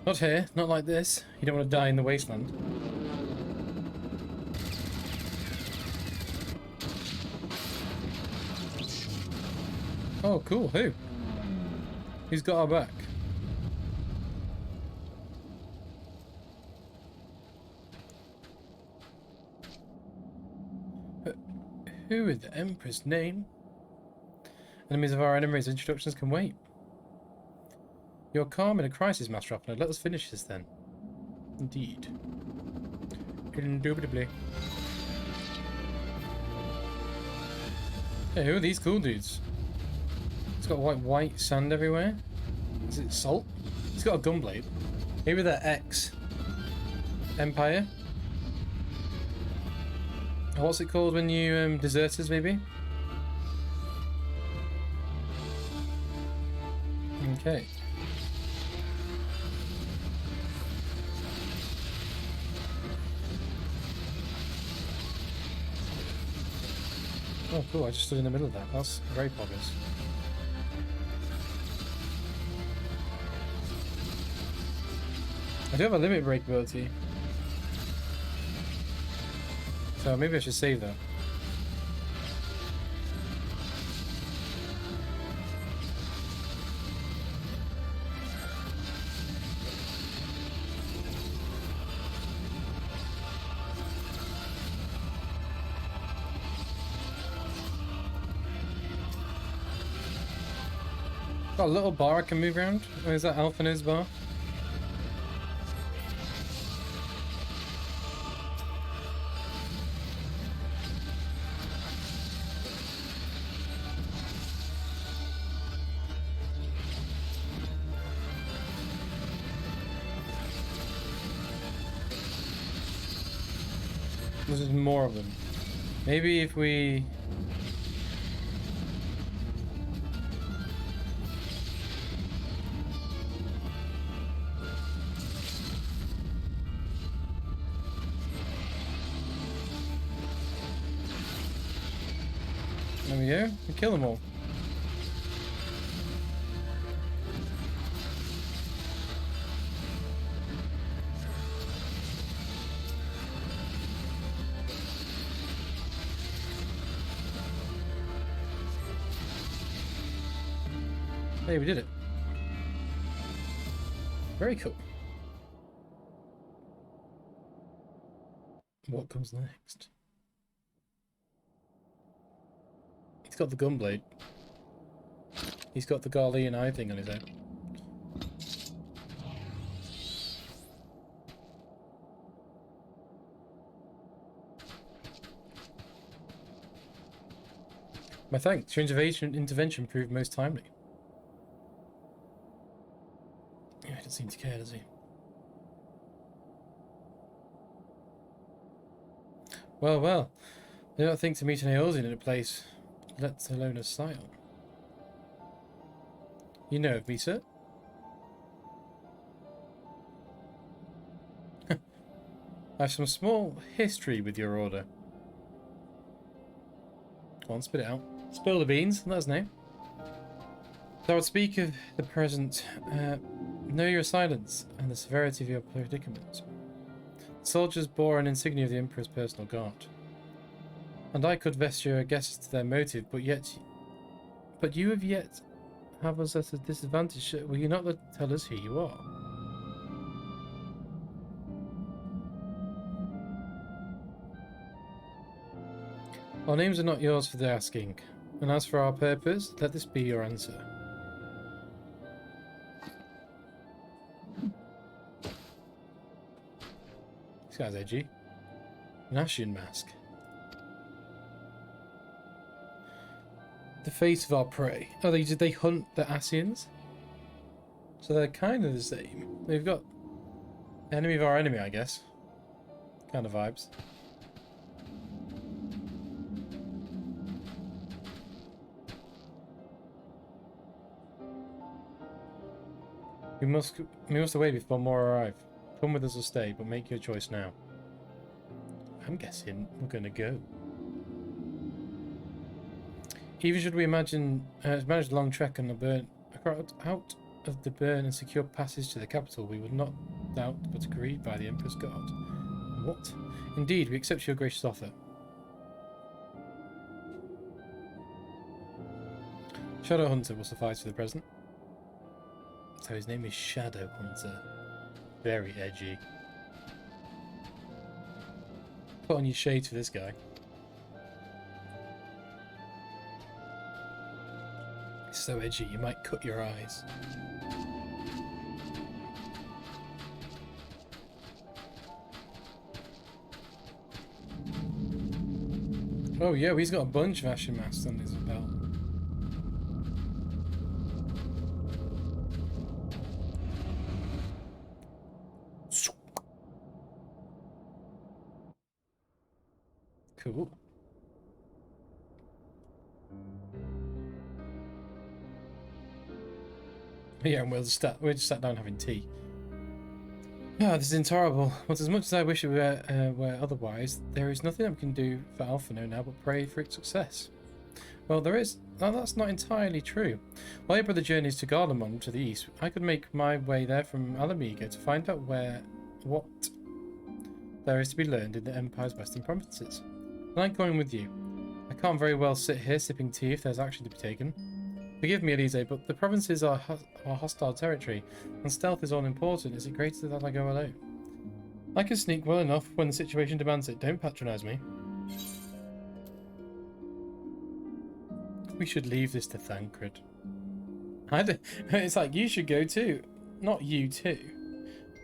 Not here, not like this. You don't want to die in the wasteland. Oh, cool. Who? Who's got our back? Who is the Emperor's name? Enemies of our enemies. Introductions can wait. You're calm in a crisis, Master Opner. Let us finish this then. Indeed. Indubitably. Hey, who are these cool dudes? It's got white sand everywhere. Is it salt? It's got a gunblade. Maybe they're ex-Empire. What's it called when you deserters, maybe? Okay. Oh, cool! I just stood in the middle of that. That's very obvious. I do have a limit break ability, so maybe I should save that. Got a little bar I can move around. Or is that Alphina's bar? There's more of them. Maybe if we... There we go. We kill them all. Hey, we did it. Very cool. What comes next? He's got the gunblade. He's got the Garlean eye thing on his head. My thanks. Your intervention proved most timely. Yeah, he doesn't seem to care, does he? Well, well. I do not think to meet an Eorzean in a place, let alone a Scion. You know of me, sir? I have some small history with your order. Go on, spit it out. Spill the beans, that's no. So I would speak of the present. Know your silence and the severity of your predicament. The soldiers bore an insignia of the Emperor's personal guard. And I could venture a guess to their motive, but you have yet have us at a disadvantage. Will you not tell us who you are? Our names are not yours for the asking, and as for our purpose, let this be your answer. This guy's edgy. An Ashen mask. The face of our prey. Oh, did they hunt the Ascians? So they're kind of the same. They've got enemy of our enemy, I guess. Kind of vibes. We must away before more arrive. Come with us or stay, but make your choice now. I'm guessing we're going to go. Even should we manage a long trek on the burn out of the burn and secure passage to the capital, we would not doubt but agreed by the Emperor's guard. What? Indeed, we accept your gracious offer. Shadow Hunter will suffice for the present. So his name is Shadow Hunter. Very edgy. Put on your shades for this guy. It's so edgy, you might cut your eyes. Oh yeah, he's got a bunch of Ashen Masks on his belt. Cool. Yeah, and we're just sat down having tea. Ah, this is intolerable. But as much as I wish it were otherwise, there is nothing that we can do for Alphino now but pray for its success. Well, there is. No, that's not entirely true. While your brother journeys to Garlemald to the east, I could make my way there from Alamiga to find out what there is to be learned in the Empire's western provinces. I like going with you. I can't very well sit here sipping tea if there's action to be taken. Forgive me, Elise, but the provinces are hostile territory, and stealth is all important. Is it greater that I go alone? I can sneak well enough when the situation demands it. Don't patronise me. We should leave this to Thancred. It's like, you should go too. Not you too.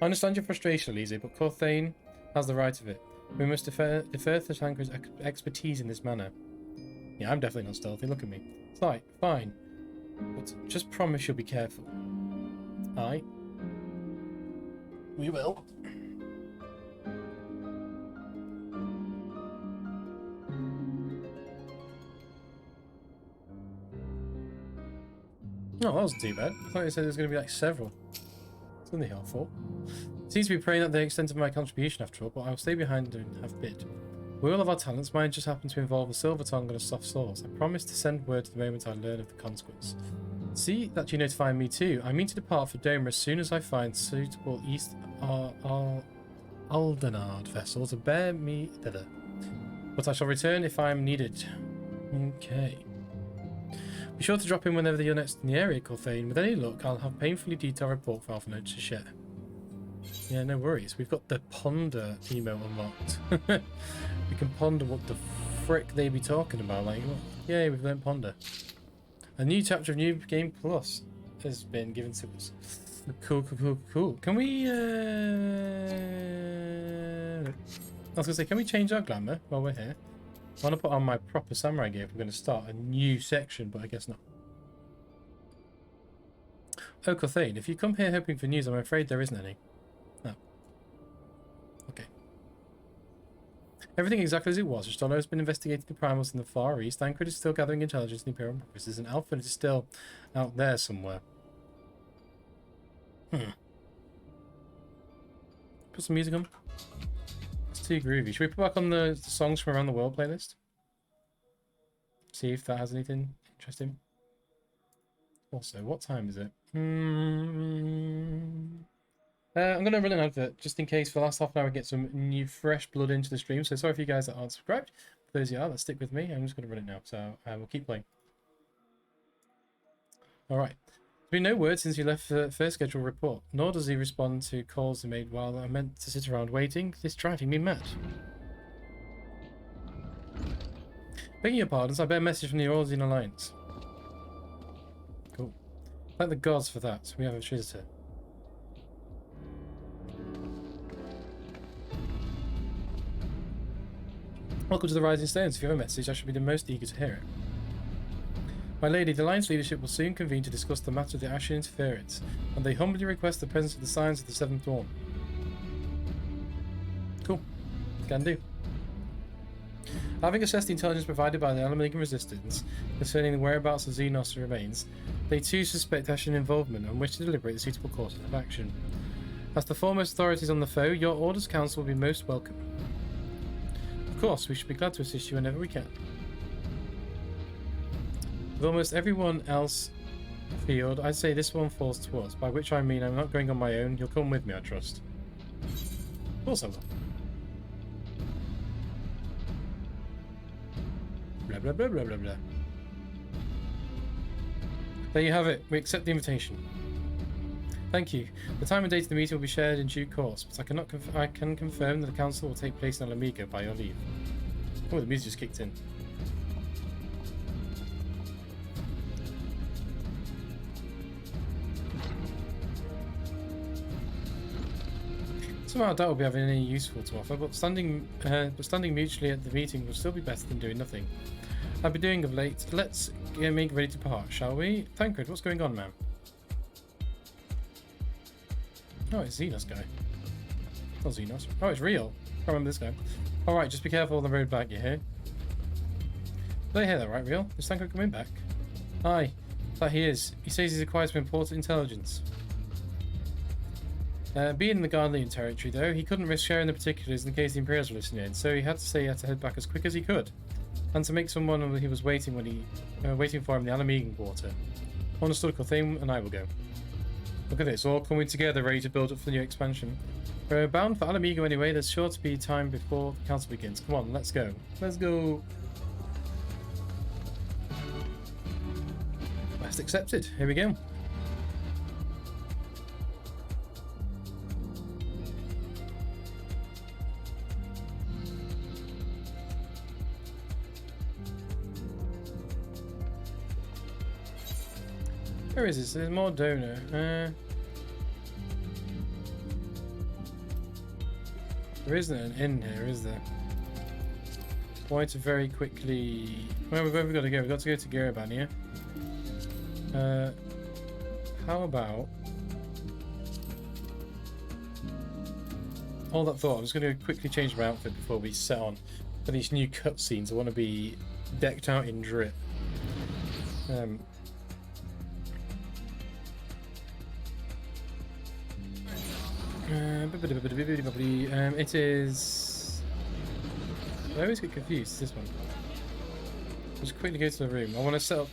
I understand your frustration, Elise, but Corthane has the right of it. We must defer to Thancred's expertise in this manner. Yeah, I'm definitely not stealthy. Look at me. It's like, fine. But just promise you'll be careful. Aye. We will. No, that wasn't too bad. I thought you said there was going to be like several. It's only helpful. Seems to be praying at the extent of my contribution after all, but I will stay behind and have bid. We all have our talents. Mine just happened to involve a silver tongue and a soft sauce. I promise to send word the moment I learn of the consequence. See that you notify me too. I mean to depart for Doma as soon as I find suitable East Aldenard vessel to bear me thither. But I shall return if I am needed. Okay. Be sure to drop in whenever you're next in the area, Corthane. With any luck, I'll have painfully detailed report for Alphino to share. Yeah, no worries. We've got the ponder emo unlocked. We can ponder what the frick they be talking about. Like, yay, we've learned ponder. A new chapter of New Game Plus has been given to us. Cool, cool, cool, cool. Can we, I was gonna say, can we change our glamour while we're here? I want to put on my proper samurai gear if we're going to start a new section, but I guess not. Oh, Corthane, if you come here hoping for news, I'm afraid there isn't any. Oh. Okay. Everything exactly as it was. Ristolo has been investigating the primals in the Far East. Thancred is still gathering intelligence in the Imperial provinces, and Alpha is still out there somewhere. Put some music on. It's too groovy. Should we put back on the songs from around the world playlist? See if that has anything interesting. Also, what time is it? I'm going to run an advert just in case for the last half an hour we get some new fresh blood into the stream. So sorry for you guys that aren't subscribed. For those of you are, let's stick with me. I'm just going to run it now. So we'll keep playing. Alright. There's been no word since he left the first scheduled report. Nor does he respond to calls he made while I meant to sit around waiting. This driving me mad. Begging your pardons, I bear a message from the Orlean Alliance. Cool. Thank the gods for that. We have a visitor. Welcome to the Rising Stones. If you have a message, I should be the most eager to hear it. My lady, the Alliance leadership will soon convene to discuss the matter of the Ashen interference, and they humbly request the presence of the signs of the Seventh Dawn. Cool. Can do. Having assessed the intelligence provided by the Alamigan Resistance concerning the whereabouts of Xenos remains, they too suspect Ashen involvement and wish to deliberate the suitable course of action. As the foremost authorities on the foe, your orders, counsel, will be most welcome. course, we should be glad to assist you whenever we can. With almost everyone else field, I'd say this one falls to us, by which I mean I'm not going on my own. You'll come with me, I trust. Of course I will. Blah, blah, blah, blah, blah, blah. There you have it. We accept the invitation. Thank you. The time and date of the meeting will be shared in due course, but I can confirm that the council will take place in Alamigo by your leave. Oh, the music just kicked in. Somehow I doubt we'll be having any useful to offer, but standing mutually at the meeting will still be better than doing nothing. I've been doing of late. Let's make ready to part, shall we? Thancred, what's going on, man? Oh, it's Xenos guy. Not Xenos. Oh, it's real. I can't remember this guy. Alright, just be careful on the road back, you hear? Did I hear that right, real? Is Thancred coming back? Aye, that he is. He says he's acquired some important intelligence. Being in the Guardian territory, though, he couldn't risk sharing the particulars in case the Imperials were listening, so he had to say he had to head back as quick as he could, and to make someone he was waiting for him in the Alamegan Quarter. Understood, Cothame, and I will go. Look at this, all coming together, ready to build up for the new expansion. We're bound for Alamigo anyway. There's sure to be time before the council begins. Come on, let's go. Let's go. Quest accepted. Here we go. Where is this? There's more donor. There isn't an inn here, is there? Why to very quickly... Where have we got to go? We've got to go to Garaban here. How about... Hold that thought. I'm just going to quickly change my outfit before we set on for these new cutscenes. I want to be decked out in drip. It is... I always get confused, this one. Just quickly go to the room. I want to set up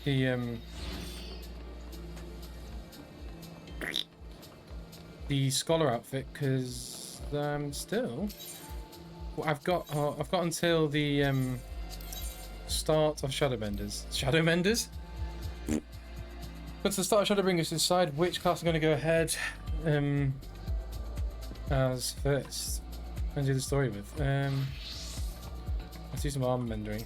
the scholar outfit, because still... Well, I've got until the start of Shadowmenders. Shadowmenders? But to the start of Shadowbringers to decide which class I'm going to go ahead as first and do the story with. Let's do some armor mendering.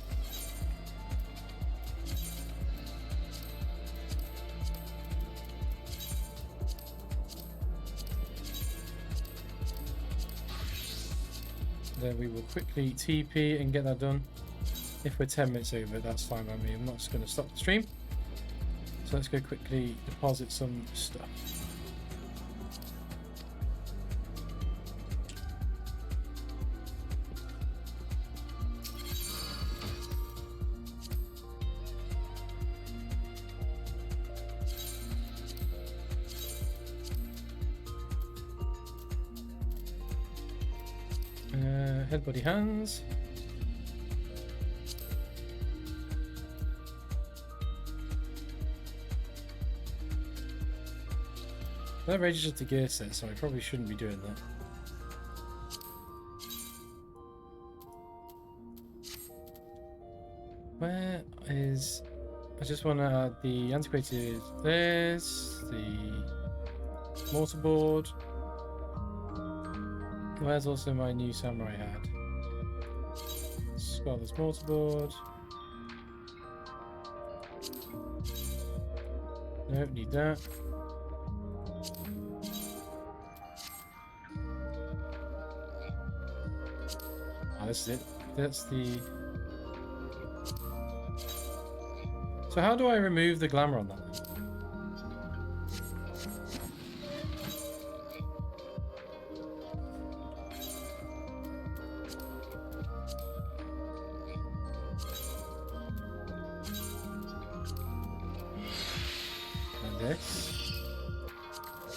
Then we will quickly TP and get that done. If we're 10 minutes over, that's fine by me. I'm not just going to stop the stream. So let's go quickly deposit some stuff. Head, body, hands. That registers the gear set, so I probably shouldn't be doing that. Where is... I just want to add the antiquated this, the mortarboard. Where's also my new samurai hat? Scholar's mortarboard. Nope, need that. Oh, this is it. That's the... So how do I remove the glamour on that?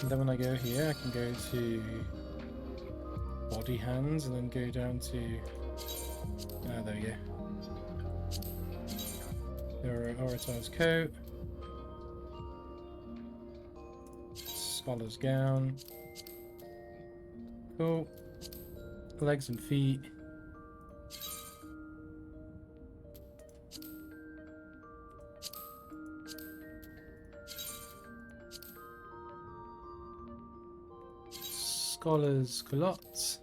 And then when I go here, I can go to body hands and then go down to Ah, there we go. Your Orator's coat. Scholar's gown. Cool. Legs and feet. Scholar's culottes.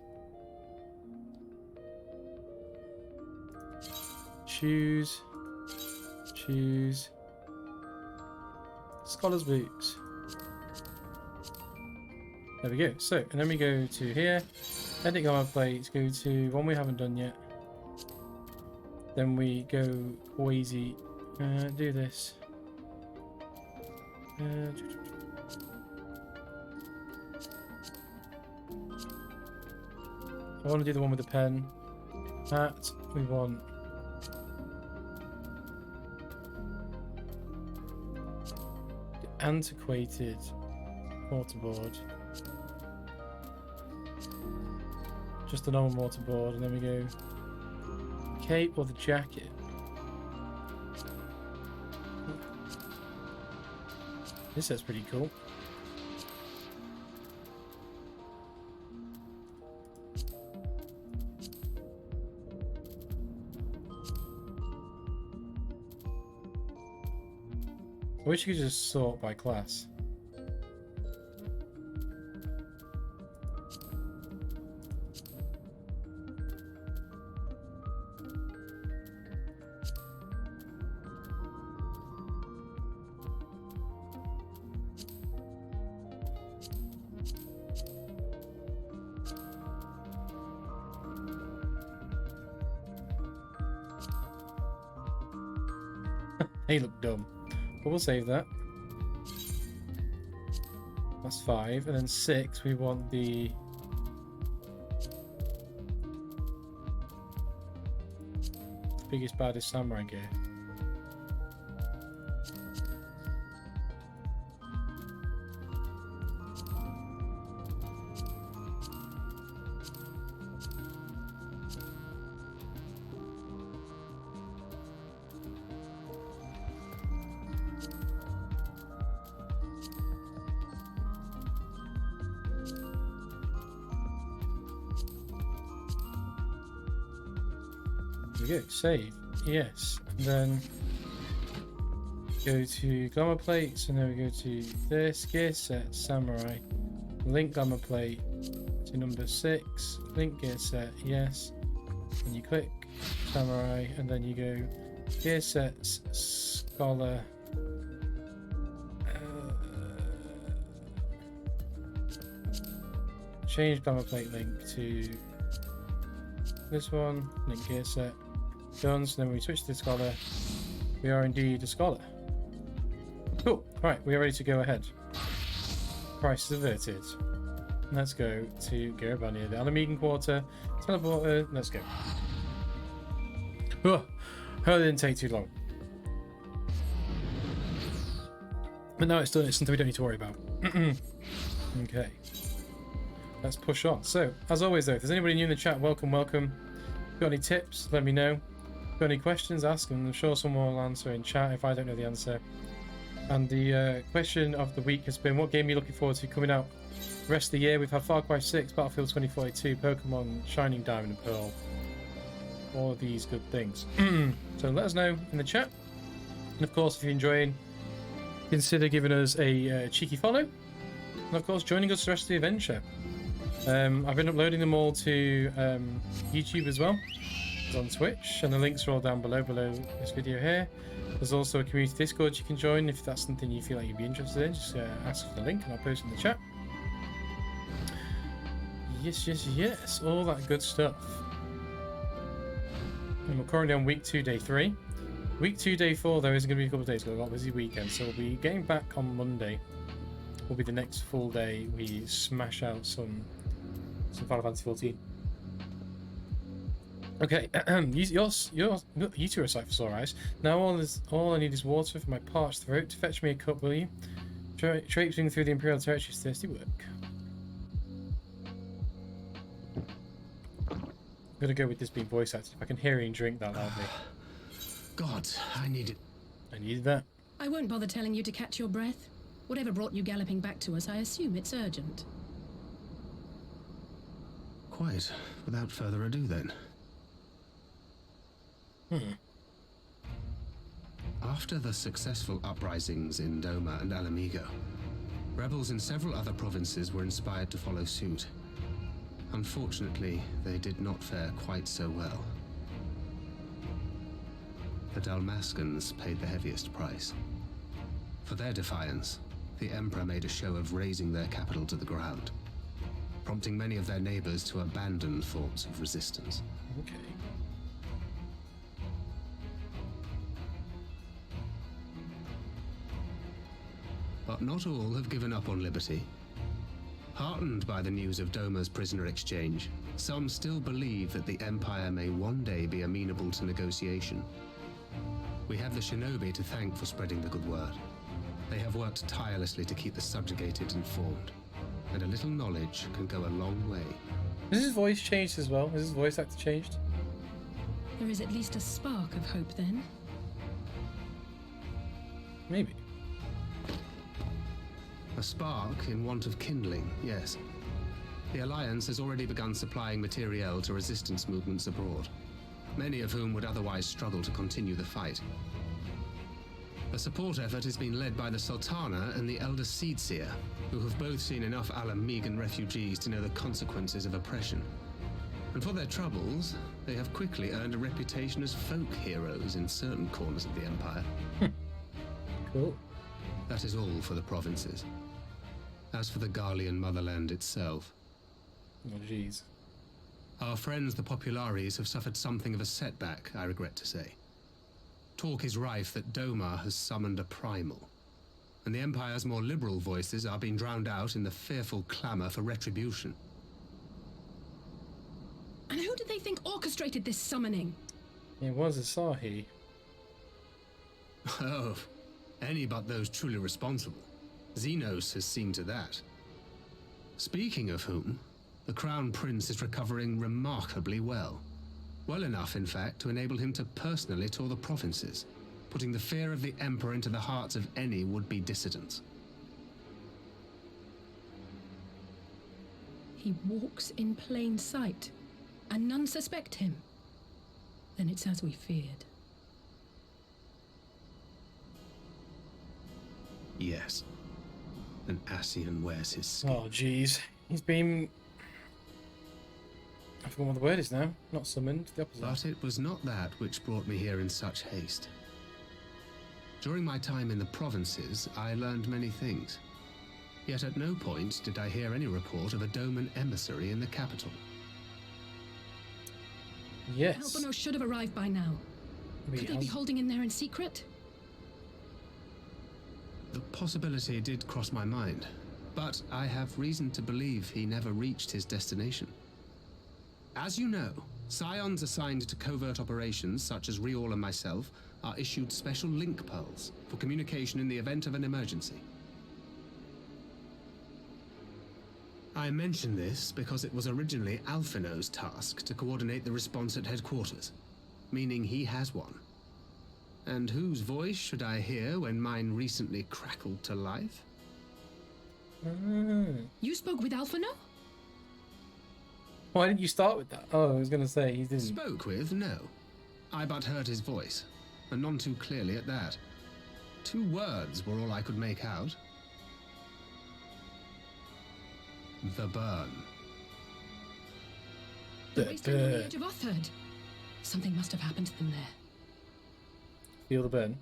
Shoes. Shoes. Scholar's boots. There we go. So, and then we go to here. Edit on our plates. Go to one we haven't done yet. Then we go quasi. Do this. I want to do the one with the pen. That we want. The antiquated mortarboard. Just the normal mortarboard, and then we go cape or the jacket. This set's pretty cool. I wish you could just sort by class. They look dumb. But we'll save that. That's 5. And then 6, we want the... biggest, baddest samurai gear. There we go, save, yes, and then go to glamour plates, and then we go to this gear set, samurai, link glamour plate to number 6, link gear set, yes, and you click samurai, and then you go gear sets, scholar, change glamour plate link to this one, link gear set, done. So then we switch to the scholar. We are indeed a scholar. Cool. Right, we are ready to go ahead. Crisis averted. Let's go to Garabania, the Alamegan Quarter, teleporter. Let's go. Oh, that didn't take too long. But now it's done. It's something we don't need to worry about. Okay. Let's push on. So, as always though, if there's anybody new in the chat, welcome, welcome. Got any tips, let me know. Got any questions, ask them. I'm sure someone will answer in chat if I don't know the answer. And the question of the week has been, what game are you looking forward to coming out the rest of the year? We've had Far Cry 6, Battlefield 2042, Pokemon Shining Diamond and Pearl. All of these good things. So let us know in the chat. And of course, if you're enjoying, consider giving us a cheeky follow. And of course, joining us the rest of the adventure. I've been uploading them all to YouTube as well. It's on Twitch, and the links are all down below this video here. There's also a community Discord you can join if that's something you feel like you'd be interested in. Just ask for the link and I'll post it in the chat. Yes, yes, yes. All that good stuff. And we're currently on week 2, day 3. Week 2, day 4, though, isn't going to be a couple of days. We've got a busy weekend, so we'll be getting back on Monday. Will be the next full day we smash out some Final Fantasy 14. Okay, you two are sight for sore eyes. Now all I need is water for my parched throat. To fetch me a cup, will you? Traipsing through the Imperial territory is thirsty work. gonna go with this being voice acted. If I can hear him drink that loudly. God, I need it. I needed that. I won't bother telling you to catch your breath. Whatever brought you galloping back to us, I assume it's urgent. Quite. Without further ado, then. After the successful uprisings in Doma and Alamigo, rebels in several other provinces were inspired to follow suit. Unfortunately, they did not fare quite so well. The Dalmascans paid the heaviest price. For their defiance, the Emperor made a show of razing their capital to the ground, prompting many of their neighbors to abandon forms of resistance. Okay. But not all have given up on liberty. Heartened by the news of Doma's prisoner exchange, some still believe that the Empire may one day be amenable to negotiation. We have the shinobi to thank for spreading the good word. They have worked tirelessly to keep the subjugated informed, and a little knowledge can go a long way. Has his voice changed as well? Has his voice actor changed? There is at least a spark of hope then. Maybe. A spark in want of kindling, yes. The Alliance has already begun supplying materiel to resistance movements abroad, many of whom would otherwise struggle to continue the fight. The support effort has been led by the Sultana and the Elder Seedseer, who have both seen enough Alamigan refugees to know the consequences of oppression. And for their troubles, they have quickly earned a reputation as folk heroes in certain corners of the Empire. Cool. That is all for the provinces. As for the Garlean motherland itself, Oh, jeez. our friends the Populares have suffered something of a setback, I regret to say. Talk is rife that Doma has summoned a primal, and the Empire's more liberal voices are being drowned out in the fearful clamor for retribution. And who did they think orchestrated this summoning? It was Asahi. Oh, any but those truly responsible. Xenos has seen to that. Speaking of whom, the Crown Prince is recovering remarkably well. Well enough, in fact, to enable him to personally tour the provinces, putting the fear of the Emperor into the hearts of any would-be dissidents. He walks in plain sight, and none suspect him. Then it's as we feared. Yes. An Ascian wears his skin. Oh, jeez. He's been... I forgot what the word is now. Not summoned, the opposite. But it was not that which brought me here in such haste. During my time in the provinces, I learned many things. Yet at no point did I hear any report of a Doman emissary in the capital. Yes. Elbano should have arrived by now. Could they be holding in there in secret? The possibility did cross my mind, but I have reason to believe he never reached his destination. As you know, Scions assigned to covert operations, such as Riol and myself, are issued special link pearls for communication in the event of an emergency. I mention this because it was originally Alphino's task to coordinate the response at headquarters, meaning he has one. And whose voice should I hear when mine recently crackled to life? You spoke with Alphino? Why didn't you start with that? Oh, I was going to say, he didn't. Spoke with? No. I but heard his voice, and none too clearly at that. 2 words were all I could make out. The burn. The wasteland on the edge of Utherd. Something must have happened to them there. Feel the burn.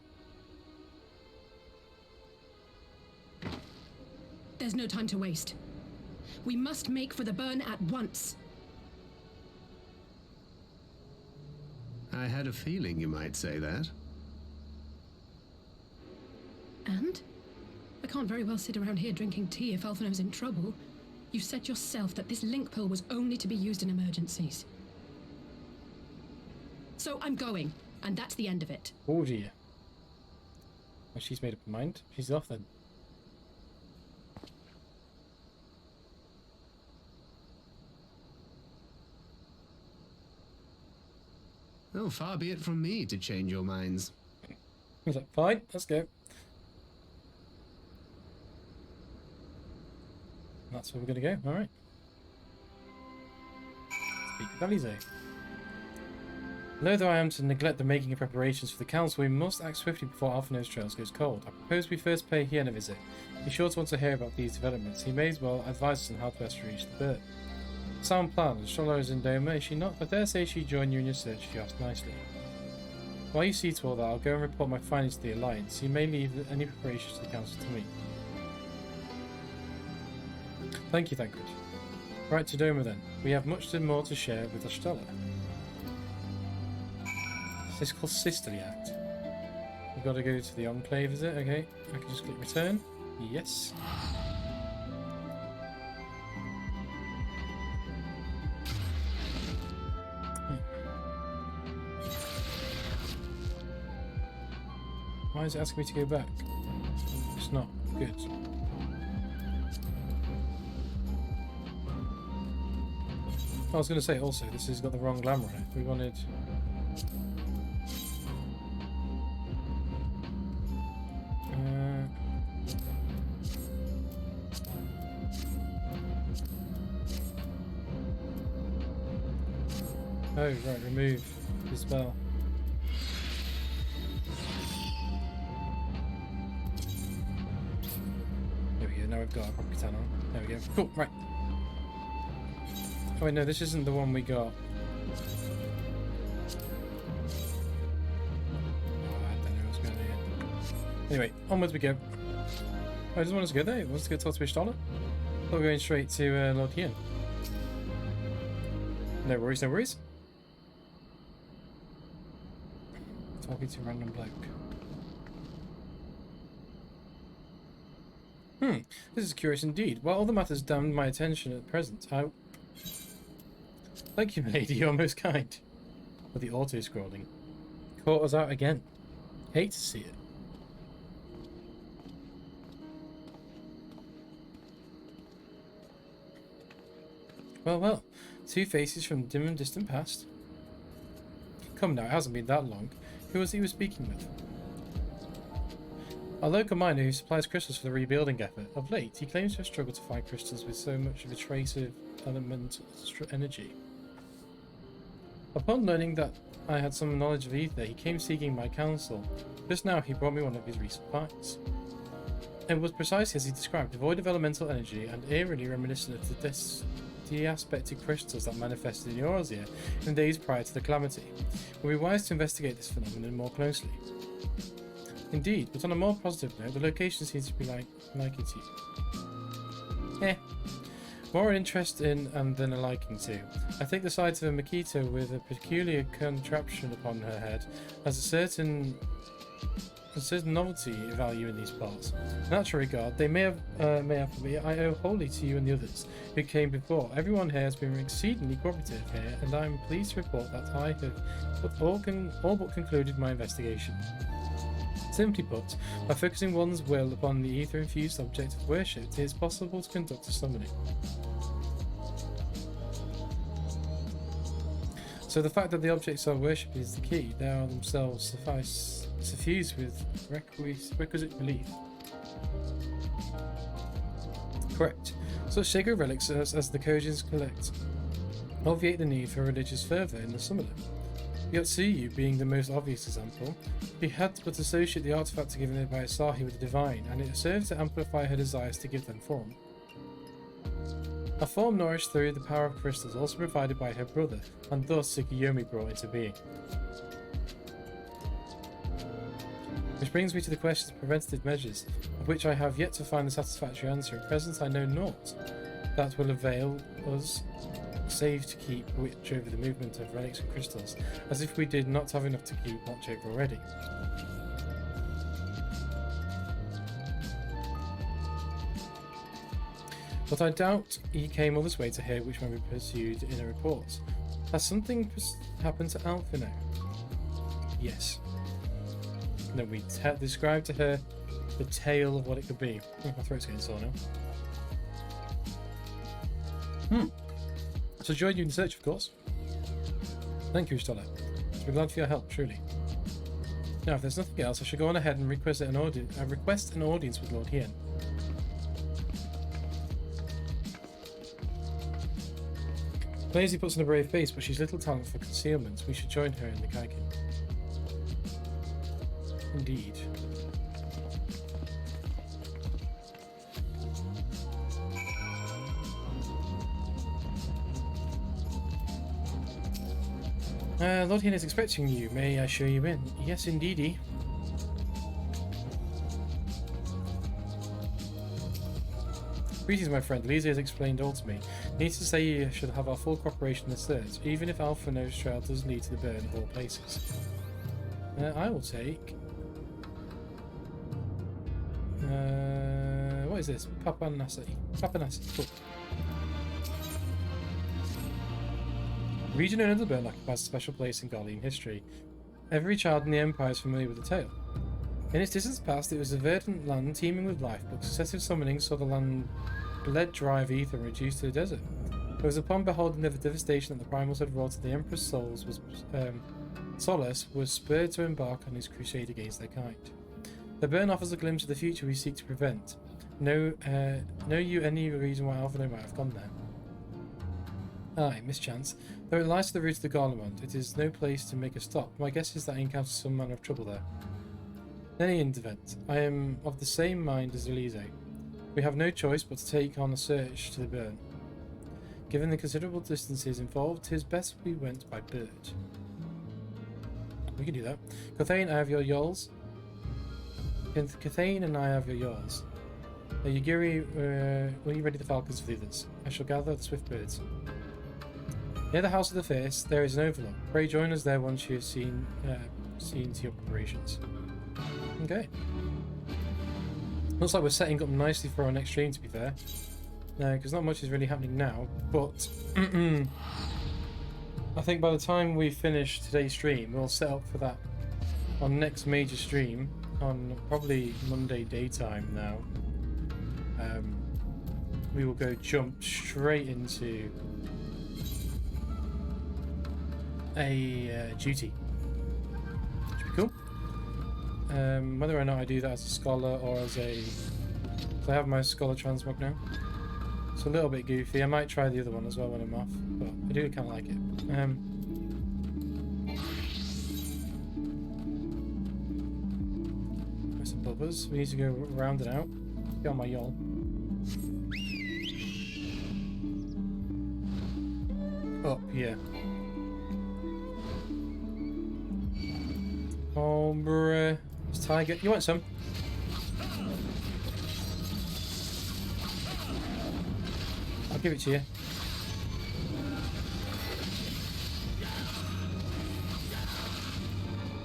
There's no time to waste. We must make for the burn at once. I had a feeling you might say that. And? I can't very well sit around here drinking tea if Alphino's in trouble. You said yourself that this link pill was only to be used in emergencies. So I'm going, and that's the end of it. Oh dear. Well, she's made up her mind. She's off then. Oh, far be it from me to change your minds. He's like, fine, let's go. That's where we're going to go, alright. Speak with Alize. Loath I am to neglect the making of preparations for the council, we must act swiftly before Alphinaud's trails goes cold. I propose we first pay Hien a visit. He's sure to want to hear about these developments. He may as well advise us on how to best reach the bird. Sound plan. Shallow is in Doma, is she not? I dare say she'd join you in your search if you asked nicely. While you see to all that, I'll go and report my findings to the Alliance. You may leave any preparations to the council to me. Thank you, Thancred. Right to Doma then. We have much more to share with Ostella. This is called Sisterly Act. We've got to go to the Enclave, is it? Okay. I can just click return. Yes. Why is it asking me to go back? It's not good. I was going to say also, this has got the wrong glamour on it. We wanted... Oh, right, remove the spell. There we go, now we've got our proper katana on. There we go. Cool, right. Oh wait, no, this isn't the one we got. Oh, I don't know what's going on here. Anyway, onwards we go. Oh, he doesn't want us to go there, he wants to go talk to Ishtola. We're going straight to Lord Hien. No worries, no worries. Talking to a random bloke. This is curious indeed. While other matters damned my attention at present, Thank you, milady, you're most kind. But the auto-scrolling caught us out again. Hate to see it. Well, well. Two faces from dim and distant past. Come now, it hasn't been that long. Who was he was speaking with? A local miner who supplies crystals for the rebuilding effort. Of late, he claims to have struggled to find crystals with so much of a trace of elemental energy. Upon learning that I had some knowledge of ether, he came seeking my counsel. Just now, he brought me one of his recent finds. It was precisely as he described, devoid of elemental energy and eerily reminiscent of the diaspectic crystals that manifested in Eorzea in the days prior to the calamity. It would be wise to investigate this phenomenon more closely. Indeed, but on a more positive note, the location seems to be liking to you. More an interest in than a liking to. I think the sight of a Makito with a peculiar contraption upon her head has a certain novelty value in these parts. In that regard, they may have for me. I owe wholly to you and the others who came before. Everyone here has been exceedingly cooperative here, and I am pleased to report that I have all but concluded my investigation. Simply put, by focusing one's will upon the ether-infused object of worship, it is possible to conduct a summoning. So the fact that the objects of worship is the key, they are themselves suffused with requisite belief. Correct. Such sacred relics as the Kojins collect obviate the need for religious fervour in the summoner. Yotsuyu being the most obvious example, he had but associate the artifact given her by Asahi with the divine, and it served to amplify her desires to give them form. A form nourished through the power of crystals also provided by her brother, and thus Tsukuyomi brought into being. Which brings me to the question of preventative measures, of which I have yet to find a satisfactory answer. At present I know naught that will avail us, save to keep watch over the movement of relics and crystals, as if we did not have enough to keep watch over already. But I doubt he came all this way to hear which one we pursued in a report. Has something happened to Alphinaud? Yes. Then we described to her the tale of what it could be. My throat's getting sore now. So join you in the search, of course. Thank you, Stella. We're glad for your help, truly. Now, if there's nothing else, I should go on ahead and request an audience with Lord Hien. Blazy puts on a brave face, but she's little talent for concealment. We should join her in the Kaikin. Indeed. Lord Hien is expecting you. May I show you in? Yes, indeedy. Greetings, my friend. Lisa has explained all to me. Needs to say you should have our full cooperation in the search, even if Alpha knows trail does lead to the burn of all places. I will take... what is this? Papanasi. Papanasi. Cool. Region known as the Burn occupies a special place in Garlean history. Every child in the Empire is familiar with the tale. In its distant past, it was a verdant land teeming with life, but successive summonings saw the land bled dry of ether and reduced to a desert. It was upon beholding the devastation that the primals had wrought to the Emperor's souls Solace was spurred to embark on his crusade against their kind. The burn offers a glimpse of the future we seek to prevent. Know you any reason why Alphinaud might have gone there? Aye, mischance. Though it lies to the root of the Garlemont, it is no place to make a stop. My guess is that I encountered some manner of trouble there. In any event, I am of the same mind as Elise. We have no choice but to take on a search to the burn. Given the considerable distances involved, 'tis best we went by bird. We can do that. Cathane, I have your yawls. Cathane and I have your yawls. Yugiri, will you ready the falcons for the others? I shall gather the swift birds. Near the House of the Fierce, there is an overlook. Pray join us there once you have seen to your preparations. Okay. Looks like we're setting up nicely for our next stream, to be fair. Because not much is really happening now, but I think by the time we finish today's stream, we'll set up for that our next major stream on probably Monday daytime now. We will jump straight into a duty. Should be cool. Whether or not I do that as a scholar or as a... I have my scholar transmog now. It's a little bit goofy. I might try the other one as well when I'm off, but I do kind of like it. There's some bubbers. We need to go round it out. Get on my yawl. Up here. Oh, bruh. It's tiger. You want some? I'll give it to you.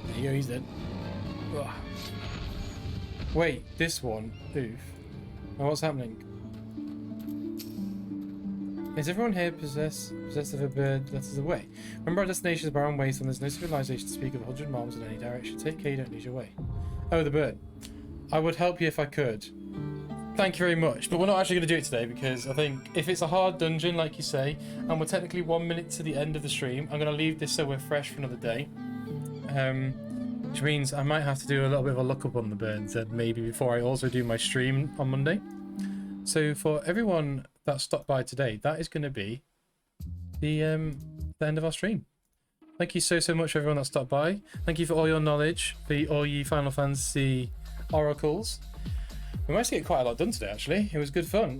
There you go, he's dead. Ugh. Wait, this one? Oof. Now what's happening? Is everyone here possessed of a bird that is away? Remember our destination is barren waste and there's no civilization to speak of 100 miles in any direction. Take care you don't lose your way. Oh, the bird. I would help you if I could. Thank you very much, but we're not actually going to do it today because I think if it's a hard dungeon, like you say, and we're technically 1 minute to the end of the stream, I'm going to leave this so we're fresh for another day. Which means I might have to do a little bit of a lookup on the birds maybe before I also do my stream on Monday. So for everyone that stopped by today, that is going to be the end of our stream. Thank you so much for everyone that stopped by. Thank you for all your knowledge, for all you Final Fantasy oracles. We managed to get quite a lot done today, actually. It was good fun.